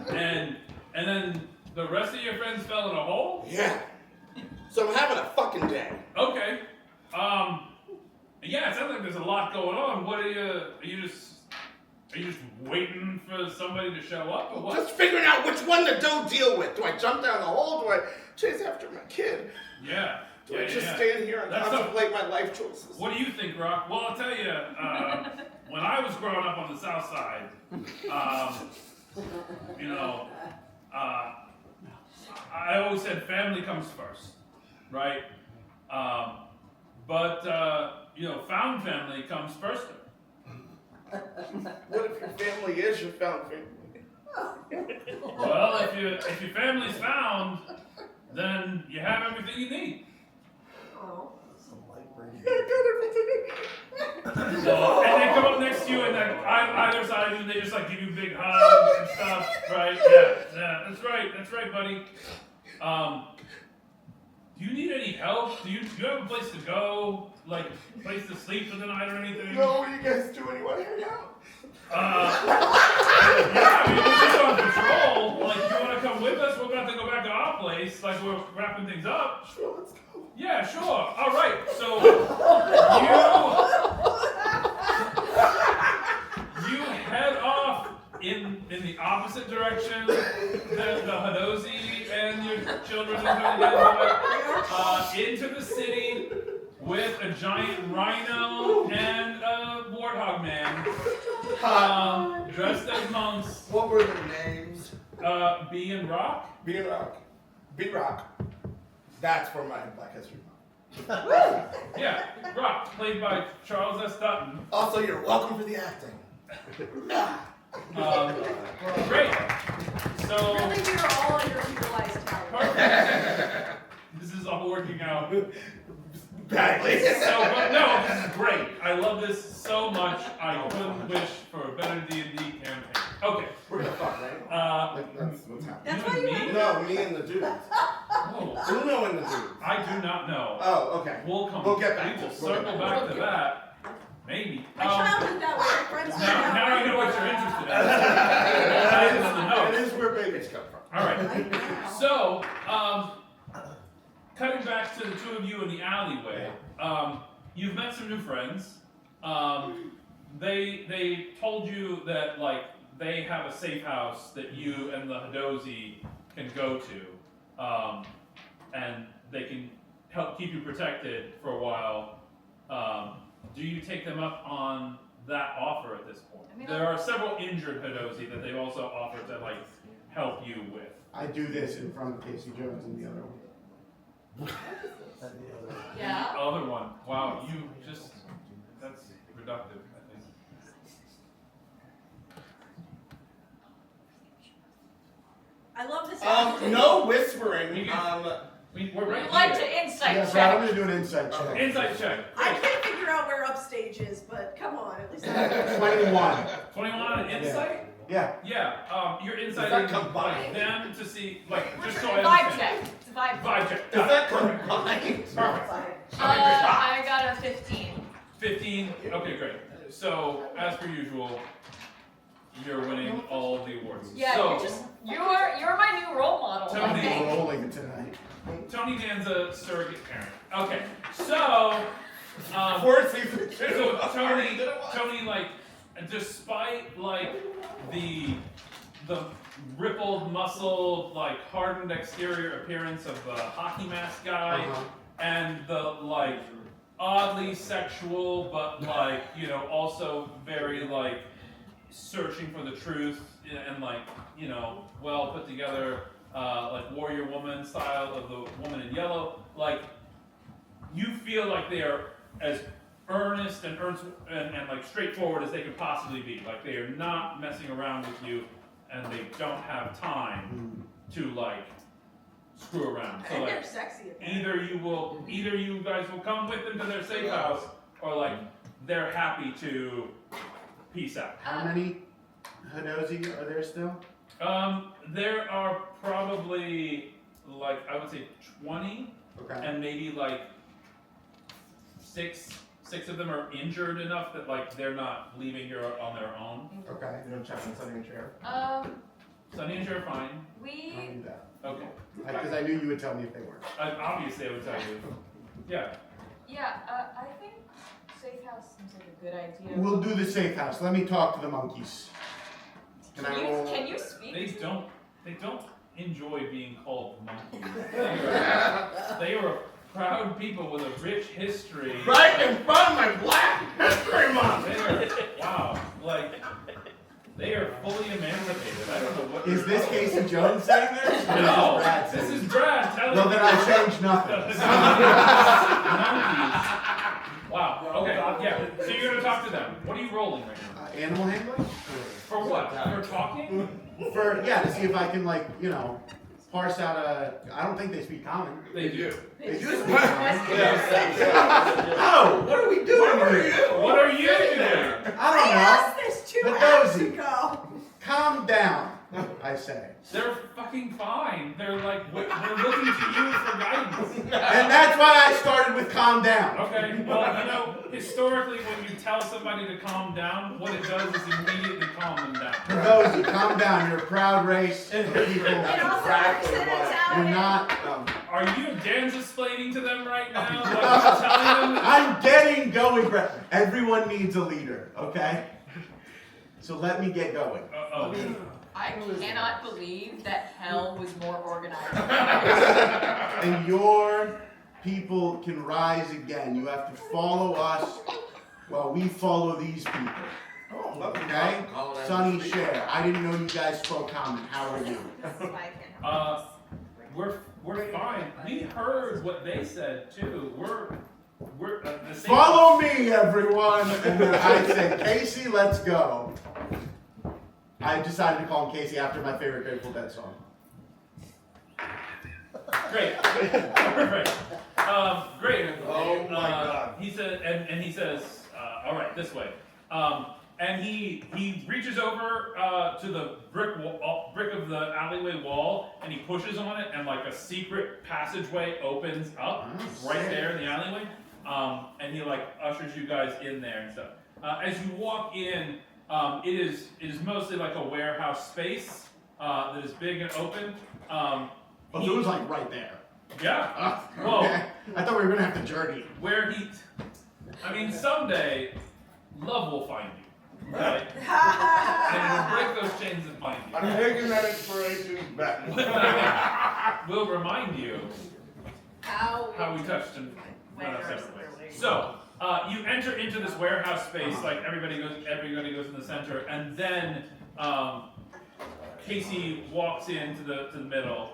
and then the rest of your friends fell in a hole? Yeah. So I'm having a fucking day. Okay. Yeah, it sounds like there's a lot going on. What are you just waiting for somebody to show up, or what? Just figuring out which one to go deal with. Do I jump down the hole? Do I chase after my kid? Yeah. Do I just stand here and contemplate my life choices? What do you think, Rock? Well, I'll tell you, when I was growing up on the South Side, I always said family comes first, right? But found family comes first. What if your family is your found family? Well, if your family's found, then you have everything you need. Oh. Yeah, I got everything. And they come up next to next to you and then either side of you, and they just like give you big hugs and stuff, right? Yeah, that's right, buddy. Do you need any help? Do you have a place to go? Like a place to sleep for the night or anything? No, what do you guys do when you want to hang out? Yeah, I mean, we're just on patrol. Like, you want to come with us? We're about to go back to our place. Like, we're wrapping things up. Sure, let's go. Yeah, sure. All right. So you head off in the opposite direction than the Hadozi and your children into the city with a giant rhino and a warthog man dressed as monks. What were their names? B and Rock. B-Rock. That's for my Black History Month. Yeah, Rock, played by Charles S. Dutton. Also, you're welcome for the acting. Great. So Really, we are all underutilized talent. perfect. This is all working out Badly. so but no, this is great. I love this so much. I couldn't wish for a better D&D campaign. Okay. We're gonna fuck, right? That's what's happening. That's why you me? No, me and the dudes. Oh, Uno and the dudes. I do not know. Oh, okay. We'll get back We to will it. circle back to that. Maybe. My childhood that way. My friends Now I know what you're interested in. That is where babies come from. All right. So, cutting back to the two of you in the alleyway, you've met some new friends. They told you that like they have a safe house that you and the Hadozi can go to, and they can help keep you protected for a while. Do you take them up on that offer at this point? I mean, There are several injured Hadozi that they've also offered to like help you with. I do this in front of Casey Jones and the other one. Yeah. The other one. Wow, you just, that's reductive, I think. I love this. No whispering. We're right We'd like here. to insight Yes, check. I'm gonna do an insight check. Insight check. I can't figure out where upstage is, but come on, at least I 21. 21 on insight? Yeah. Yeah, your insight Is that is combined? them to see, like, We're just so trying I vibe understand. check. It's a vibe check. Vibe check. Is Got that it. combined? Perfect. I got a 15. 15. Okay, great. So, as per usual, you're winning all the awards. Yeah, so, you're my new role model. Tony- I We're think. rolling tonight. Tony Dan's a surrogate parent. Okay, so, Fourth season. so Tony, like, despite like the rippled, muscled, like hardened exterior appearance of the hockey mask guy, and the like oddly sexual, but like also very like searching for the truth and like well put together, like warrior woman style of the woman in yellow. Like you feel like they are as earnest and like straightforward as they could possibly be. Like they are not messing around with you, and they don't have time to like screw around. So And like they're sexy. either you guys will come with them to their safe house, or like they're happy to peace out. How many Hadozi are there still? There are probably like I would say 20, Okay. and maybe like six of them are injured enough that like they're not leaving here on their own. Okay. You don't check on Sunny and Chair. Sonny and Cher are fine. I We knew that. Okay. Because I knew you would tell me if they weren't. Obviously, I would tell you. Yeah. I think safe house seems like a good idea. We'll do the safe house. Let me talk to the monkeys. Can you speak? They don't enjoy being called monkeys. They are proud people with a rich history. Right in front of my Black History Month. They are, wow, like they are fully emancipated. I don't know what. Is this Casey Jones saying this? Or No, Brad this saying is Brad telling Well, me. then I changed nothing. Monkeys. Wow. Okay. Yeah. So you're gonna talk to them. What are you rolling right now? Animal handling? For what? For talking? To see if I can parse out I don't think they speak common. They do. They do speak common. Oh, what are we doing? doing here? What are you doing? I don't know. asked this 2 hours ago. Calm down, I say. They're fucking fine. They're like, they're looking to you for guidance. And that's why I started with calm down. Okay, well, you know, historically when you tell somebody to calm down, what it does is immediately calm them down. Those, calm down. You're a proud race of people. It also works in Italian. You're not. Are you dance-explaining to them right now? Like you're telling them? I'm getting going, bro. Everyone needs a leader, okay? So let me get going. Oh. I cannot believe that hell was more organized. And your people can rise again. You have to follow us while we follow these people. Okay? Sonny, Cher, I didn't know you guys spoke common. How are you? We're fine. We heard what they said too. We're the same. Follow me, everyone! And then I said, Casey, let's go. I decided to call him Casey after my favorite Grateful Dead song. Great. Perfect. Great. Oh my God. He said, and he says, all right, this way. And he reaches over to the brick of the alleyway wall, and he pushes on it, and like a secret passageway opens up right there in the alleyway. And he like ushers you guys in there and stuff. As you walk in, it is mostly like a warehouse space that is big and open. Oh, so it was like right there. Yeah. Okay. Well, I thought we were gonna have to journey. where I mean, someday love will find you, right? And it'll break those chains and find you. I'm taking that inspiration back. We'll remind you How we touched and went our separate ways. So, you enter into this warehouse space, like everybody goes in the center, and then Casey walks into the middle.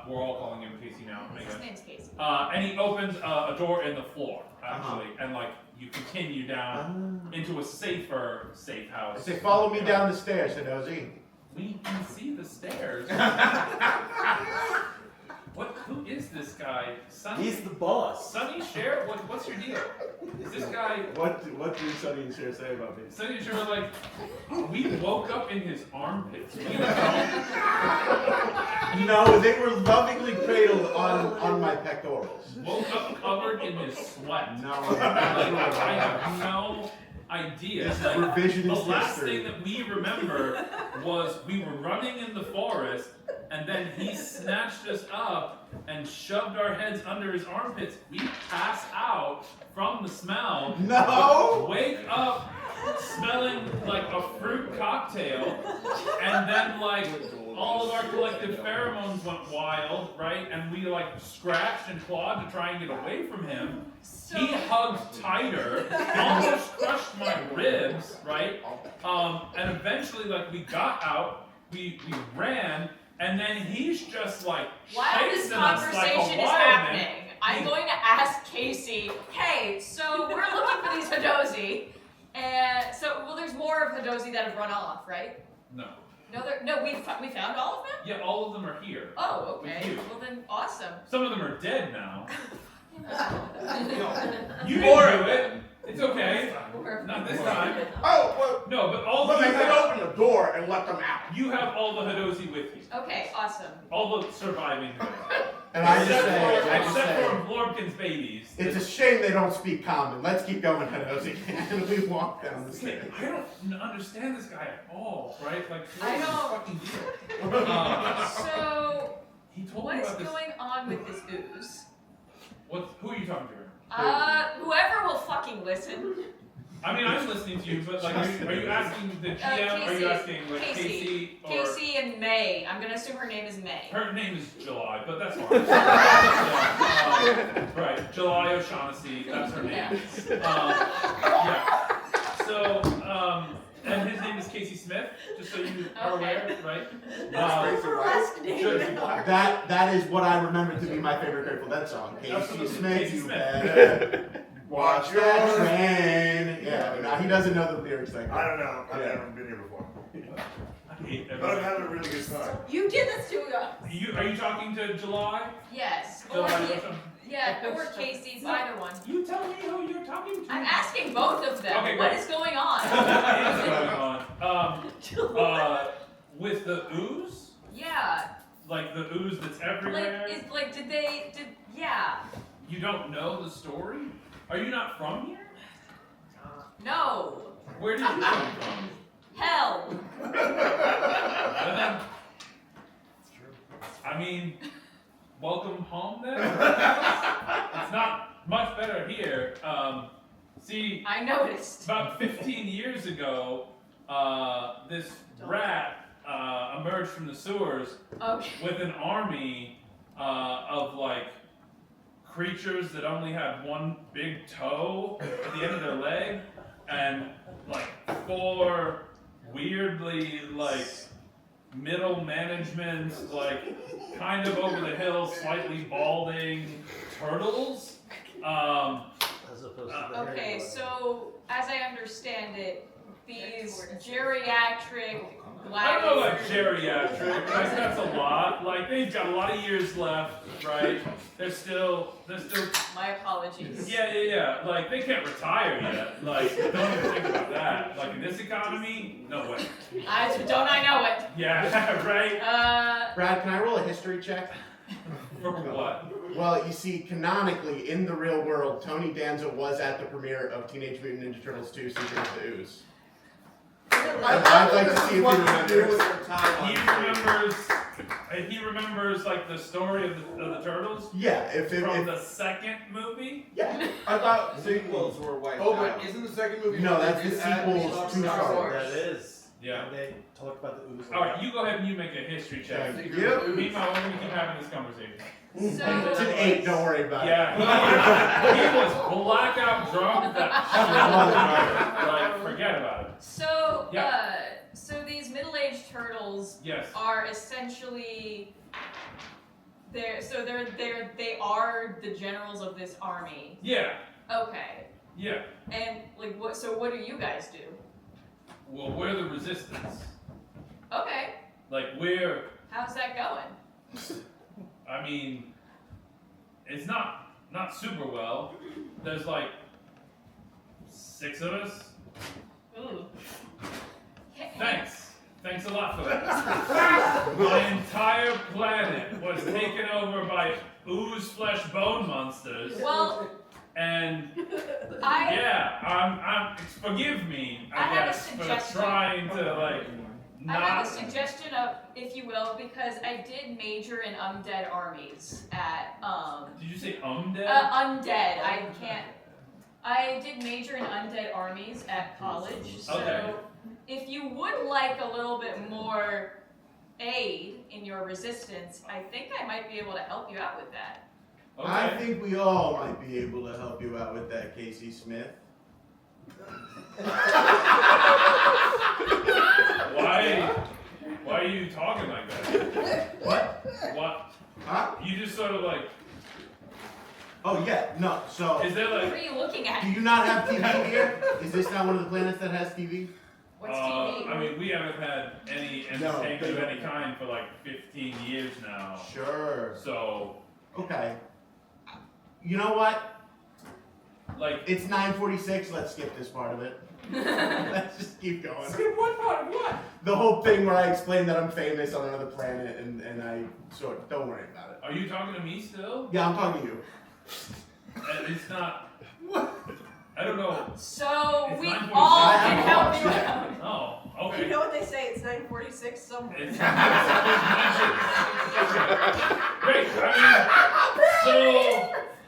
We're all calling him Casey now. His name's Casey. And he opens a door in the floor, actually, and like you continue down into a safer safe house. I say, follow me down the stairs, Hinozi. We can see the stairs. Who is this guy? Sonny? He's the boss. Sonny, Cher? What's your deal? Is this guy? What did Sonny and Cher say about me? Sonny and Cher are like, we woke up in his armpits. No, they were lovingly cradled on my pectorals. Woke up covered in his sweat. No, I have no idea. This is Like, revisionist the last history. thing that we remember was we were running in the forest, and then he snatched us up and shoved our heads under his armpits. We pass out from the smell. No! Wake up smelling like a fruit cocktail, and then like all of our collective pheromones went wild, right? And we like scratched and clawed to try and get away from him. He hugged tighter, almost crushed my ribs, right? And eventually, like, we got out, we ran, and then he's just like While this chasing us like conversation a is wild happening, man. I'm going to ask Casey, hey, so we're looking for these Hadozi, and so, well, there's more of Hadozi that have run off, right? No. No, we found all of them? Yeah, all of them are here. Oh, okay. With you. Well then, awesome. Some of them are dead now. You You didn't do it. It's okay. Not this time. Oh, well, No, but all but you I could have, open the door and let them out. you have all the Hadozi with you. Okay, awesome. All the surviving Hadozi. And I just Except say, for Blorkin's babies. it's a shame they don't speak common. Let's keep going, Hinozi. And we walk down the stairs. I don't understand this guy at all, right? Like, I what's know. his fucking deal? So, He told what me is about this. going on with this ooze? Who are you talking to? Whoever will fucking listen. I mean, I'm listening to you, but like, are you asking the GM? Are you asking like Casey or Casey and May. I'm gonna assume her name is May. her name is July, but that's fine. Right, July O'Shaughnessy, that's her name. Yeah. So, and his name is Casey Smith, just so you are aware, right? That is what I remember to be my favorite Grateful Dead song. Casey Absolutely. Smith, Casey you Smith. better watch that train. Yeah, no, he doesn't know the lyrics like I that. don't know. I've never been here before. I hate But I'm everything. having a really good time. You did this to us. Are you talking to July? Yes. July Or O'Shaughnessy? Yeah, or Casey's, either one. You tell me who you're talking to. I'm asking both of them. Okay, What great. is going on? With the ooze? Yeah. Like the ooze that's everywhere? Yeah. You don't know the story? Are you not from here? No. Where did you come from? Hell. I mean, welcome home then? It's not much better here. See, I noticed. About 15 years ago, this rat emerged from the sewers with an army of like creatures that only have one big toe at the end of their leg and like 4 weirdly like middle management, like kind of over the hill, slightly balding turtles. Okay, so as I understand it, these geriatric I don't know about geriatric, like that's a lot. Like they've got a lot of years left, right? They're still My apologies. Yeah. Like they can't retire yet. Like don't even think about that. Like in this economy, no way. Don't I know it? Yeah, right? Brad, can I roll a history check? For what? Well, you see, canonically, in the real world, Tony Danza was at the premiere of Teenage Mutant Ninja Turtles 2: Secret of the Ooze. I'd like to see if he remembers. He remembers like the story of the turtles. Yeah, from the second movie. Yeah, I thought sequels were white. Oh, but isn't the second movie? No, that's the sequels to Star Wars. That is. Yeah. And they talk about the ooze. All right, you go ahead and you make a history check. Yep. Meanwhile, we're gonna keep having this conversation. It's an 8. Don't worry about it. Yeah, he was blackout drunk. Like, forget about it. So, Yeah. so these middle-aged turtles Yes. are essentially they are the generals of this army. Yeah. Okay. Yeah. And like what? So what do you guys do? Well, we're the resistance. Okay. Like we're. How's that going? I mean, it's not super well. There's like 6 of us. Ooh. Thanks a lot for that. My entire planet was taken over by ooze flesh bone monsters. Well, and forgive me, I have a guess, for suggestion. trying to like I have a suggestion of, if you will, because I did major in undead armies at Did you say undead? Undead. I did major in undead armies at college. So Okay. if you would like a little bit more aid in your resistance, I think I might be able to help you out with that. Okay. I think we all might be able to help you out with that, Casey Smith. Why are you talking like that? What? Huh? You just sort of like. Oh yeah, no. So. Is there What like? are you looking at? Do you not have TV here? Is this not one of the planets that has TV? What's TV? I mean, we haven't had any entertainment of any kind for like 15 years now. Sure. So. Okay. You know what? Like. It's 9:46. Let's skip this part of it. Let's just keep going. Skip what part? What? The whole thing where I explained that I'm famous on another planet, and I don't worry about it. Are you talking to me still? Yeah, I'm talking to you. It's not. I don't know. So It's we 9:46. all I can haven't help watched you it. out. Oh, okay. You know what they say? It's 9:46 somewhere. It's great. I mean, so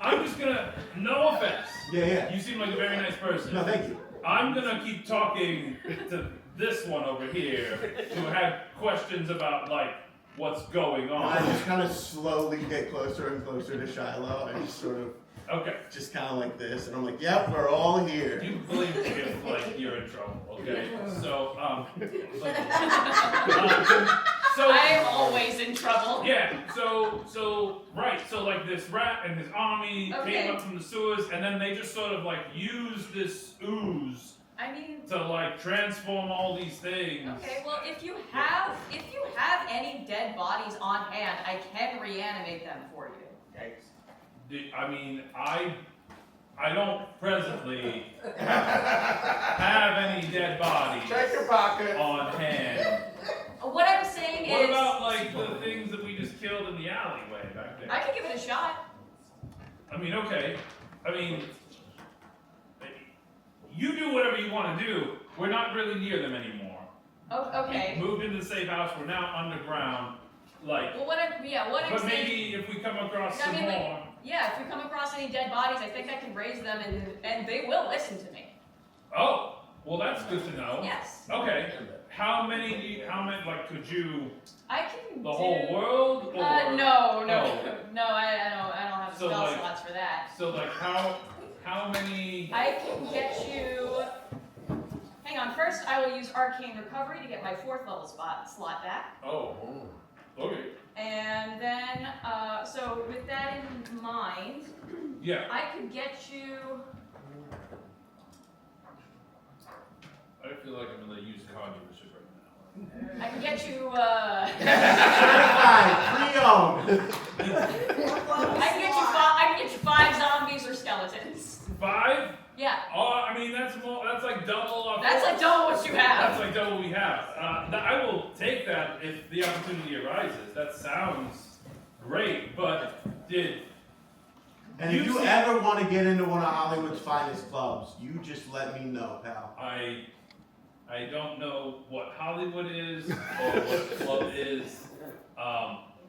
I'm just gonna. No offense. Yeah. You seem like a very nice person. No, thank you. I'm gonna keep talking to this one over here who had questions about like what's going And I on. just kind of slowly get closer and closer to Shiloh, and just sort of, Okay. just kind of like this, and I'm like, yep, we're all here. You blink if like you're in trouble. Okay. So so I'm always in trouble. yeah. So right. So like this rat and his army Okay. came up from the sewers, and then they just sort of like used this ooze I mean, to like transform all these things. okay, well if you have any dead bodies on hand, I can reanimate them for you. I mean, I don't presently have any dead bodies Check your pocket. on hand. What I'm saying What is, about like the things that we just killed in the alleyway back there? I could give it a shot. I mean, okay. I mean, you do whatever you want to do. We're not really near them anymore. Oh, okay. We moved into the safe house. We're now underground. Like, Well, what I'm but saying. maybe if we come across I some mean, more. like, yeah, if we come across any dead bodies, I think I can raise them, and they will listen to me. Oh, well, that's good to know. Yes. Okay. How many? Like, could you I can. the whole world? Or, No. I don't have So, spell like- slots for that. So, like, how many? I can get you. Hang on. First, I will use Arcane Recovery to get my 4th level slot back. Oh. Okay. And then, so with that in mind, Yeah. I could get you. I feel like I'm in the used car dealership right now. I can get you. Certified, pre-owned. I can get you 5 zombies or skeletons. 5? Yeah. Oh, I mean that's like double. That's like double what you have. That's like double we have. I will take that if the opportunity arises. That sounds great, but And if you ever want to get into one of Hollywood's finest clubs, you just let me know, pal. I don't know what Hollywood is or what the club is.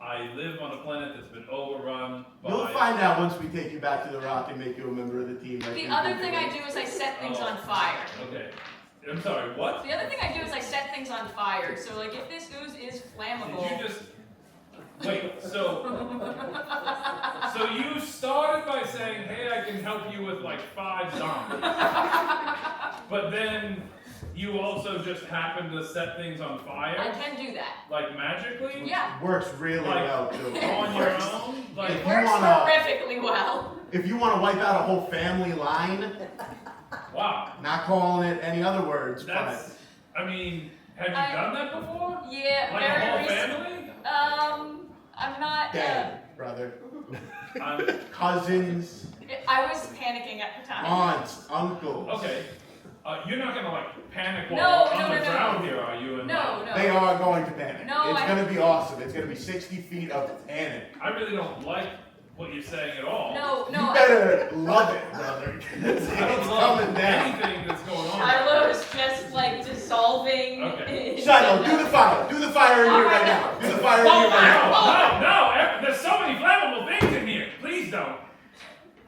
I live on a planet that's been overrun by... You'll find out once we take you back to the Rock and make you a member of the team. The other thing I do is I set things on fire. Okay. I'm sorry, what? The other thing I do is I set things on fire. So like if this ooze is flammable. Did you just... Wait, so you started by saying, hey, I can help you with like 5 zombies. But then you also just happen to set things on fire? I can do that. Like magically? Yeah. Works really Like, well, too. On your own? Like, It works horrifically well. If you want to wipe out a whole family line, wow. Not calling it any other words, That's, I mean, have you done that before? Yeah, Like very a whole recently. family? I'm not. Dad, brother, I'm, cousins, I was panicking at the time. aunts, uncles. okay. You're not gonna like panic while No, on no, the no, ground no. here, are you? And, No, no. They are going to panic. No, it's I- going to be awesome. It's going to be 60 feet of panic. I really don't like what you're saying at all. No, no. You better love it, brother. It's I don't love coming down. anything that's going on. Shiloh's just like dissolving. Okay. Shiloh, do the fire. Do the fire in here right now. Do the fire in here right now. No, there's so many flammable things in here. Please don't.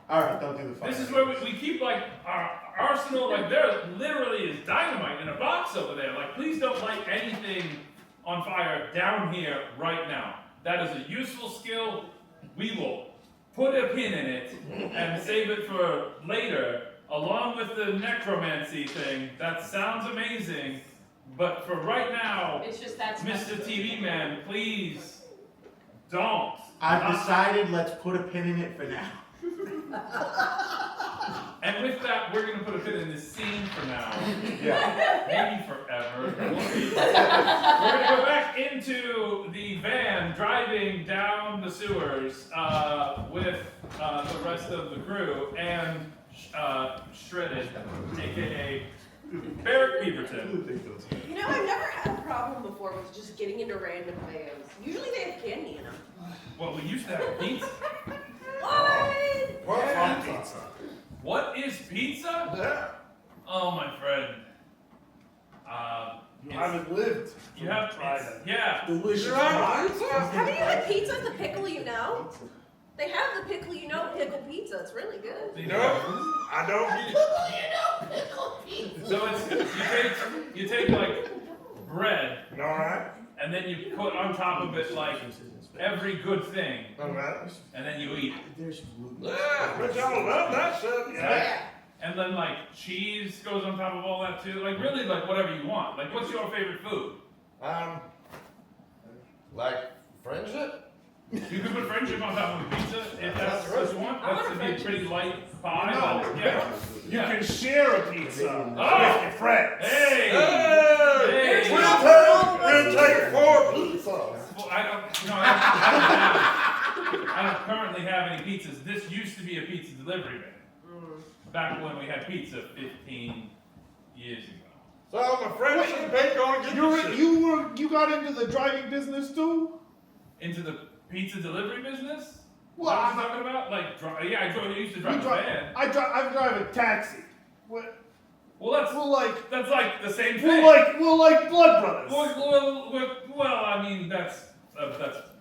All right, don't do the fire. This is where we keep like our arsenal. Like there literally is dynamite in a box over there. Like please don't light anything on fire down here right now. That is a useful skill. We will put a pin in it and save it for later, along with the necromancy thing. That sounds amazing, but for right now, It's just that's Mr. TV Man, please don't. I've decided let's put a pin in it for now. And with that, we're going to put a pin in this scene for now. Yeah. Maybe forever. We'll see. We're going to go back into the van driving down the sewers with the rest of the crew and Shredded, a.k.a. Barrett Beaverton. You know, I've never had a problem before with just getting into random vans. Usually they have candy in them. Well, we used to have pizza. What? What's pizza? What is pizza? Yeah. Oh, my friend. You haven't lived. You have tried it's- it. Yeah. Delicious. Haven't you had pizza at the Pickle You Know? They have the Pickle You Know pickle pizza. It's really good. No, I don't. Pickle pizza. So it's you take like bread All right. and then you put on top of it like every good thing All right. and then you eat it. Yeah, but y'all love that shit. Yeah. And then like cheese goes on top of all that too. Like really like whatever you want. Like what's your favorite food? Like friendship? You can put friendship on top of a pizza if that's what you want. That's to be a pretty light pie. but yeah. You can share a pizza Oh! with your friends. Hey! Hey! Hey! We'll take 4 pizzas. Well, I don't currently have any pizzas. This used delivery van. Back when we had pizza 15 years ago. So my friend should bake on and get this shit. You got into the driving business too? Into the pizza delivery business? Well, What are you talking about? Like, I used to drive a van. I drive a taxi. What? Well, that's like the same thing. We're like blood brothers. Well, I mean that's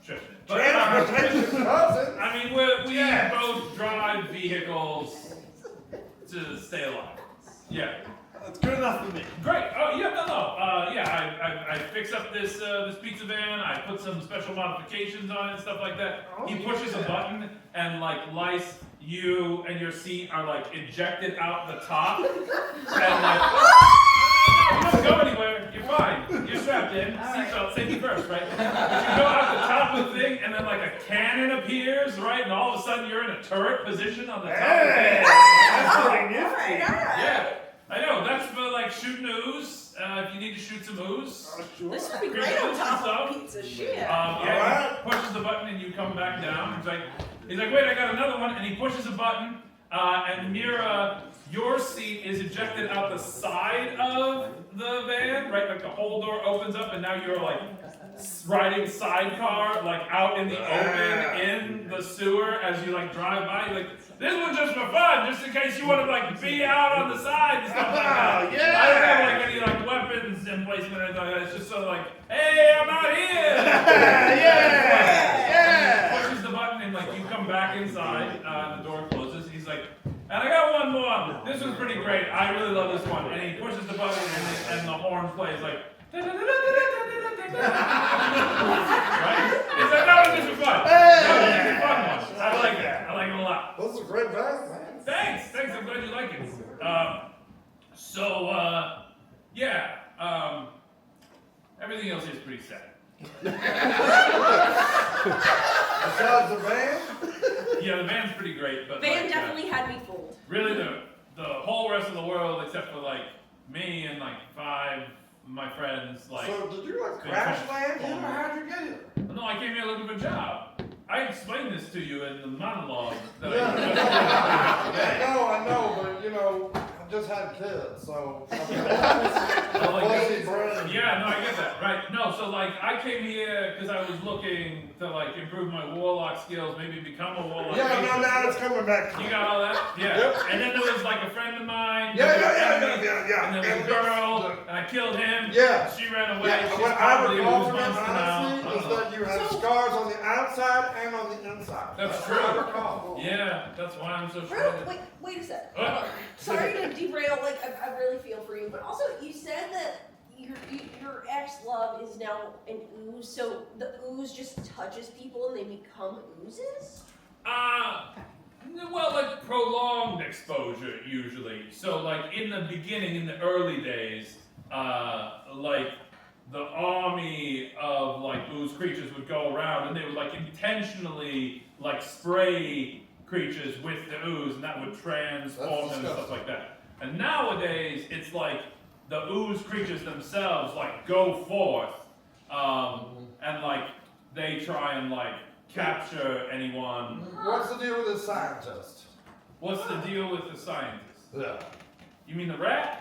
shifting. But Transportation cousin. I mean we both drive vehicles to stay alive. Yeah. That's good enough for me. Great. Oh yeah, no. I fix up this pizza van. I put some special modifications on it and stuff like that. He pushes a button and like lice, you and your seat are like ejected out the top. And like you don't go anywhere. You're fine. You're strapped in. Seatbelt, safety first, right? But you go out the top of the thing and then like a cannon appears, right? And all of a sudden you're in a turret position on the top of the thing. That's pretty nifty. Yeah. I know, that's for like shooting ooze, if you need to shoot some ooze. This would be great on top of pizza. Shit. He pushes the button and you come back down. He's like, wait, I got another one, and he pushes a button, and your seat is ejected out the side of the van, right? Like the whole door opens up, and now you're like riding sidecar, like out in the open in the sewer as you like drive by. You're like, this one's just for fun, just in case you want to like be out on the side and stuff like that. Yeah. I don't have like any like weapons emplacement or anything like that. It's just sort of like, hey, I'm out here. Yeah. Pushes the button and like you come back inside. The door closes. He's like, and I got one more. This one's pretty great. I really love this one. And he pushes the button and the horn plays like. Right? He's like, that was just for fun. That was just a fun one. I like that. I like it a lot. This is a great band, man. Thanks. I'm glad you like it. Everything else is pretty sad. Besides the band? Yeah, the band's pretty great, but Van like, definitely had me fooled. really the whole rest of the world, except for like me and like 5 of my friends, like. So did you like crash land here, or how'd you get here? No, I came here looking for a job. I explained this to you in the monologue that I know, but you know, I just had kids, so. Yeah, no, I get that. Right. No, so like I came here because I was looking to like improve my warlock skills, maybe become a warlock. Yeah, no, now it's coming back. You got all that? Yeah. Yep. And then there was like a friend of mine. Yeah. And there was a girl, and I killed him. Yeah. She ran away. Yeah, She's what I probably recall a from it, monster now. honestly, is that you had scars on the outside and on the inside. That's true. what I recall. Yeah, that's why I'm so Real, shredded. wait a sec. What? Sorry to derail. Like I really feel for you, but also you said that your ex-love is now an ooze. So the ooze just touches people and they become oozes. Well, like prolonged exposure usually. So like in the beginning, in the early days, like the army of like ooze creatures would go around and they would like intentionally like spray creatures with the ooze and that would transform them and stuff like that. And nowadays it's like the ooze creatures themselves like go forth and like they try and like capture anyone. What's the deal with the scientist? What's the deal with the scientist? Yeah. You mean the rat?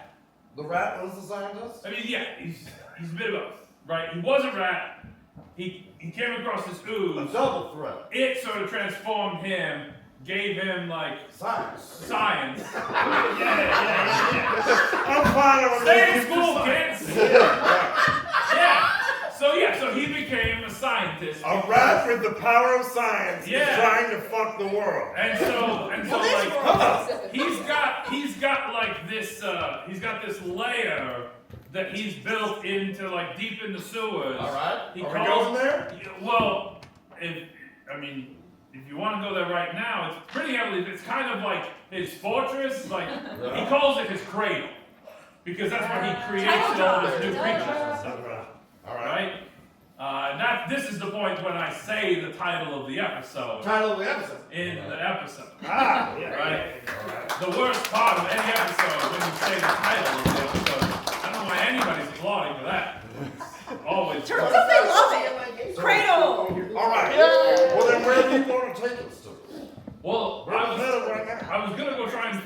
The rat was the scientist? I mean, yeah, he's a bit of both, right? He was a rat. He came across this ooze. A double threat. It sort of transformed him, gave him like Science. Yeah. I'm fine. Stay in school, kids. So he became a scientist. A rat with the power of science is Yeah. trying to fuck the world. And so like he's got like this he's got this layer that he's built into like deep in the sewers. All right. He Are we calls, going there? Well, if you want to go there right now, it's pretty heavily. It's kind of like his fortress. Like he calls it his cradle because that's where he creates all his new creatures and stuff. All Right? This is the point when I say the title of the episode. Title of the episode. In the episode. Yeah. Right? The worst part of any episode when you say the title of the episode. I don't know why anybody's applauding for that. It's always. Turns out they love it. Cradle. All right. Well, then where do you want to take us to? Well, We're in the middle right now. I was gonna go try and.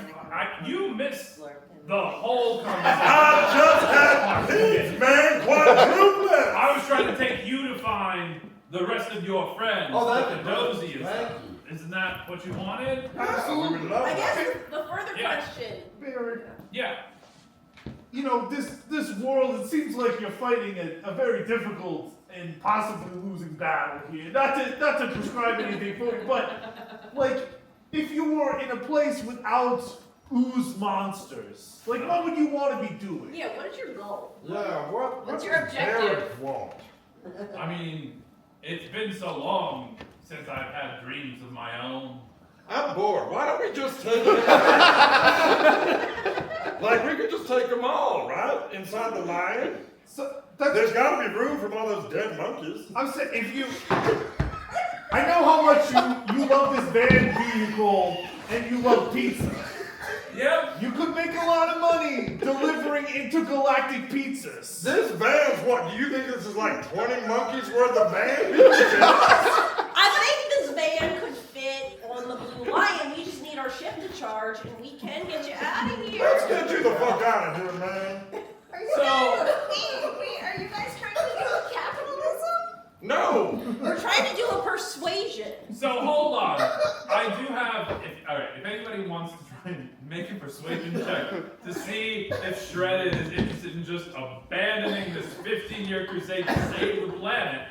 You missed the whole conversation. I just had peace, man. Quadruplet. I was trying to take you to find the rest of your friends. Oh, with that's the dozy and thank stuff. Isn't that what you wanted? Absolutely love I it. guess the further Yeah. question. Barry, Yeah. you know, this world, it seems like you're fighting a very difficult and possibly losing battle here. Not to prescribe anything for you, but like if you were in a place without ooze monsters, like what would you want to be doing? Yeah, what is your goal? Yeah, What's your objective? Want? I mean, it's been so long since I've had dreams of my own. I'm bored. Why don't we just take it? Like we could just take them all, right? Inside the lion. So There's got to be room for all those dead monkeys. I'm saying if you, I know how much you love this van vehicle and you love pizza. Yep. You could make a lot of money delivering intergalactic pizzas. This van's what? Do you think this is like 20 monkeys worth of van? I think this van could fit on the Blue Lion. We just need our ship to charge, and we can get you out of here. Let's get you the fuck out of here, man. Are you So- guys, wait, are you guys trying to do capitalism? No. We're trying to do a persuasion. So hold on. I do have. Alright, if anybody wants to try and make a persuasion check to see if Shredded is interested in just abandoning this 15-year crusade to save the planet,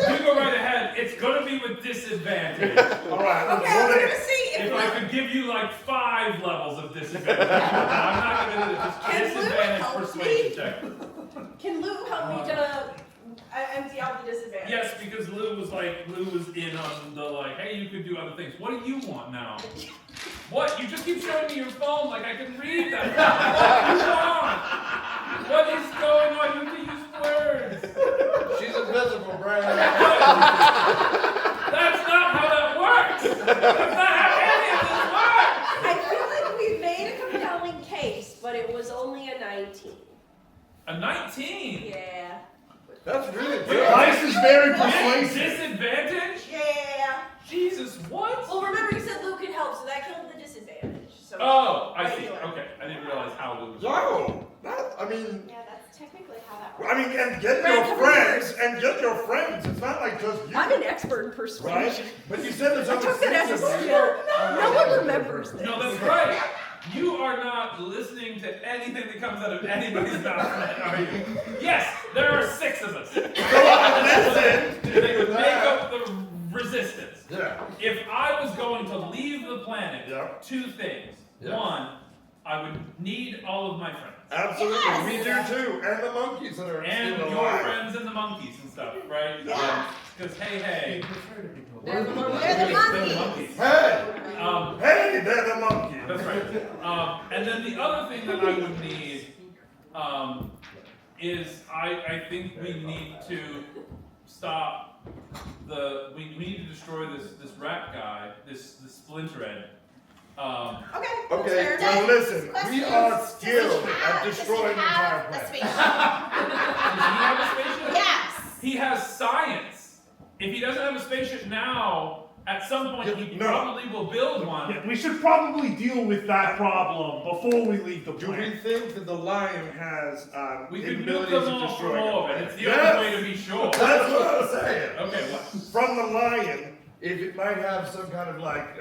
you go right ahead. It's gonna be with disadvantage. All right. Okay, I was gonna see If I could give you like 5 levels of disadvantage, I'm not gonna do this. Can Lou Disadvantage help persuasion me? check. Can Lou help me to empty out the disadvantage? Yes, because Lou was in on the like, hey, you could do other things. What do you want now? What? You just keep showing me your phone like I can read that. What do you want? What is going on? You can use words. She's invisible, Brad. That's not how that works. That's not how any of this works. I feel like we made a compelling case, but it was only a 19. A 19. Yeah. That's really The good. dice is very With persuasive. disadvantage? Yeah. Jesus, what? Well, remember you said Lou could help, so that killed the disadvantage. So Oh, I see. regular. Okay, I didn't realize how Lou was. Yo. I mean, Yeah, that's technically how that works. and get Brad, your come friends, and get your friends. It's not like just you. I'm an expert in Right? persuasion. But you said there's I only took that as a 6 of you. skill. No one remembers this. No, that's right. You are not listening to anything that comes out of anybody's mouth, are you? Yes, there are 6 of us. Listen. They would make up the resistance. Yeah. If I was going to leave the planet, Yeah. 2 things. Yeah. 1, I would need all of my friends. Absolutely. Yes. We do too. And the monkeys that are And in the your line. friends and the monkeys and stuff, right? Yeah. Because hey, They're the monkeys. They're the they're monkeys. Hey! hey. Hey, they're the monkeys. That's right. And then the other thing that I would need is I think we need to stop we need to destroy this rat guy, this Splinter Ed. Okay. Okay, Fair now enough. listen, we Question are is, skilled at destroying the entire a planet. spaceship? Does he have a spaceship? Yes. He has science. If he doesn't have a spaceship now, at some point he No. probably will build one. Yeah, we should probably deal with that problem before we leave the Do we planet. think that the lion has We could nuke abilities them of all from destroying orbit. the It's the planet? only way to be sure. That's what I was saying. Okay, what? From the lion, if it might have some kind of like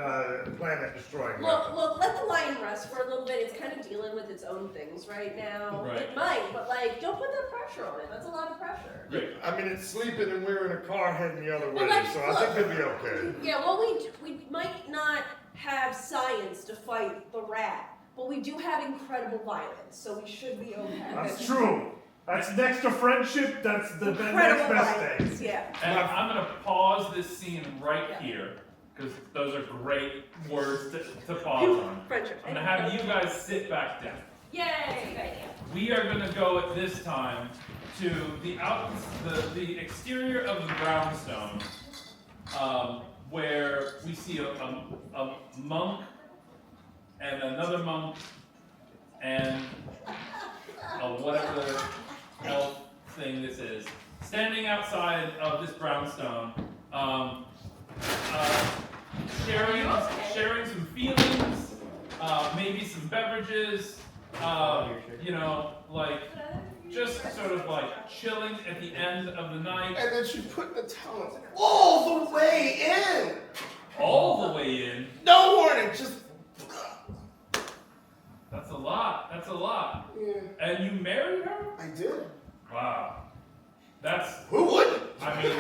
planet destroying weapon. Look, let the lion rest for a little bit. It's kind of dealing with its own things right now. Right. It might, but like, don't put that pressure on it. That's a lot of pressure. Great. I mean, it's sleeping and we're in a car heading the other way, Well, like, so I look. think it'll be okay. Yeah, well, we might not have science to fight the rat, but we do have incredible violence, so we should be okay. That's true. That's next to friendship. That's the next Incredible best violence, thing. yeah. And I'm gonna pause this scene right Yeah. here, because those are great words to pause on. Friendship. I'm gonna have you guys sit back down. Yay! We are gonna go at this time to the exterior of the brownstone, where we see a monk and another monk and whatever elf thing this is, standing outside of this brownstone. sharing some feelings, maybe some beverages, you know, like just sort of like chilling at the end of the night. And then she put the towel all the way in. All the way in? No warning, just. That's a lot. That's a lot. Yeah. And you married her? I did. Wow. That's. Who wouldn't? I mean,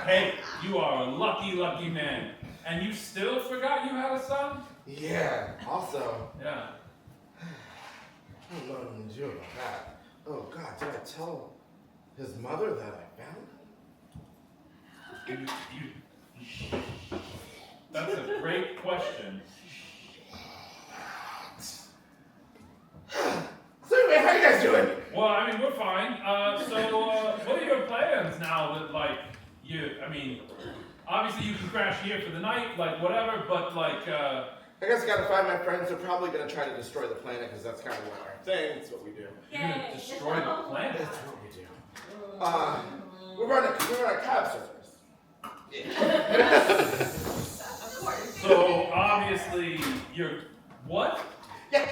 hey, you are a lucky, lucky man. And you still forgot you had a son? Yeah. Also. Yeah. I don't know what I'm gonna do about that. Oh God, did I tell his mother that I found him? That's a great question. So anyway, how you guys doing? Well, I mean, we're fine. What are your plans now that, like, I mean, obviously you can crash here for the night, like, whatever, but, like, I guess I gotta find my friends. They're probably gonna try to destroy the planet because that's kind of what our thing. It's what we do. you're gonna destroy the planet? That's what we do. We're running a cab service. Of course. So, obviously, you're, what? Yeah.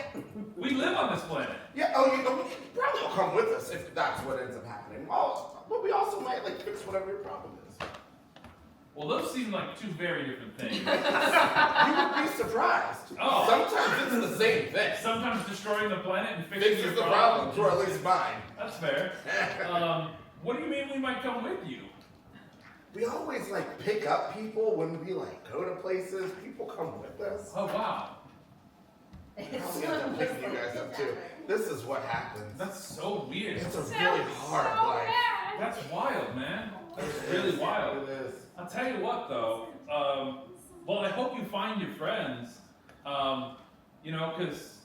We live on this planet. Yeah. Oh, you probably will come with us if that's what ends up happening. Well, but we also might like fix whatever your problem is. Well, those seem like two very different things. You would be surprised. Oh. Sometimes it's the same thing. Sometimes destroying the planet and fixing Fixes your the problems, or at least mine. That's fair. What do you mean we might come with you? We always like pick up people when we like go to places. People come with us. Oh, wow. Probably end up picking you guys up too. This is what happens. That's so weird. It's a really hard life. That's wild, man. That's really wild. It is. I'll tell you what, though. Well, I hope you find your friends. You know, because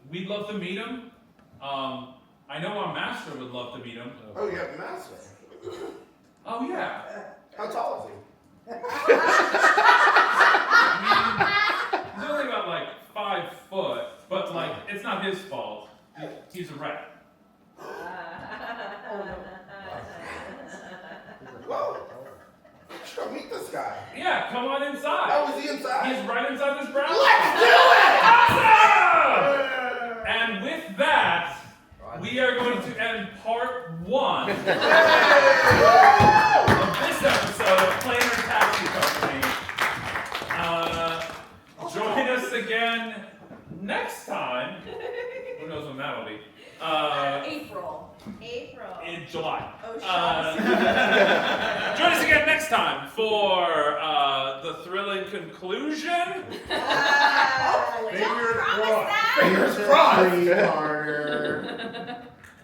we'd love to meet them. I know our master would love to meet him. Oh, you have a master. Oh, yeah. How tall is he? I mean, he's only about like 5 foot, but like, it's not his fault. He's a rat. Whoa. Let's go meet this guy. Yeah, come on inside. Oh, is he inside? He's right inside this brown. Let's do it! Awesome! And with that, we are going to end part 1 of this episode of Planar Taxi Co. Join us again next time. Who knows when that'll be? April. In July. Oh, shucks. Join us again next time for the thrilling conclusion. Fingers crossed.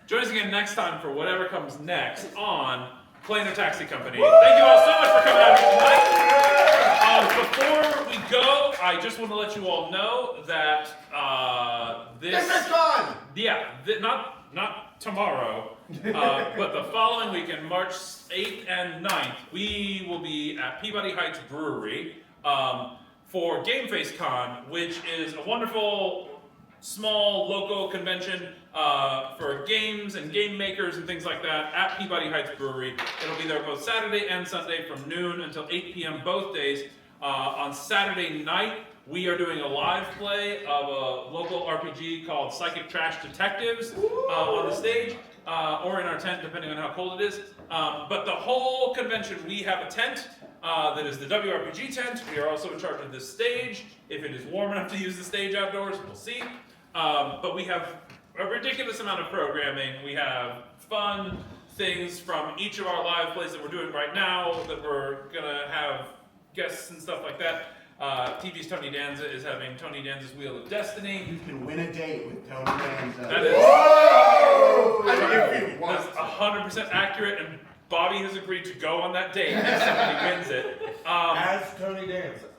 Join us again next time for whatever comes next on Planar Taxi Company. Thank you all so much for coming out here tonight. Before we go, I just want to let you all know that this is gone. Yeah, not tomorrow, but the following weekend, March 8th and 9th, we will be at Peabody Heights Brewery for Game Face Con, which is a wonderful, small, local convention for games and game makers and things like that at Peabody Heights Brewery. It'll be there both Saturday and Sunday from noon until 8 p.m. both days. On Saturday night, we are doing a live play of a local RPG called Psychic Trash Detectives on the stage, or in our tent, depending on how cold it is. But the whole convention, we have a tent that is the WRPG tent. We are also in charge of this stage. If it is warm enough to use the stage outdoors, we'll see. But we have a ridiculous amount of programming. We have fun things from each of our live plays that we're doing right now that we're gonna have guests and stuff like that. TV's Tony Danza is having Tony Danza's Wheel of Destiny. You can win a date with Tony Danza. That is, Whoa! That's 100% accurate, and Bobby has agreed to go on that date if somebody wins it. As Tony Danza.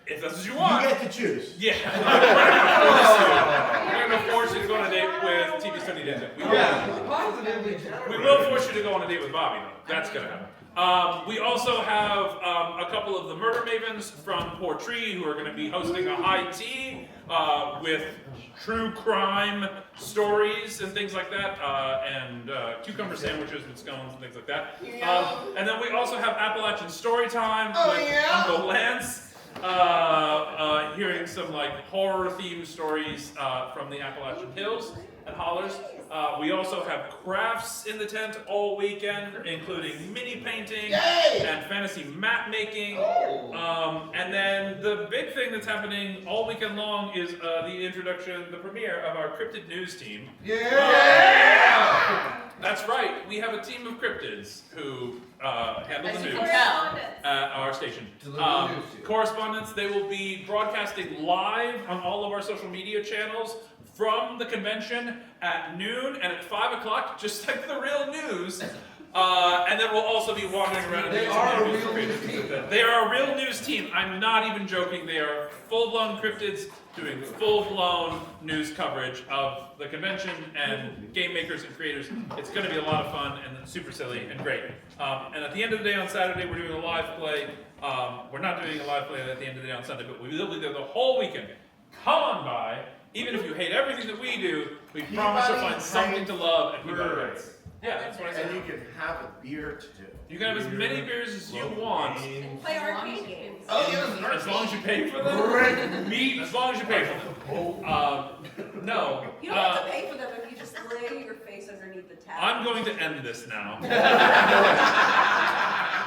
If that's what you want. You get to choose. Yeah. We're going to force you to go on a date with TV's Tony Danza. We will force you to go on a date with Bobby, though. That's going to happen. We also have a couple of the Murder Mavens from Portree who are going to be hosting a high tea with true crime stories and things like that, and cucumber sandwiches with scones and things like that. And then we also have Appalachian Storytime with Uncle Lance, hearing some like horror-themed stories from the Appalachian Hills and Hollers. We also have crafts in the tent all weekend, including mini painting and fantasy map making. And then the big thing that's happening all weekend long is the premiere of our cryptid news team. That's right. We have a team of cryptids who handle the news at our station. Correspondents. They will be broadcasting live on all of our social media channels from the convention at noon and at 5 o'clock, just like the real news. And then we'll also be wandering around. They are a real news team. They are a real news team. I'm not even joking. They are full-blown cryptids doing full-blown news coverage of the convention and game makers and creators. It's going to be a lot of fun and super silly and great. And at the end of the day on Saturday, we're doing a live play. We're not doing a live play at the end of the day on Sunday, but we will be there the whole weekend. Come on by. Even if you hate everything that we do, we promise you'll find something to love and keep our rights. Yeah, that's what I said. And you can have a beer too. You can have as many beers as you want. Play arcade games. Oh yeah, As long as you pay for them. Great meat. As long as you pay for them. No. You don't have to pay for them if you just lay your face underneath the tap. I'm going to end this now.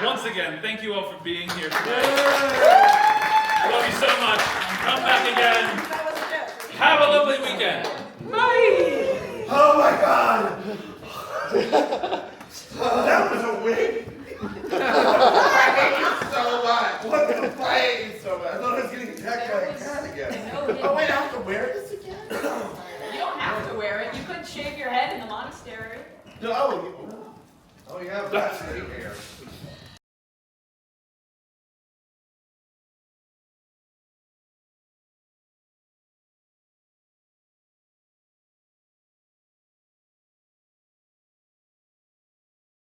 Once again, thank you all for being here today. I love you so much. Come back again. Have a lovely weekend. Bye. Oh my God! That was a wig? I hate you so much. What the fuck? I hate you so much. I thought I was getting attacked by a cat again. Oh wait, I have to wear this again? You don't have to wear it. You could shave your head in the monastery. No. Oh, you have that hair.